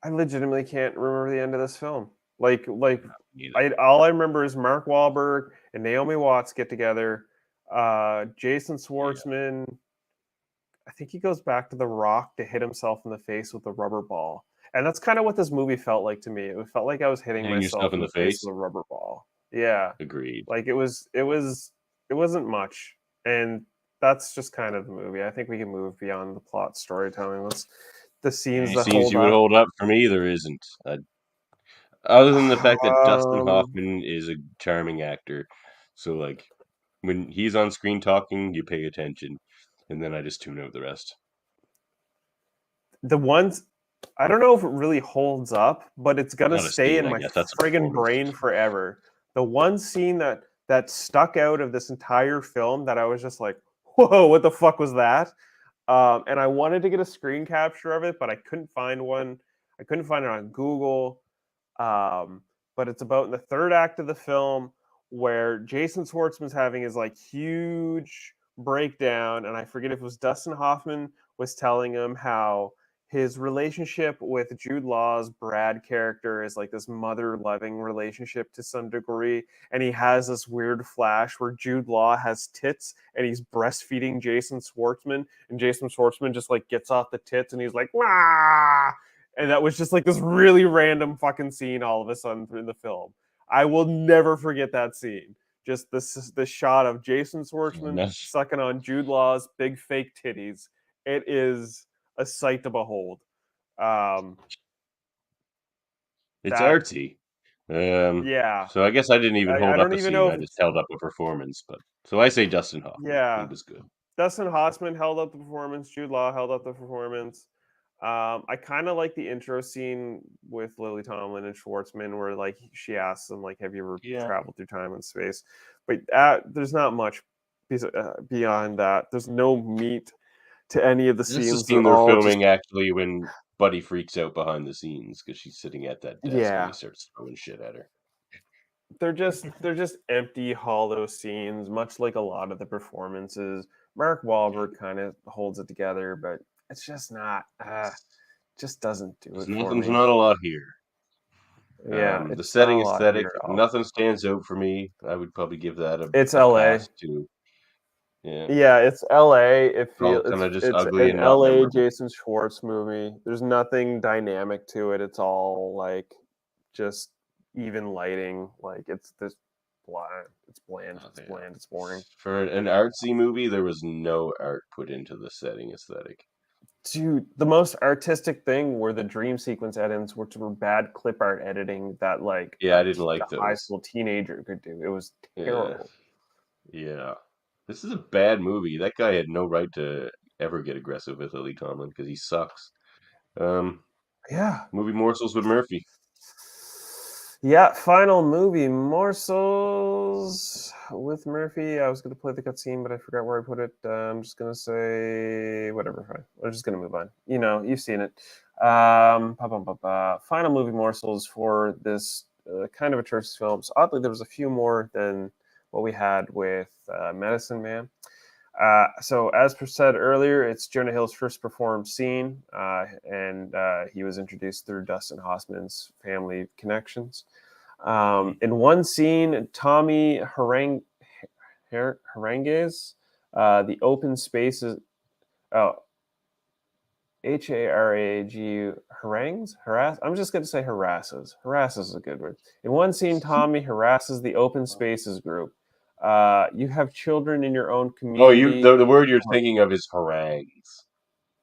I legitimately can't remember the end of this film. All I remember is Mark Wahlberg and Naomi Watts get together. Jason Schwartzman, I think he goes back to the Rock to hit himself in the face with a rubber ball, and that's kind of what this movie felt like to me. It felt like I was hitting Hitting myself yourself in the face with a rubber ball. Yeah, agreed. like it wasn't much, and that's just kind of the movie. I think we can move beyond the plot storytelling. The scenes Any that scenes hold you would up. hold up for me? There isn't. Other than the fact that Dustin Hoffman is a charming actor, so like when he's on screen talking, you pay attention, and then I just tune out the rest. The ones I don't know if it really holds up, but it's gonna Not a stay scene, in I my guess. That's a friggin' performance. brain forever. The one scene that stuck out of this entire film that I was just like, "Whoa, what the fuck was that?" And I wanted to get a screen capture of it, but I couldn't find one. I couldn't find it on Google. But it's about in the third act of the film where Jason Schwartzman's having his like huge breakdown, and I forget if it was Dustin Hoffman was telling him how his relationship with Jude Law's Brad character is like this mother-loving relationship to some degree, and he has this weird flash where Jude Law has tits and he's breastfeeding Jason Schwartzman, and Jason Schwartzman just like gets off the tits and he's like, "Wah!" And that was just like this really random fucking scene all of a sudden in the film. I will never forget that scene. Just this shot of Jason Schwartzman sucking on Jude Law's big fake titties. It is a sight to behold. It's artsy. Yeah. So I guess I didn't even hold I up don't a even scene. know I if just held up a performance. But so I say Dustin Hoffman. Yeah. He was good. Dustin Hoffman held up the performance. Jude Law held up the performance. I kind of like the intro scene with Lily Tomlin and Schwartzman, where like she asks him, like, "Have you ever traveled through time and space?" But there's not much beyond that. There's no meat to any of the This is scenes. the scene They're they're all filming just actually when Buddy freaks out behind the scenes because she's sitting at that desk and he yeah. starts throwing shit at her. They're just empty, hollow scenes, much like a lot of the performances. Mark Wahlberg kind of holds it together, but it's just not. Just doesn't do it for Nothing's me. not a lot here. Yeah, The it's setting not a lot aesthetic, here at all. nothing stands out for me. I would probably give that It's a LA. pass too. Yeah. Yeah, it's LA. All kind of just It's ugly an and not LA memorable. Jason Schwartz movie. There's nothing dynamic to it. It's all like just even lighting. Like it's this. bland. It's bland. It's bland. It's boring. For an artsy movie, there was no art put into the setting aesthetic. Dude, the most artistic thing were the dream sequence edits, which were bad clip art editing that like Yeah, I didn't like a those. high school teenager could do. It was terrible. Yeah. This is a bad movie. That guy had no right to ever get aggressive with Lily Tomlin because he sucks. Yeah. Movie morsels with Murphy. Yeah, final movie morsels with Murphy. I was going to play the cutscene, but I forgot where I put it. I'm just going to say whatever. Fine. I'm just going to move on. You know, you've seen it. Final movie morsels for this kind of atrocious film. So oddly, there was a few more than what we had with Medicine Man. So as said earlier, it's Jonah Hill's first performed scene, and he was introduced through Dustin Hoffman's family connections. In one scene, Tommy Harangues, the open spaces, H-A-R-A-G, harangues? I'm just going to say harasses. Harasses is a good word. In one scene, Tommy harasses the open spaces group. You have children in your own community. Oh, the word you're thinking of is harangues.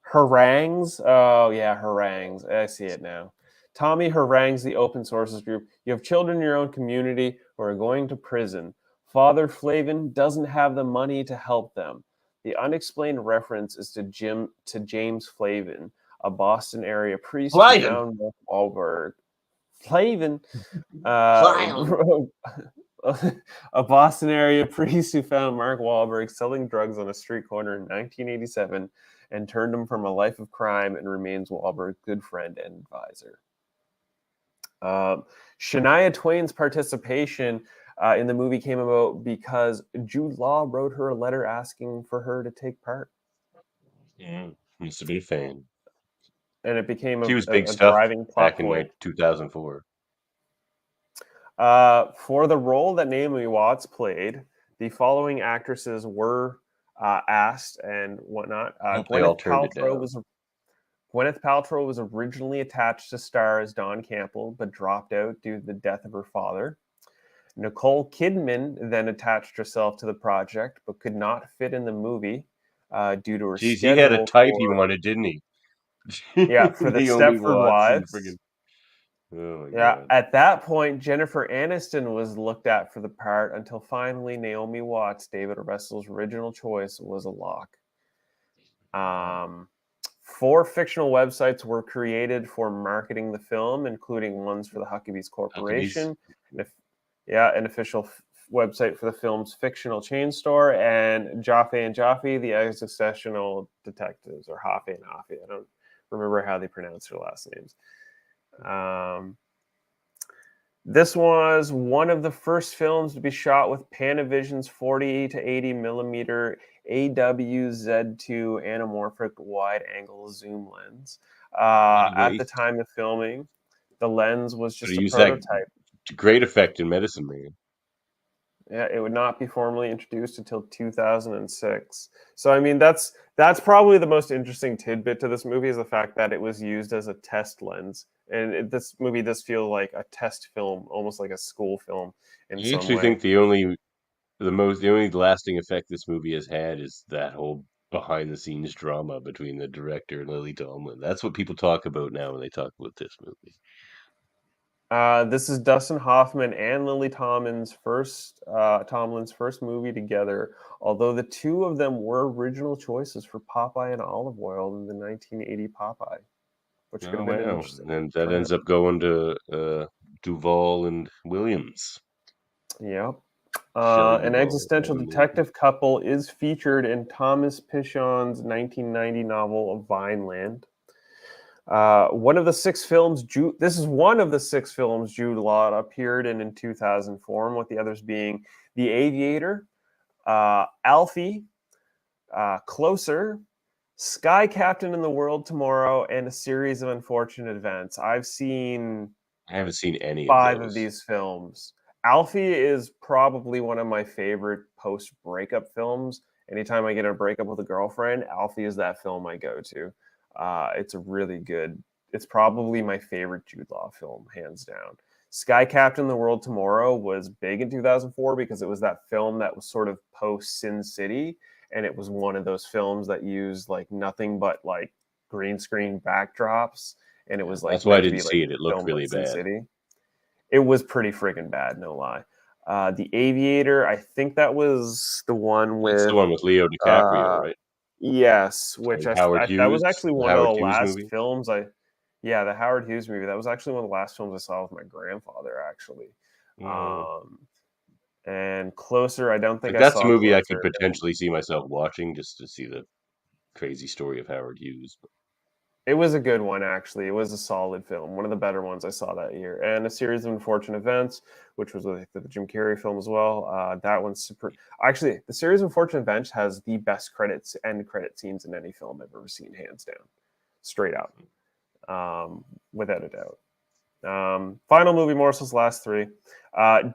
Harangues? Oh, yeah, harangues. I see it now. Tommy harangues the open sources group. You have children in your own community who are going to prison. Father Flavin doesn't have the money to help them. The unexplained reference is to James Flavin, a Boston area priest who found Mark Wahlberg. Flavin, a Boston area priest who found Mark Wahlberg selling drugs on a street corner in 1987 and turned him from a life of crime and remains Wahlberg's good friend and advisor. Shania Twain's participation in the movie came about because Jude Law wrote her a letter asking for her to take part. Used to be a fan. And it became She was a big stuff driving plot back point. in like 2004. For the role that Naomi Watts played, the following actresses were asked and whatnot. Gwyneth Paltrow was originally attached to star as Dawn Campbell, but dropped out due to the death of her father. Nicole Kidman then attached herself to the project, but could not fit in the movie due to her schedule. He had a type he wanted, didn't he? Yeah, for the Naomi Stepford Watts and Wives. friggin'... Oh my Yeah, God. at that point, Jennifer Aniston was looked at for the part until finally Naomi Watts, David Russell's original choice, was a lock. 4 fictional websites were created for marketing the film, including ones for the Huckabees Corporation, an official website for the film's fictional chain store, and Jaffe and Jaffe, the existential detectives, or Jaffe and Jaffe. I don't remember how they pronounce their last names. This was one of the first films to be shot with Panavision's 40 to 80 millimeter AWZ2 anamorphic wide-angle zoom lens. At the time of filming, the lens was just a prototype. Great effect in Medicine Man. Yeah, it would not be formally introduced until 2006. So, I mean, that's probably the most interesting tidbit to this movie is the fact that it was used as a test lens. And this movie does feel like a test film, almost like a school film in some way. I actually think the only lasting effect this movie has had is that whole behind-the-scenes drama between the director and Lily Tomlin. That's what people talk about now when they talk about this movie. This is Dustin Hoffman and Lily Tomlin's first movie together, although the two of them were original choices for Popeye and Olive Oil in the 1980 Popeye. Which could have been interesting. And that ends up going to Duvall and Williams. Yep. An existential detective couple is featured in Thomas Pynchon's 1990 novel of Vineland. One of the 6 films this is one of the 6 films Jude Law appeared in 2004, with the others being The Aviator, Alfie, Closer, Sky Captain and the World Tomorrow, and A Series of Unfortunate Events. I haven't seen any 5 of these films. Alfie is probably one of my favorite post-breakup films. Anytime I get a breakup with a girlfriend, Alfie is that film I go to. It's a really good. It's probably my favorite Jude Law film, hands down. Sky Captain: The World Tomorrow was big in 2004 because it was that film that was sort of post Sin City, and it was one of those films that used like nothing but like green screen backdrops, and it was like That's why I meant to didn't be like see it. It looked filmed really like Sin bad. City. It was pretty friggin' bad, no lie. The Aviator, I think that was the one with It's the one with Leo DiCaprio, right? yes, which Like Howard that Hughes, was actually the one of Howard the Hughes last movie. films the Howard Hughes movie. That was actually one of the last films I saw with my grandfather, actually. And Closer, I don't think Like, I that's a saw movie I could Closer. potentially see myself watching just to see the crazy story of Howard Hughes. It was a good one, actually. It was a solid film, one of the better ones I saw that year. And A Series of Unfortunate Events, which was the Jim Carrey film as well. That one's super. Actually, The Series of Unfortunate Events has the best end credit scenes in any film I've ever seen, hands down, straight up, without a doubt. Final movie morsels, last three.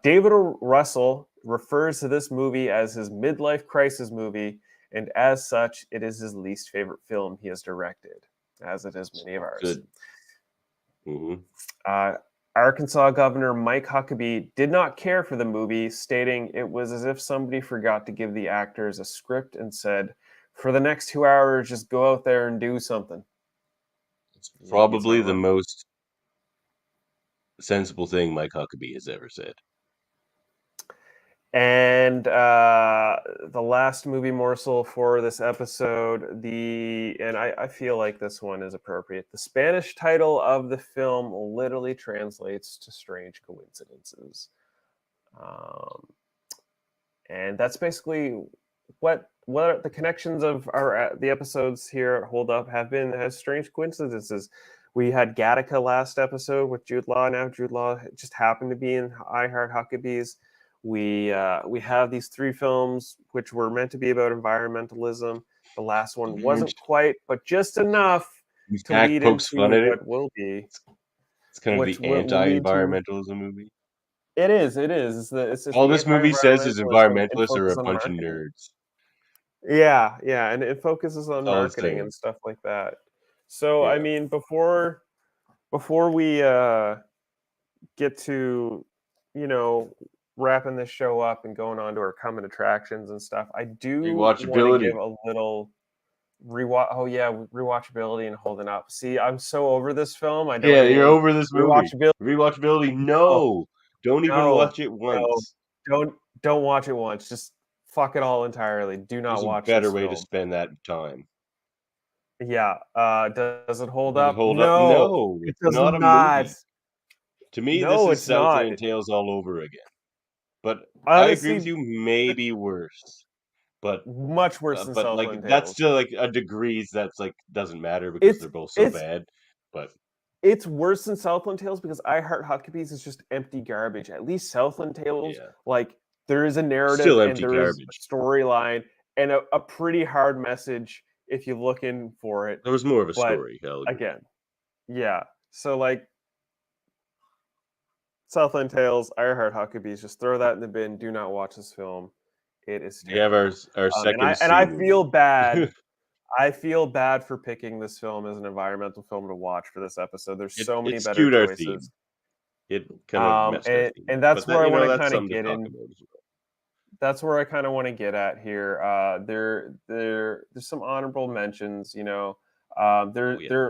David O. Russell refers to this movie as his midlife crisis movie, and as such, it is his least favorite film he has directed, as it is many of ours. Good. Arkansas Governor Mike Huckabee did not care for the movie, stating it was as if somebody forgot to give the actors a script and said, "For the next 2 hours, just go out there and do something." It's probably the most sensible thing Mike Huckabee has ever said. And the last movie morsel for this episode, I feel like this one is appropriate. The Spanish title of the film literally translates to "Strange Coincidences," and that's basically what the connections of the episodes here at Hold Up have been as strange coincidences. We had Gattaca last episode with Jude Law. Now Jude Law just happened to be in I Heart Huckabees. We have these three films which were meant to be about environmentalism. The last one wasn't quite, but just enough to Jack lead pokes into fun at it. what will be. It's kind of the anti-environmentalism movie. It is. It's All the this movie says is anti-environmentalism and environmentalists are a focus on bunch of marketing. nerds. Yeah, and it focuses on all it's marketing saying. and stuff like that. So Yeah. I mean, before we get to wrapping this show up and going on to our coming attractions and stuff, I do want to Rewatchability. give a little rewatchability and holding up. See, I'm so over this film. I don't. Yeah, you're over this movie. Rewatchability. Rewatchability. No, don't even watch it once. Don't watch it once. Just fuck it all entirely. Do not There's a watch better this way film. to spend that time. Yeah. Does it hold Does it up? hold No, up? No, it it's does not a not. movie. To me, No, this is it's not. Southland Tales all over again. But I agree with Honestly, you, maybe worse. But much worse than but like Southland that's Tales. still like a degrees that's like doesn't matter because they're both so bad. But it's worse than Southland Tales because I Heart Huckabees is just empty garbage. At least Southland Tales, like there is a narrative Still and empty there is garbage. a storyline and a pretty hard message if you're looking for it. There was more of a But story. again, yeah. So like Southland Tales, I Heart Huckabees, just throw that in the bin. Do not watch this film. It is We have terrible. our second and I C feel movie. bad. I feel bad for picking this film as an environmental film to watch for this episode. There's so many It better skewed our choices. theme. It kind of messed our theme. And that's But where I want to that's kind of something get to talk in. about as well. That's where I kind of want to get at here. There's some honorable mentions. There,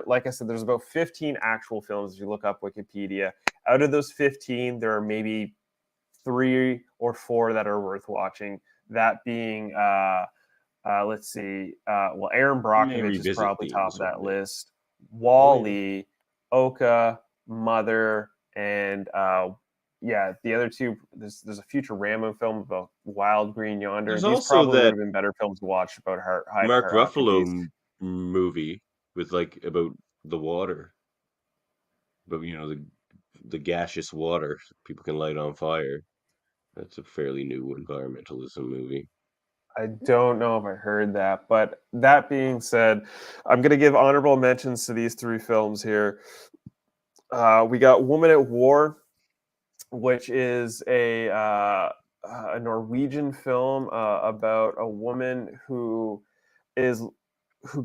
like I said, there's about 15 actual films if you look up Wikipedia. Out of those 15, there are maybe 3 or 4 that are worth watching. That being, let's see, Aaron Brockovich is probably top of that list. Wall-E, Oka, Mother, and the other 2. There's a future Rambo film about Wild Green Yonder. There's These also probably would that have been better films to watch about Mark Ruffalo Huckabees. movie with like about the water, but the gaseous water people can light on fire. That's a fairly new environmentalism movie. I don't know if I heard that, but that being said, I'm going to give honorable mentions to these 3 films here. We got Woman at War, which is a Norwegian film about a woman who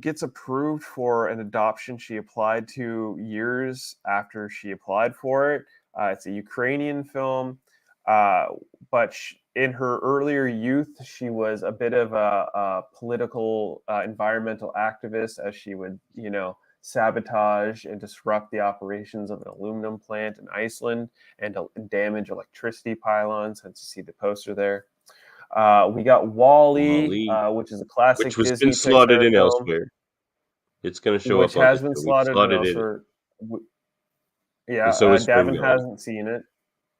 gets approved for an adoption she applied to years after she applied for it. It's a Ukrainian film, but in her earlier youth, she was a bit of a political environmental activist, as she would, sabotage and disrupt the operations of an aluminum plant in Iceland and damage electricity pylons. Hence, you see the poster there. We got Wall-E, which is a classic which was Disney been slotted Pixar in film, elsewhere. It's going to show which up on has the been show. We've slotted in slotted it in. elsewhere. And so is Davan Ferngully. hasn't seen it.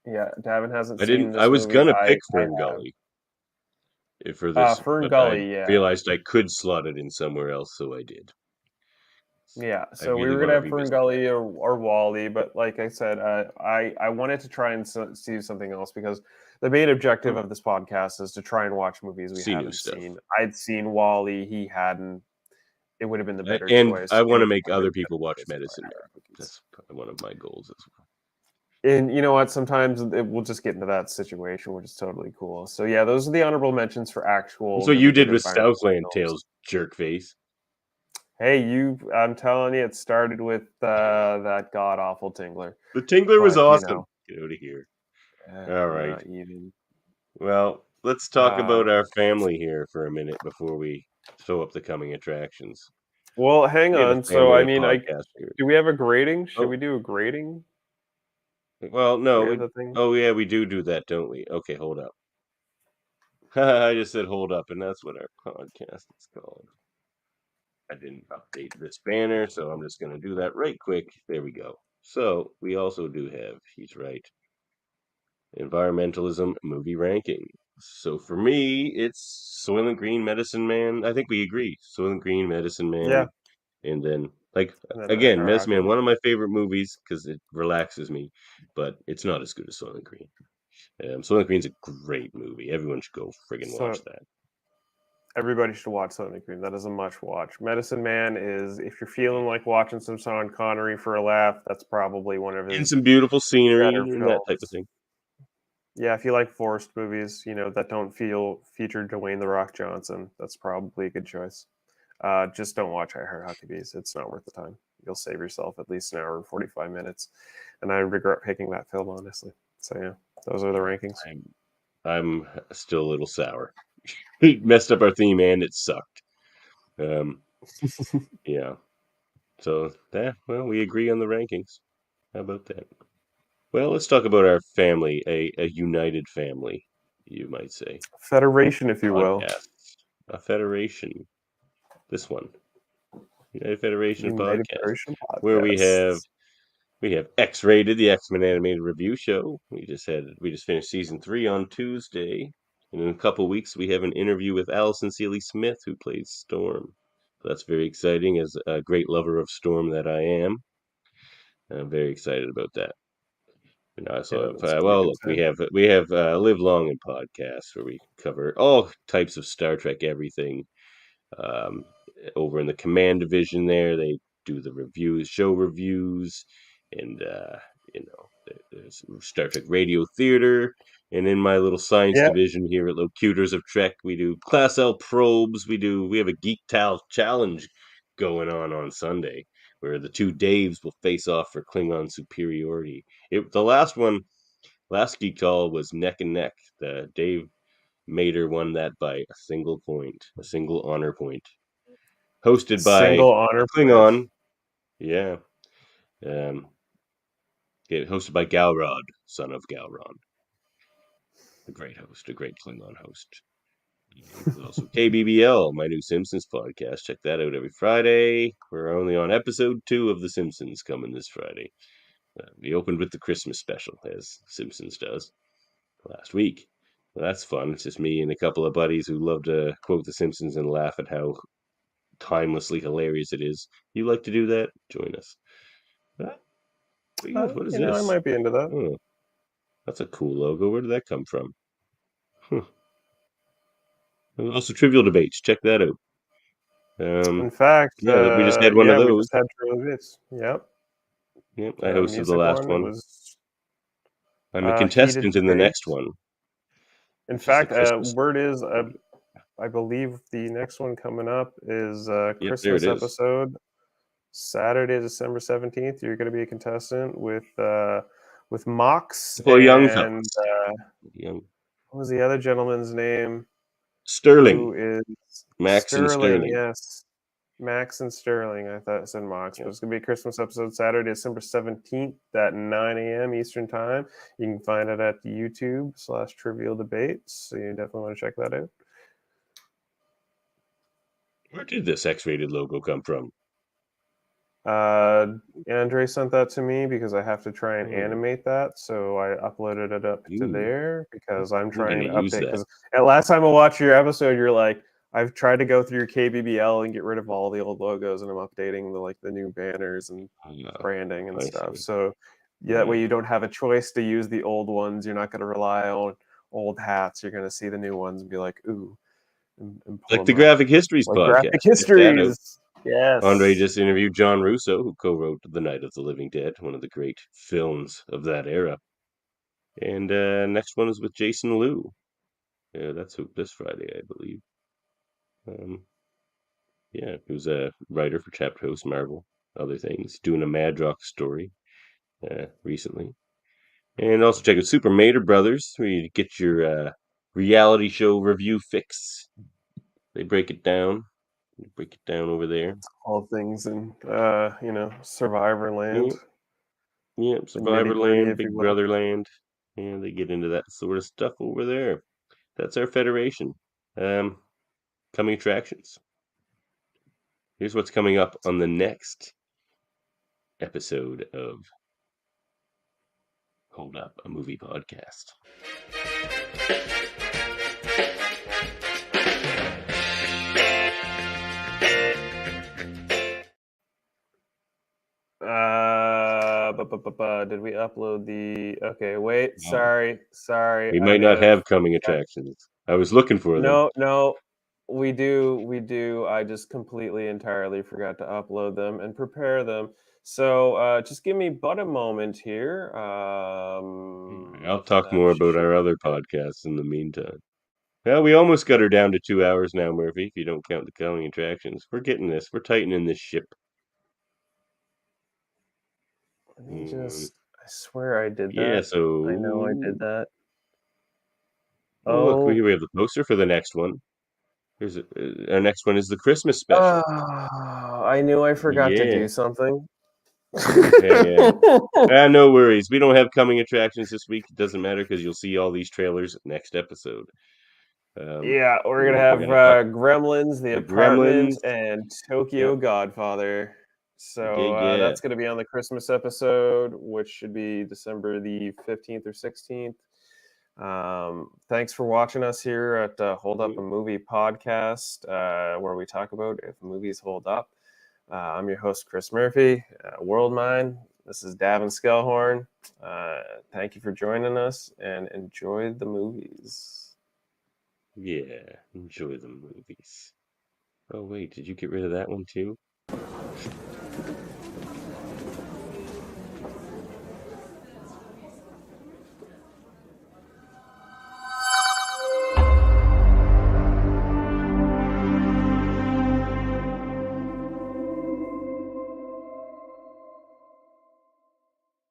Yeah, Davan hasn't I seen didn't. this I was movie. gonna pick I have. Ferngully for this, but I Ferngully, yeah. realized I could slot it in somewhere else, so I did. Yeah, I so we really were want gonna to have revisit Ferngully that. or Wall-E, but like I said, I wanted to try and see something else because the main objective of this podcast is to try and watch movies we See new haven't stuff. seen. I'd seen Wall-E, he hadn't. It would have been the better And choice. I want to It make would have other been people better watch choice for Medicine Man. hierarchies. That's one of my goals as well. And you know what? Sometimes we'll just get into that situation, which is totally cool. So yeah, those are the honorable mentions for actual. That's what you did good with environmental Southland films. Tales, jerkface. Hey, I'm telling you, it started with that god awful Tingler. The Tingler was But, awesome. Get out of here. All right. Not even. Well, let's talk about our family here for a minute before we show up the coming attractions. Well, hang We have a on. So, I family mean, podcast here. do we have a grading? Should Oh. we do a grading? Well, no. We have the thing? Oh, yeah, we do that, don't we? Okay, hold up. I just said hold up, and that's what our podcast is called. I didn't update this banner, so I'm just going to do that right quick. There we go. So, we also do have, he's right, Environmentalism movie ranking. So for me, it's Soylent Green, Medicine Man. I think we agree. Soylent Green, Medicine Man. Yeah. And then, like, And then again, Medicine Man, Hierarchy. one of my favorite movies because it relaxes me, but it's not as good as Soylent Green. Soylent Green's a great movie. Everyone should go friggin' watch that. Everybody should watch Soylent Green. That is a must watch. Medicine Man is, if you're feeling like watching some Sean Connery for a laugh, that's probably one of his. And some beautiful scenery better and that type of films. thing. Yeah, if you like forest movies, that don't feature Dwayne The Rock Johnson, that's probably a good choice. Just don't watch I Heart Huckabees. It's not worth the time. You'll save yourself at least an hour and 45 minutes. And I regret picking that film, honestly. So yeah, those are the rankings. I'm still a little sour. We messed up our theme and it sucked. Yeah. So well, we agree on the rankings. How about that? Well, let's talk about our family, a united family, you might say. Federation, if you will. A federation. This one. United Federation podcast. Where we have X-Rated, the X-Men animated review show. We just finished season 3 on Tuesday. And in a couple weeks, we have an interview with Allison Seeley-Smith, who plays Storm. So that's very exciting. As a great lover of Storm that I am, I'm very excited about that. And also, look, we have Live Long and Podcast, where we cover all types of Star Trek everything. Over in the Command Division, there they do the show reviews, and there's Star Trek Radio Theater. And in my little science division here at Locutors of Trek, we do Class L probes. We have a Geek Towel Challenge going on Sunday, where the two Daves will face off for Klingon superiority. The last Geek Towel was neck and neck. The Dave Mater won that by a single honor point. Hosted by Klingon. Yeah. Hosted by Galrod, son of Galron. A great host, a great Klingon host. There's also KBBL, my new Simpsons podcast. Check that out every Friday. We're only on episode 2 of The Simpsons coming this Friday. We opened with the Christmas special, as Simpsons does, last week. Well, that's fun. It's just me and a couple of buddies who love to quote The Simpsons and laugh at how timelessly hilarious it is. You like to do that? Join us. What is this? I might be into that. Oh, that's a cool logo. Where did that come from? Also, Trivial Debates. Check that out. In fact, we just had one of those. We just had Trivial Debates. Yep. Yep, I hosted the last one. I'm a contestant in the next one. In fact, word is, I believe the next one coming up is Christmas episode. Saturday, December 17th. You're going to be a contestant with with Mox Couple of young and fellas. Young what was the other gentleman's name? Sterling. Who is Max and Sterling. Yes. Max and Sterling. I thought it said Mox, but it's going to be a Christmas episode Saturday, December 17th at 9 a.m. Eastern Time. You can find it at YouTube/Trivial Debates. So you definitely want to check that out. Where did this X-rated logo come from? Andre sent that to me because I have to try and animate that. So I uploaded it up to there because I'm trying to update. Because last time I watched your episode, you're like, I've tried to go through your KBBL and get rid of all the old logos, and I'm updating the new banners and branding and stuff. So that way you don't have a choice to use the old ones. You're not going to rely on old hats. You're going to see the new ones and be like, ooh. And like the Graphic Histories podcast. Graphic Histories. Yes. Andre just interviewed John Russo, who co-wrote The Night of the Living Dead, one of the great films of that era. And next one is with Jason Liu. Yeah, that's this Friday, I believe. Yeah, he was a writer for Chapter House, Marvel, other things, doing a Madrox story recently. And also check out Super Mater Brothers, where you get your reality show review fix. They break it down. Over there. All things in Survivor Land. Yeah, Survivor Land, Big Brother Land. And they get into that sort of stuff over there. That's our federation. Coming attractions. Here's what's coming up on the next episode of Hold Up, a Movie Podcast. Did we upload the? Okay, wait. Sorry. We might not have coming attractions. I was looking for them. No, we do. I just completely, entirely forgot to upload them and prepare them. So just give me but a moment here. I'll talk more about our other podcasts in the meantime. Well, we almost got her down to 2 hours now, Murphy, if you don't count the coming attractions. We're getting this. We're tightening this ship. I swear I did that. Yeah, so... I know I did that. Oh, look, here we have the poster for the next one. Our next one is the Christmas special. I knew I forgot to do something. No worries. We don't have coming attractions this week. It doesn't matter because you'll see all these trailers next episode. We're going to have Gremlins, The Apartment, and Tokyo Godfather. So that's going to be on the Christmas episode, which should be December the 15th or 16th. Thanks for watching us here at Hold Up a Movie Podcast, where we talk about if movies hold up. I'm your host, Chris Murphy, Worldmind. This is Davan Skelhorn. Thank you for joining us, and enjoy the movies. Yeah, enjoy the movies. Oh, wait, did you get rid of that one too?